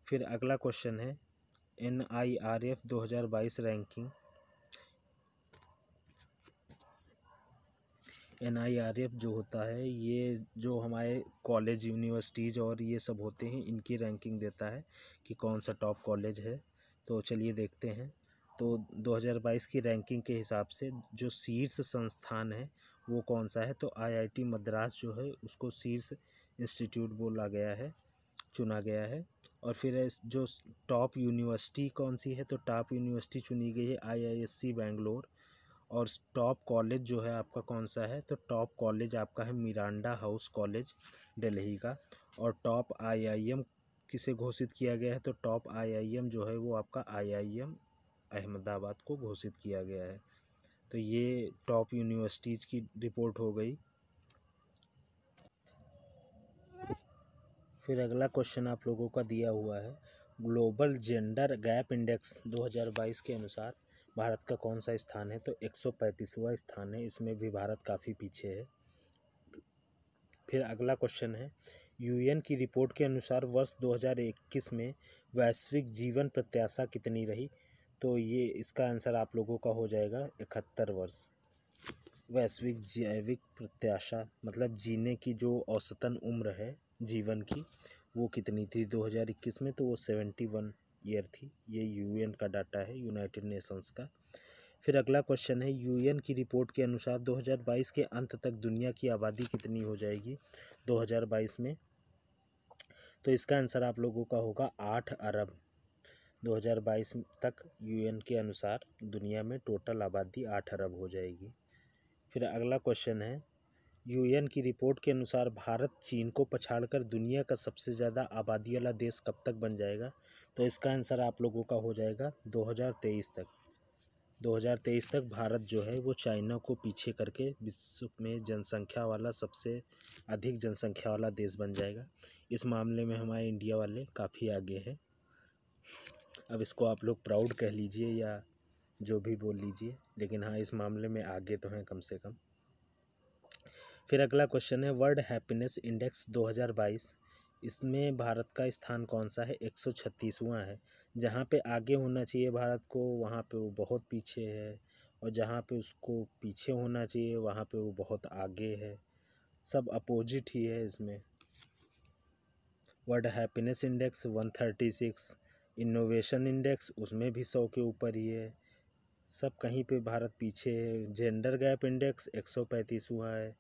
फिर अगला क्वेश्चन है, NIRF 2022 रैंकिंग। NIRF जो होता है ये जो हमारे कॉलेज यूनिवर्सिटीज़ और ये सब होते हैं इनकी रैंकिंग देता है कि कौन सा टॉप कॉलेज है। तो चलिए देखते हैं। तो 2022 की रैंकिंग के हिसाब से जो शीर्ष संस्थान है वो कौन सा है, तो IIT मद्रास जो है उसको शीर्ष इंस्टीट्यूट बोला गया है, चुना गया है। और फिर जो टॉप यूनिवर्सिटी कौन सी है, तो टॉप यूनिवर्सिटी चुनी गई है IISc बेंगलोर। और टॉप कॉलेज जो है आपका कौन सा है, तो टॉप कॉलेज आपका है मिरांडा हाउस कॉलेज दिल्ली का। और टॉप IIM किसे घोषित किया गया है, तो टॉप IIM जो है वो आपका IIM अहमदाबाद को घोषित किया गया है। तो ये टॉप यूनिवर्सिटीज़ की रिपोर्ट हो गई। फिर अगला क्वेश्चन आप लोगों का दिया हुआ है, ग्लोबल जेंडर गैप इंडेक्स 2022 के अनुसार भारत का कौन सा स्थान है, तो 135वां स्थान है। इसमें भी भारत काफ़ी पीछे है। फिर अगला क्वेश्चन है, UN की रिपोर्ट के अनुसार वर्ष 2021 में वैश्विक जीवन प्रत्याशा कितनी रही, तो ये इसका आंसर आप लोगों का हो जाएगा 71 वर्ष। वैश्विक जैविक प्रत्याशा मतलब जीने की जो औसतन उम्र है जीवन की वो कितनी थी 2021 में, तो वो 71 ईयर थी। ये UN का डाटा है, यूनाइटेड नेशंस का। फिर अगला क्वेश्चन है, UN की रिपोर्ट के अनुसार 2022 के अंत तक दुनिया की आबादी कितनी हो जाएगी 2022 में, तो इसका आंसर आप लोगों का होगा 8 अरब। 2022 तक UN के अनुसार दुनिया में टोटल आबादी 8 अरब हो जाएगी। फिर अगला क्वेश्चन है, UN की रिपोर्ट के अनुसार भारत चीन को पछाड़कर दुनिया का सबसे ज़्यादा आबादी वाला देश कब तक बन जाएगा, तो इसका आंसर आप लोगों का हो जाएगा 2023 तक। 2023 तक भारत जो है वो चाइना को पीछे करके विश्व में जनसंख्या वाला सबसे अधिक जनसंख्या वाला देश बन जाएगा। इस मामले में हमारे इंडिया वाले काफ़ी आगे है। अब इसको आप लोग प्राउड कह लीजिए या जो भी बोल लीजिए, लेकिन हाँ इस मामले में आगे तो हैं कम से कम। फिर अगला क्वेश्चन है वर्ल्ड हैप्पीनेस इंडेक्स 2022, इसमें भारत का स्थान कौन सा है? 136वां है। जहाँ पे आगे होना चाहिए भारत को वहाँ पे वो बहुत पीछे है, और जहाँ पे उसको पीछे होना चाहिए वहाँ पे वो बहुत आगे है। सब अपोजिट ही है इसमें। World happiness index 136, innovation index उसमें भी 100 के ऊपर ही है। सब कहीं पे भारत पीछे है। जेंडर गैप इंडेक्स 135वां है,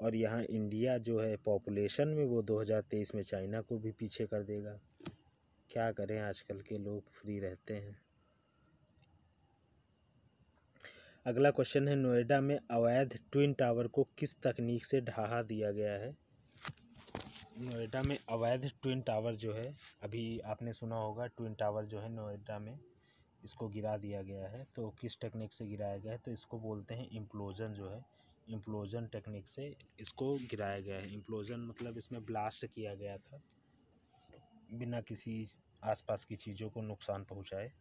और यहाँ इंडिया जो है पॉपुलेशन में वो 2023 में चाइना को भी पीछे कर देगा। क्या करें, आजकल के लोग फ्री रहते हैं। अगला क्वेश्चन है नोएडा में अवैध ट्विन टावर को किस तकनीक से ढहा दिया गया है? नोएडा में अवैध ट्विन टावर जो है, अभी आपने सुना होगा ट्विन टावर जो है नोएडा में, इसको गिरा दिया गया है। तो किस टेक्निक से गिराया गया है? तो इसको बोलते हैं इम्प्लोजन, जो है इम्प्लोजन टेक्निक से इसको गिराया गया है। इम्प्लोजन मतलब इसमें ब्लास्ट किया गया था बिना किसी आसपास की चीज़ों को नुकसान पहुंचाए,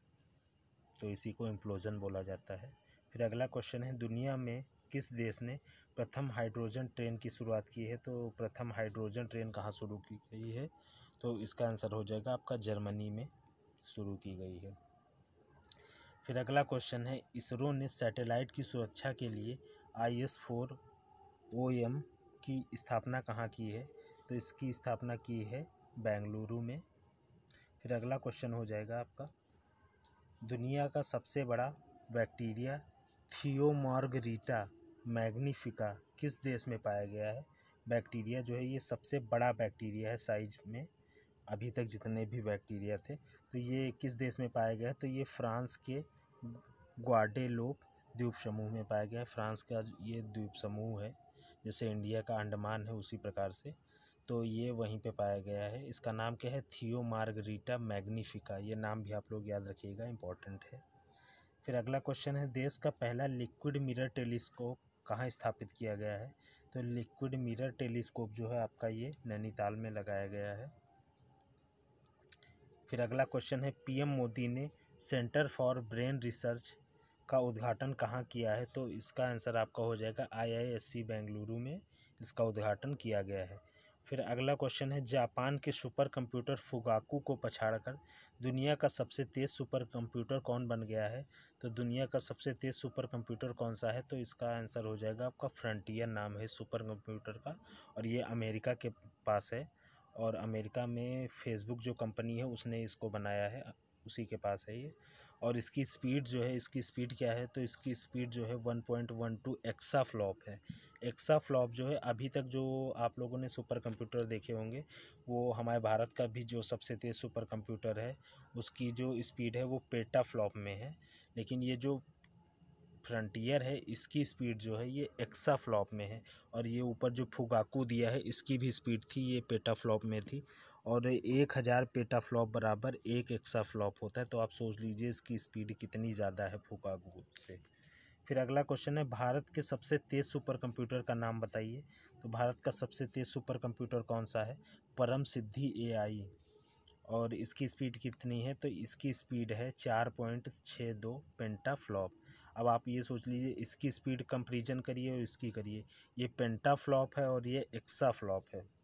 तो इसी को इम्प्लोजन बोला जाता है। फिर अगला क्वेश्चन है दुनिया में किस देश ने प्रथम हाइड्रोजन ट्रेन की शुरुआत की है? तो प्रथम हाइड्रोजन ट्रेन कहाँ शुरू की गई है? तो इसका आंसर हो जाएगा आपका जर्मनी में शुरू की गई है। फिर अगला क्वेश्चन है इसरो ने सैटेलाइट की सुरक्षा के लिए IS-4OM की स्थापना कहाँ की है? तो इसकी स्थापना की है बेंगलुरु में। फिर अगला क्वेश्चन हो जाएगा आपका दुनिया का सबसे बड़ा बैक्टीरिया थियोमार्गरिटा मैग्निफिका किस देश में पाया गया है? बैक्टीरिया जो है ये सबसे बड़ा बैक्टीरिया है साइज में, अभी तक जितने भी बैक्टीरिया थे। तो ये किस देश में पाया गया है? तो ये फ्रांस के ग्वाडेलोप द्वीप समूह में पाया गया है। फ्रांस का ये द्वीप समूह है, जैसे इंडिया का अंडमान है उसी प्रकार से, तो ये वहीं पे पाया गया है। इसका नाम क्या है? थियोमार्गरिटा मैग्निफिका। ये नाम भी आप लोग याद रखिएगा, इम्पोर्टेंट है। फिर अगला क्वेश्चन है देश का पहला लिक्विड मिरर टेलीस्कोप कहाँ स्थापित किया गया है? तो लिक्विड मिरर टेलीस्कोप जो है आपका ये नैनीताल में लगाया गया है। फिर अगला क्वेश्चन है पीएम मोदी ने सेंटर फॉर ब्रेन रिसर्च का उद्घाटन कहाँ किया है? तो इसका आंसर आपका हो जाएगा IISc बेंगलुरु में इसका उद्घाटन किया गया है। फिर अगला क्वेश्चन है जापान के सुपर कंप्यूटर फुगाकू को पछाड़कर दुनिया का सबसे तेज़ सुपर कंप्यूटर कौन बन गया है? तो दुनिया का सबसे तेज़ सुपर कंप्यूटर कौन सा है? तो इसका आंसर हो जाएगा आपका फ्रंटियर नाम है सुपर कंप्यूटर का, और ये अमेरिका के पास है। और अमेरिका में फेसबुक जो कंपनी है उसने इसको बनाया है, उसी के पास है ये। और इसकी स्पीड जो है, इसकी स्पीड क्या है? तो इसकी स्पीड जो है 1.12 एक्सा फ्लॉप है। एक्सा फ्लॉप जो है, अभी तक जो आप लोगों ने सुपर कंप्यूटर देखे होंगे वो हमारे भारत का भी जो सबसे तेज़ सुपर कंप्यूटर है उसकी जो स्पीड है वो पेटा फ्लॉप में है, लेकिन ये जो फ्रंटियर है इसकी स्पीड जो है ये एक्सा फ्लॉप में है। और ये ऊपर जो फुगाकू दिया है इसकी भी स्पीड थी, ये पेटा फ्लॉप में थी। और 1000 पेटा फ्लॉप बराबर 1 एक्सा फ्लॉप होता है, तो आप सोच लीजिए इसकी स्पीड कितनी ज़्यादा है फुगाकू से। फिर अगला क्वेश्चन है भारत के सबसे तेज़ सुपर कंप्यूटर का नाम बताइए? तो भारत का सबसे तेज़ सुपर कंप्यूटर कौन सा है? परम सिद्धि AI। और इसकी स्पीड कितनी है? तो इसकी स्पीड है 4.62 पेंटा फ्लॉप। अब आप ये सोच लीजिए इसकी स्पीड कंपेरिजन करिए और इसकी करिए, ये पेंटा फ्लॉप है और ये एक्सा फ्लॉप है।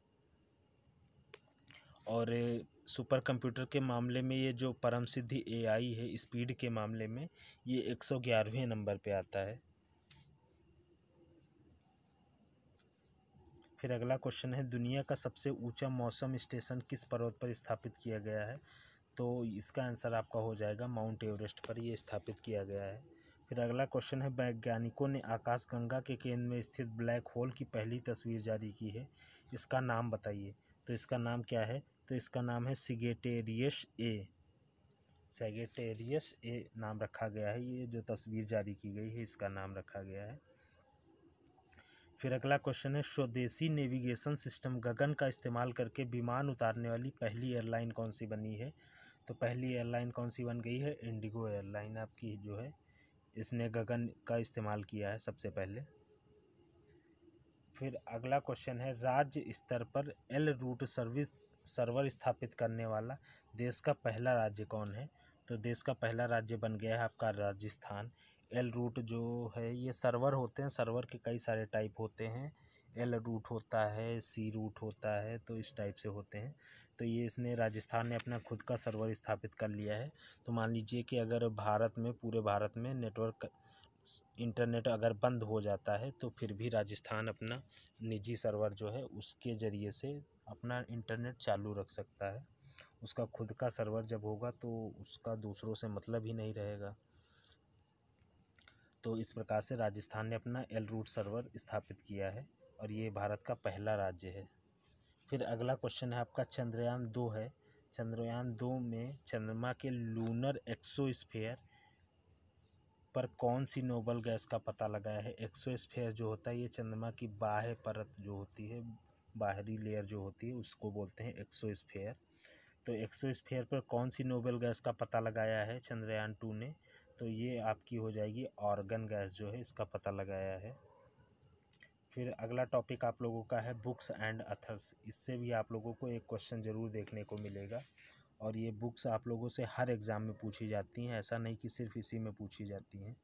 और सुपर कंप्यूटर के मामले में ये जो परम सिद्धि AI है स्पीड के मामले में ये 111वें नंबर पे आता है। फिर अगला क्वेश्चन है दुनिया का सबसे ऊंचा मौसम स्टेशन किस पर्वत पर स्थापित किया गया है? तो इसका आंसर आपका हो जाएगा माउंट एवरेस्ट पर ये स्थापित किया गया है। फिर अगला क्वेश्चन है वैज्ञानिकों ने आकाशगंगा के केंद्र में स्थित ब्लैक होल की पहली तस्वीर जारी की है, इसका नाम बताइए? तो इसका नाम क्या है? तो इसका नाम है सैगिटेरियस ए नाम रखा गया है। ये जो तस्वीर जारी की गई है इसका नाम रखा गया है। फिर अगला क्वेश्चन है स्वदेशी नेविगेशन सिस्टम गगन का इस्तेमाल करके विमान उतारने वाली पहली एयरलाइन कौन सी बनी है? तो पहली एयरलाइन कौन सी बन गई है? इंडिगो एयरलाइन आपकी जो है इसने गगन का इस्तेमाल किया है सबसे पहले। फिर अगला क्वेश्चन है राज्य स्तर पर एल रूट सर्विस सर्वर स्थापित करने वाला देश का पहला राज्य कौन है? तो देश का पहला राज्य बन गया है आपका राजस्थान। एल रूट जो है ये सर्वर होते हैं, सर्वर के कई सारे टाइप होते हैं। एल रूट होता है, सी रूट होता है, तो इस टाइप से होते हैं। तो ये इसने राजस्थान ने अपना खुद का सर्वर स्थापित कर लिया है। तो मान लीजिए कि अगर भारत में, पूरे भारत में नेटवर्क, इंटरनेट अगर बंद हो जाता है तो फिर भी राजस्थान अपना निजी सर्वर जो है उसके ज़रिए से अपना इंटरनेट चालू रख सकता है। उसका खुद का सर्वर जब होगा तो उसका दूसरों से मतलब ही नहीं रहेगा। तो इस प्रकार से राजस्थान ने अपना एल रूट सर्वर स्थापित किया है और ये भारत का पहला राज्य है। फिर अगला क्वेश्चन है आपका चंद्रयान 2 है। चंद्रयान 2 में चंद्रमा के लूनर एक्सोस्फीयर पर कौन सी नोबल गैस का पता लगाया है? एक्सोस्फीयर जो होता है ये चंद्रमा की बाह्य परत जो होती है, बाहरी लेयर जो होती है उसको बोलते हैं एक्सोस्फीयर। तो एक्सोस्फीयर पर कौन सी नोबल गैस का पता लगाया है चंद्रयान 2 ने? तो ये आपकी हो जाएगी आर्गन गैस जो है इसका पता लगाया है। फिर अगला टॉपिक आप लोगों का है बुक्स एंड अथर्स। इससे भी आप लोगों को एक क्वेश्चन ज़रूर देखने को मिलेगा और ये बुक्स आप लोगों से हर एग्ज़ाम में पूछी जाती हैं। ऐसा नहीं कि सिर्फ इसी में पूछी जाती हैं,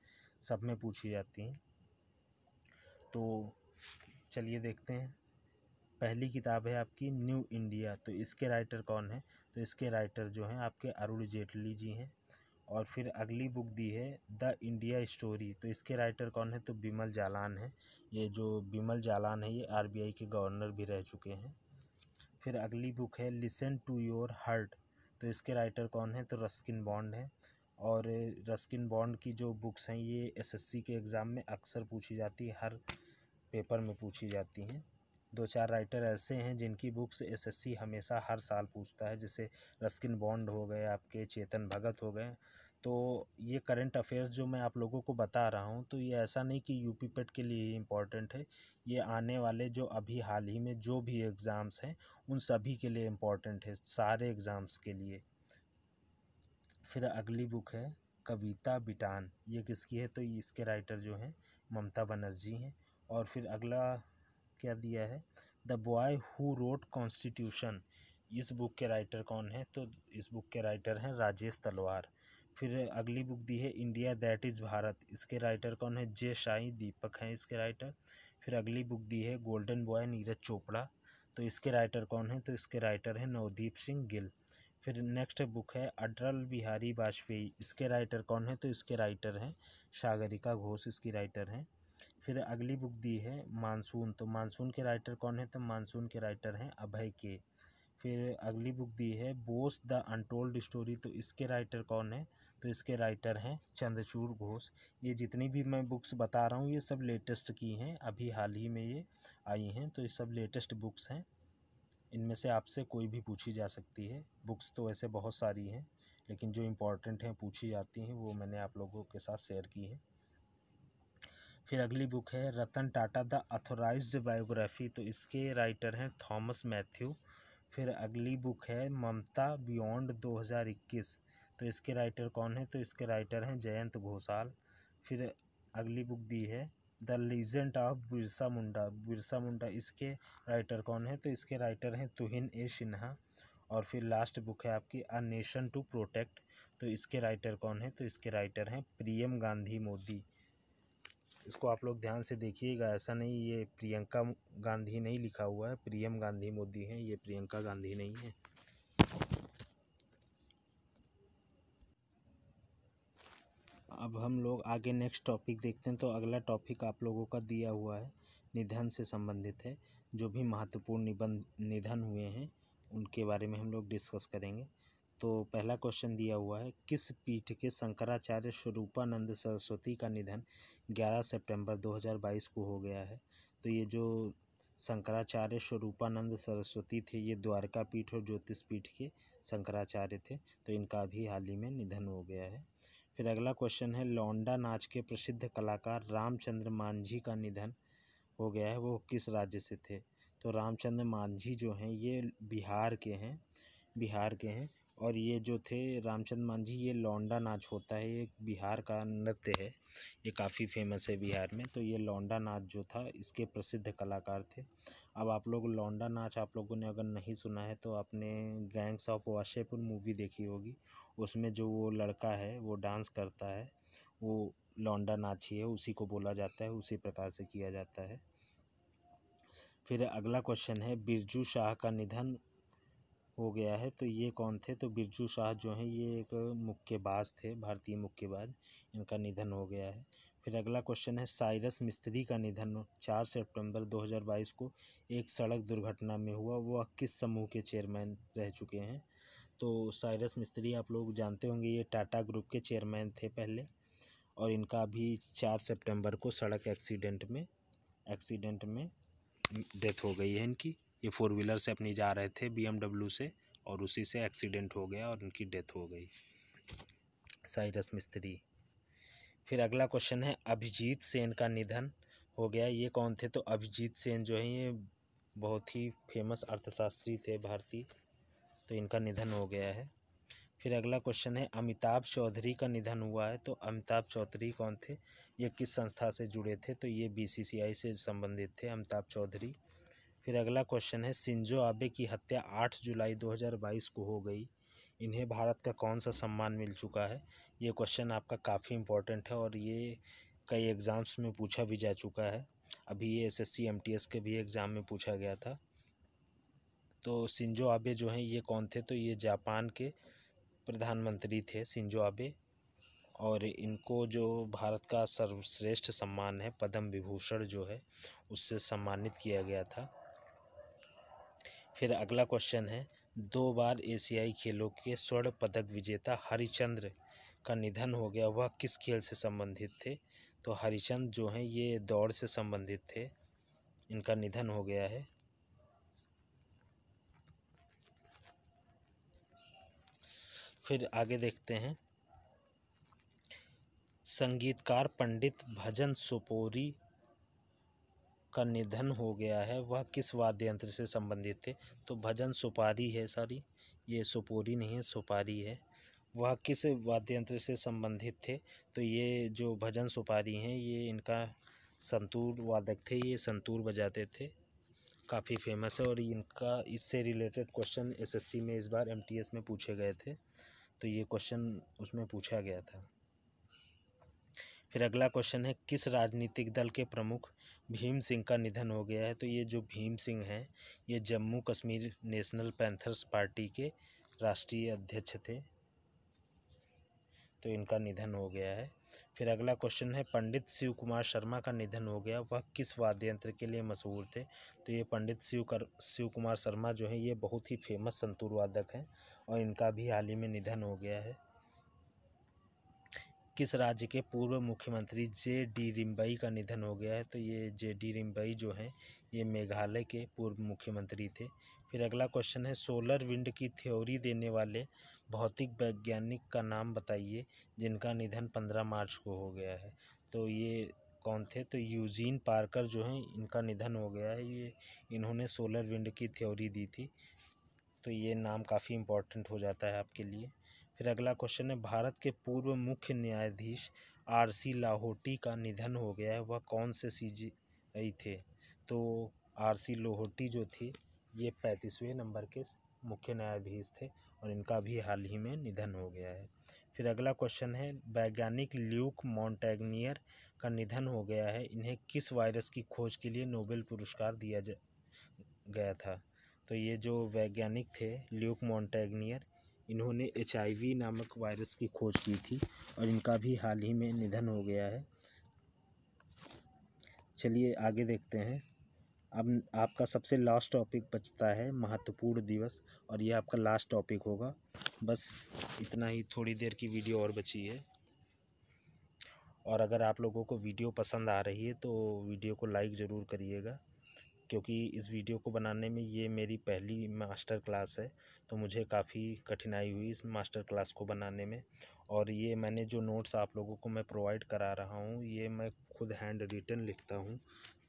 सब में पूछी जाती हैं। तो चलिए देखते हैं। पहली किताब है आपकी न्यू इंडिया। तो इसके राइटर कौन है? तो इसके राइटर जो हैं आपके अरुण जेटली जी हैं। और फिर अगली बुक दी है द इंडिया स्टोरी। तो इसके राइटर कौन है? तो बिमल जालान है। ये जो बिमल जालान है ये आरबीआई के गवर्नर भी रह चुके हैं। फिर अगली बुक है लिसन टू योर हार्ट। तो इसके राइटर कौन है? तो रस्किन बॉन्ड है। और रस्किन बॉन्ड की जो बुक्स हैं ये एसएससी के एग्ज़ाम में अक्सर पूछी जाती है, हर पेपर में पूछी जाती हैं। 2-4 राइटर ऐसे हैं जिनकी बुक्स एसएससी हमेशा हर साल पूछता है, जैसे रस्किन बॉन्ड हो गए, आपके चेतन भगत हो गए। तो ये करंट अफेयर्स जो मैं आप लोगों को बता रहा हूँ तो ये ऐसा नहीं कि यूपी पेट के लिए ही इम्पोर्टेंट है, ये आने वाले जो अभी हाल ही में जो भी एग्ज़ाम्स हैं उन सभी के लिए इम्पोर्टेंट है, सारे एग्ज़ाम्स के लिए। फिर अगली बुक है कविता बिटान। ये किसकी है? तो इसके राइटर जो हैं ममता बनर्जी हैं। और फिर अगला क्या दिया है? The boy who wrote constitution. इस बुक के राइटर कौन है? तो इस बुक के राइटर हैं राजेश तलवार। फिर अगली बुक दी है इंडिया दैट इज़ भारत। इसके राइटर कौन है? जे शाही दीपक हैं इसके राइटर। फिर अगली बुक दी है गोल्डन बॉय नीरज चोपड़ा। तो इसके राइटर कौन है? तो इसके राइटर हैं नवदीप सिंह गिल। फिर नेक्स्ट बुक है अटल बिहारी वाजपेयी। इसके राइटर कौन है? तो इसके राइटर हैं सागरिका घोष, इसकी राइटर हैं। फिर अगली बुक दी है मानसून। तो मानसून के राइटर कौन है? तो मानसून के राइटर हैं अभय के। फिर अगली बुक दी है बोस द अनटोल्ड स्टोरी। तो इसके राइटर कौन है? तो इसके राइटर हैं चंद्रचूड़ घोष। ये जितनी भी मैं बुक्स बता रहा हूँ ये सब लेटेस्ट की हैं, अभी हाल ही में ये आई हैं। तो ये सब लेटेस्ट बुक्स हैं, इनमें से आपसे कोई भी पूछी जा सकती है। बुक्स तो वैसे बहुत सारी हैं लेकिन जो इम्पोर्टेंट हैं पूछी जाती हैं वो मैंने आप लोगों के साथ शेयर की है। फिर अगली बुक है Ratan Tata the authorised biography. तो इसके राइटर हैं थॉमस मैथ्यू। फिर अगली बुक है ममता बियॉन्ड 2021। तो इसके राइटर कौन है? तो इसके राइटर हैं जयंत घोषाल। फिर अगली बुक दी है the legend of Birsa Munda. Birsa Munda इसके राइटर कौन है? तो इसके राइटर हैं तुहिन ए सिन्हा। और फिर लास्ट बुक है आपकी अ नेशन टू प्रोटेक्ट। तो इसके राइटर कौन है? तो इसके राइटर हैं प्रियम गांधी मोदी। इसको आप लोग ध्यान से देखिएगा, ऐसा नहीं ये प्रियंका गांधी नहीं लिखा हुआ है, प्रियम गांधी मोदी हैं, ये प्रियंका गांधी नहीं है। अब हम लोग आगे नेक्स्ट टॉपिक देखते हैं। तो अगला टॉपिक आप लोगों का दिया हुआ है निधन से संबंधित है। जो भी महत्वपूर्ण निधन हुए हैं उनके बारे में हम लोग डिस्कस करेंगे। तो पहला क्वेश्चन दिया हुआ है किस पीठ के शंकराचार्य स्वरूपानंद सरस्वती का निधन 11 सितंबर 2022 को हो गया है? तो ये जो शंकराचार्य स्वरूपानंद सरस्वती थे ये द्वारका पीठ और ज्योतिष पीठ के शंकराचार्य थे। तो इनका भी हाल ही में निधन हो गया है। फिर अगला क्वेश्चन है लौंडा नाच के प्रसिद्ध कलाकार रामचंद्र मांझी का निधन हो गया है, वो किस राज्य से थे? तो रामचंद्र मांझी जो हैं ये बिहार के हैं, बिहार के हैं। और ये जो थे रामचंद्र मांझी, ये लौंडा नाच होता है, ये बिहार का नृत्य है, ये काफ़ी फेमस है बिहार में। तो ये लौंडा नाच जो था इसके प्रसिद्ध कलाकार थे। अब आप लोग लौंडा नाच आप लोगों ने अगर नहीं सुना है तो आपने गैंग्स ऑफ वासेपुर मूवी देखी होगी, उसमें जो वो लड़का है वो डांस करता है, वो लौंडा नाच ही है, उसी को बोला जाता है, उसी प्रकार से किया जाता है। फिर अगला क्वेश्चन है, बिरजू शाह का निधन हो गया है, तो ये कौन थे? तो बिरजू शाह जो हैं ये एक मुक्केबाज थे, भारतीय मुक्केबाज, इनका निधन हो गया है। फिर अगला क्वेश्चन है, साइरस मिस्त्री का निधन 4 सितंबर 2022 को एक सड़क दुर्घटना में हुआ, वह किस समूह के चेयरमैन रह चुके हैं? तो साइरस मिस्त्री आप लोग जानते होंगे, ये टाटा ग्रुप के चेयरमैन थे पहले, और इनका अभी 4 सितंबर को सड़क एक्सीडेंट में डेथ हो गई है इनकी। ये 4 व्हीलर से अपनी जा रहे थे BMW से, और उसी से एक्सीडेंट हो गया और उनकी डेथ हो गई, साइरस मिस्त्री। फिर अगला क्वेश्चन है, अभिजीत सेन का निधन हो गया, ये कौन थे? तो अभिजीत सेन जो है ये बहुत ही फेमस अर्थशास्त्री थे भारतीय, तो इनका निधन हो गया है। फिर अगला क्वेश्चन है, अमिताभ चौधरी का निधन हुआ है, तो अमिताभ चौधरी कौन थे? ये किस संस्था से जुड़े थे? तो ये BCCI से संबंधित थे अमिताभ चौधरी। फिर अगला क्वेश्चन है, शिंजो आबे की हत्या 8 जुलाई 2022 को हो गई, इन्हें भारत का कौन सा सम्मान मिल चुका है? ये क्वेश्चन आपका काफ़ी इम्पोर्टेंट है और ये कई एग्ज़ाम्स में पूछा भी जा चुका है। अभी ये SSC MTS के भी एग्ज़ाम में पूछा गया था। तो शिंजो आबे जो हैं ये कौन थे? तो ये जापान के प्रधानमंत्री थे शिंजो आबे, और इनको जो भारत का सर्वश्रेष्ठ सम्मान है पद्म विभूषण जो है उससे सम्मानित किया गया था। फिर अगला क्वेश्चन है, 2 बार एशियाई खेलों के स्वर्ण पदक विजेता हरिचंद्र का निधन हो गया, वह किस खेल से संबंधित थे? तो हरिचंद्र जो हैं ये दौड़ से संबंधित थे, इनका निधन हो गया है। फिर आगे देखते हैं, संगीतकार पंडित भजन सोपोरी का निधन हो गया है, वह किस वाद्य यंत्र से संबंधित थे? तो भजन सुपारी है, सॉरी ये सोपोरी नहीं है, सुपारी है। वह किस वाद्य यंत्र से संबंधित थे? तो ये जो भजन सुपारी हैं ये इनका संतूर वादक थे, ये संतूर बजाते थे, काफ़ी फेमस है, और इनका इससे रिलेटेड क्वेश्चन SSC में इस बार MTS में पूछे गए थे, तो ये क्वेश्चन उसमें पूछा गया था। फिर अगला क्वेश्चन है, किस राजनीतिक दल के प्रमुख भीम सिंह का निधन हो गया है? तो ये जो भीम सिंह हैं ये Jammu Kashmir national panthers party के राष्ट्रीय अध्यक्ष थे, तो इनका निधन हो गया है। फिर अगला क्वेश्चन है, पंडित शिव कुमार शर्मा का निधन हो गया, वह किस वाद्य यंत्र के लिए मशहूर थे? तो ये पंडित शिव कुमार शर्मा जो हैं ये बहुत ही फेमस संतूर वादक हैं, और इनका भी हाल ही में निधन हो गया है। किस राज्य के पूर्व मुख्यमंत्री JD रिम्बई का निधन हो गया है? तो ये JD रिम्बई जो हैं ये मेघालय के पूर्व मुख्यमंत्री थे। फिर अगला क्वेश्चन है, सोलर विंड की थ्योरी देने वाले भौतिक वैज्ञानिक का नाम बताइए जिनका निधन 15 मार्च को हो गया है? तो ये कौन थे? तो यूजीन पार्कर जो हैं इनका निधन हो गया है, ये इन्होंने सोलर विंड की थ्योरी दी थी, तो ये नाम काफ़ी इम्पोर्टेंट हो जाता है आपके लिए। फिर अगला क्वेश्चन है, भारत के पूर्व मुख्य न्यायाधीश RC लाहोटी का निधन हो गया है, वह कौन से CJI थे? तो RC लाहोटी जो थी ये 35वें नंबर के मुख्य न्यायाधीश थे, और इनका भी हाल ही में निधन हो गया है। फिर अगला क्वेश्चन है, वैज्ञानिक ल्यूक मॉन्टेग्नियर का निधन हो गया है, इन्हें किस वायरस की खोज के लिए नोबेल पुरस्कार दिया गया था? तो ये जो वैज्ञानिक थे ल्यूक मॉन्टेग्नियर, इन्होंने HIV नामक वायरस की खोज की थी, और इनका भी हाल ही में निधन हो गया है। चलिए आगे देखते हैं। अब आपका सबसे लास्ट टॉपिक बचता है महत्वपूर्ण दिवस, और ये आपका लास्ट टॉपिक होगा, बस इतना ही, थोड़ी देर की वीडियो और बची है। और अगर आप लोगों को वीडियो पसंद आ रही है तो वीडियो को लाइक ज़रूर करिएगा, क्योंकि इस वीडियो को बनाने में ये मेरी पहली मास्टर क्लास है, तो मुझे काफ़ी कठिनाई हुई इस मास्टर क्लास को बनाने में। और ये मैंने जो नोट्स आप लोगों को मैं प्रोवाइड करा रहा हूँ ये मैं खुद हैंड रिटन लिखता हूँ,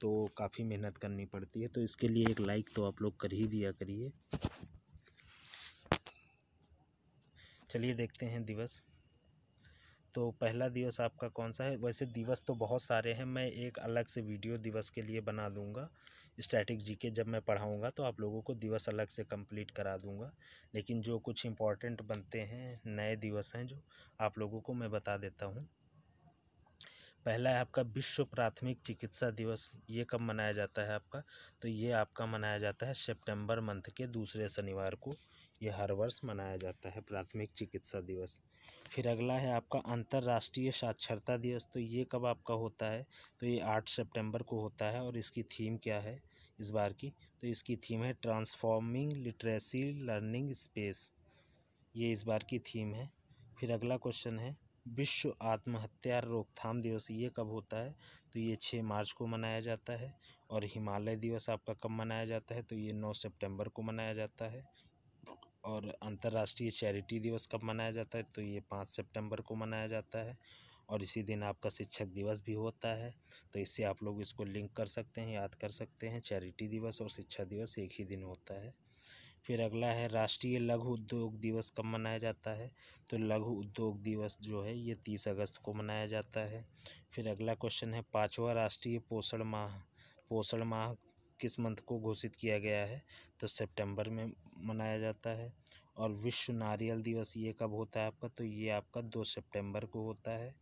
तो काफ़ी मेहनत करनी पड़ती है, तो इसके लिए एक लाइक तो आप लोग कर ही दिया करिए। चलिए देखते हैं दिवस। तो पहला दिवस आपका कौन सा है? वैसे दिवस तो बहुत सारे हैं, मैं एक अलग से वीडियो दिवस के लिए बना दूंगा। स्टैटिक जीके जब मैं पढ़ाऊंगा तो आप लोगों को दिवस अलग से कंप्लीट करा दूंगा, लेकिन जो कुछ इम्पोर्टेंट बनते हैं, नए दिवस हैं जो, आप लोगों को मैं बता देता हूँ। पहला है आपका विश्व प्राथमिक चिकित्सा दिवस। ये कब मनाया जाता है आपका? तो ये आपका मनाया जाता है सितंबर मंथ के दूसरे शनिवार को। ये हर वर्ष मनाया जाता है प्राथमिक चिकित्सा दिवस। फिर अगला है आपका अंतर्राष्ट्रीय साक्षरता दिवस। तो ये कब आपका होता है? तो ये 8 सितंबर को होता है। और इसकी थीम क्या है इस बार की? तो इसकी थीम है ट्रांसफॉर्मिंग लिटरेसी लर्निंग स्पेस। ये इस बार की थीम है। फिर अगला क्वेश्चन है विश्व आत्महत्या रोकथाम दिवस। ये कब होता है? तो ये 6 मार्च को मनाया जाता है। और हिमालय दिवस आपका कब मनाया जाता है? तो ये 9 सितंबर को मनाया जाता है। और अंतर्राष्ट्रीय चैरिटी दिवस कब मनाया जाता है? तो ये 5 सितंबर को मनाया जाता है। और इसी दिन आपका शिक्षक दिवस भी होता है। तो इससे आप लोग इसको लिंक कर सकते हैं, याद कर सकते हैं। चैरिटी दिवस और शिक्षा दिवस एक ही दिन होता है। फिर अगला है राष्ट्रीय लघु उद्योग दिवस कब मनाया जाता है? तो लघु उद्योग दिवस जो है ये 30 अगस्त को मनाया जाता है। फिर अगला क्वेश्चन है 5वां राष्ट्रीय पोषण माह। पोषण माह किस मंथ को घोषित किया गया है? तो सितंबर में मनाया जाता है। और विश्व नारियल दिवस ये कब होता है आपका? तो ये आपका 2 सितंबर को होता है।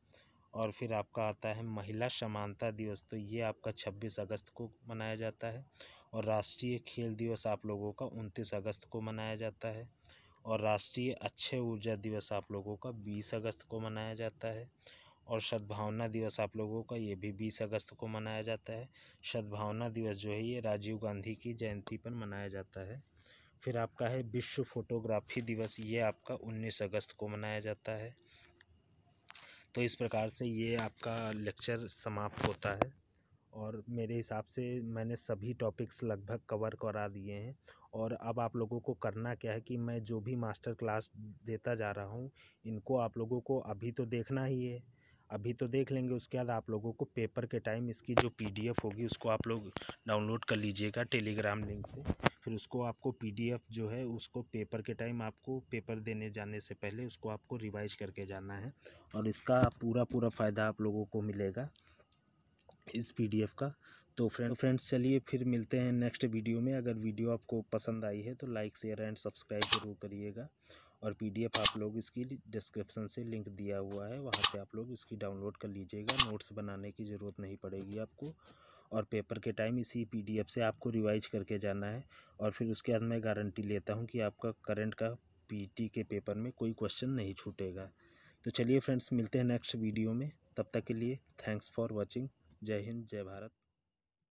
और फिर आपका आता है महिला समानता दिवस। तो ये आपका 26 अगस्त को मनाया जाता है। और राष्ट्रीय खेल दिवस आप लोगों का 29 अगस्त को मनाया जाता है। और राष्ट्रीय अक्षय ऊर्जा दिवस आप लोगों का 20 अगस्त को मनाया जाता है। और सद्भावना दिवस आप लोगों का ये भी 20 अगस्त को मनाया जाता है। सद्भावना दिवस जो है ये राजीव गांधी की जयंती पर मनाया जाता है। फिर आपका है विश्व फोटोग्राफी दिवस। ये आपका 19 अगस्त को मनाया जाता है। तो इस प्रकार से ये आपका लेक्चर समाप्त होता है। और मेरे हिसाब से मैंने सभी टॉपिक्स लगभग कवर करा दिए हैं। और अब आप लोगों को करना क्या है कि मैं जो भी मास्टर क्लास देता जा रहा हूँ, इनको आप लोगों को अभी तो देखना ही है। अभी तो देख लेंगे, उसके बाद आप लोगों को पेपर के टाइम इसकी जो PDF होगी उसको आप लोग डाउनलोड कर लीजिएगा टेलीग्राम लिंक से। फिर उसको आपको PDF जो है उसको पेपर के टाइम, आपको पेपर देने जाने से पहले उसको आपको रिवाइज करके जाना है। और इसका पूरा फ़ायदा आप लोगों को मिलेगा इस PDF का। तो फ्रेंड्स चलिए फिर मिलते हैं नेक्स्ट वीडियो में। अगर वीडियो आपको पसंद आई है तो लाइक शेयर एंड सब्सक्राइब जरूर करिएगा। और PDF आप लोग इसकी डिस्क्रिप्शन से लिंक दिया हुआ है, वहाँ से आप लोग इसकी डाउनलोड कर लीजिएगा। नोट्स बनाने की ज़रूरत नहीं पड़ेगी आपको। और पेपर के टाइम इसी PDF से आपको रिवाइज करके जाना है। और फिर उसके बाद मैं गारंटी लेता हूँ कि आपका करंट का PT के पेपर में कोई क्वेश्चन नहीं छूटेगा। तो चलिए फ्रेंड्स मिलते हैं नेक्स्ट वीडियो में। तब तक के लिए थैंक्स फॉर वॉचिंग। जय हिंद, जय भारत।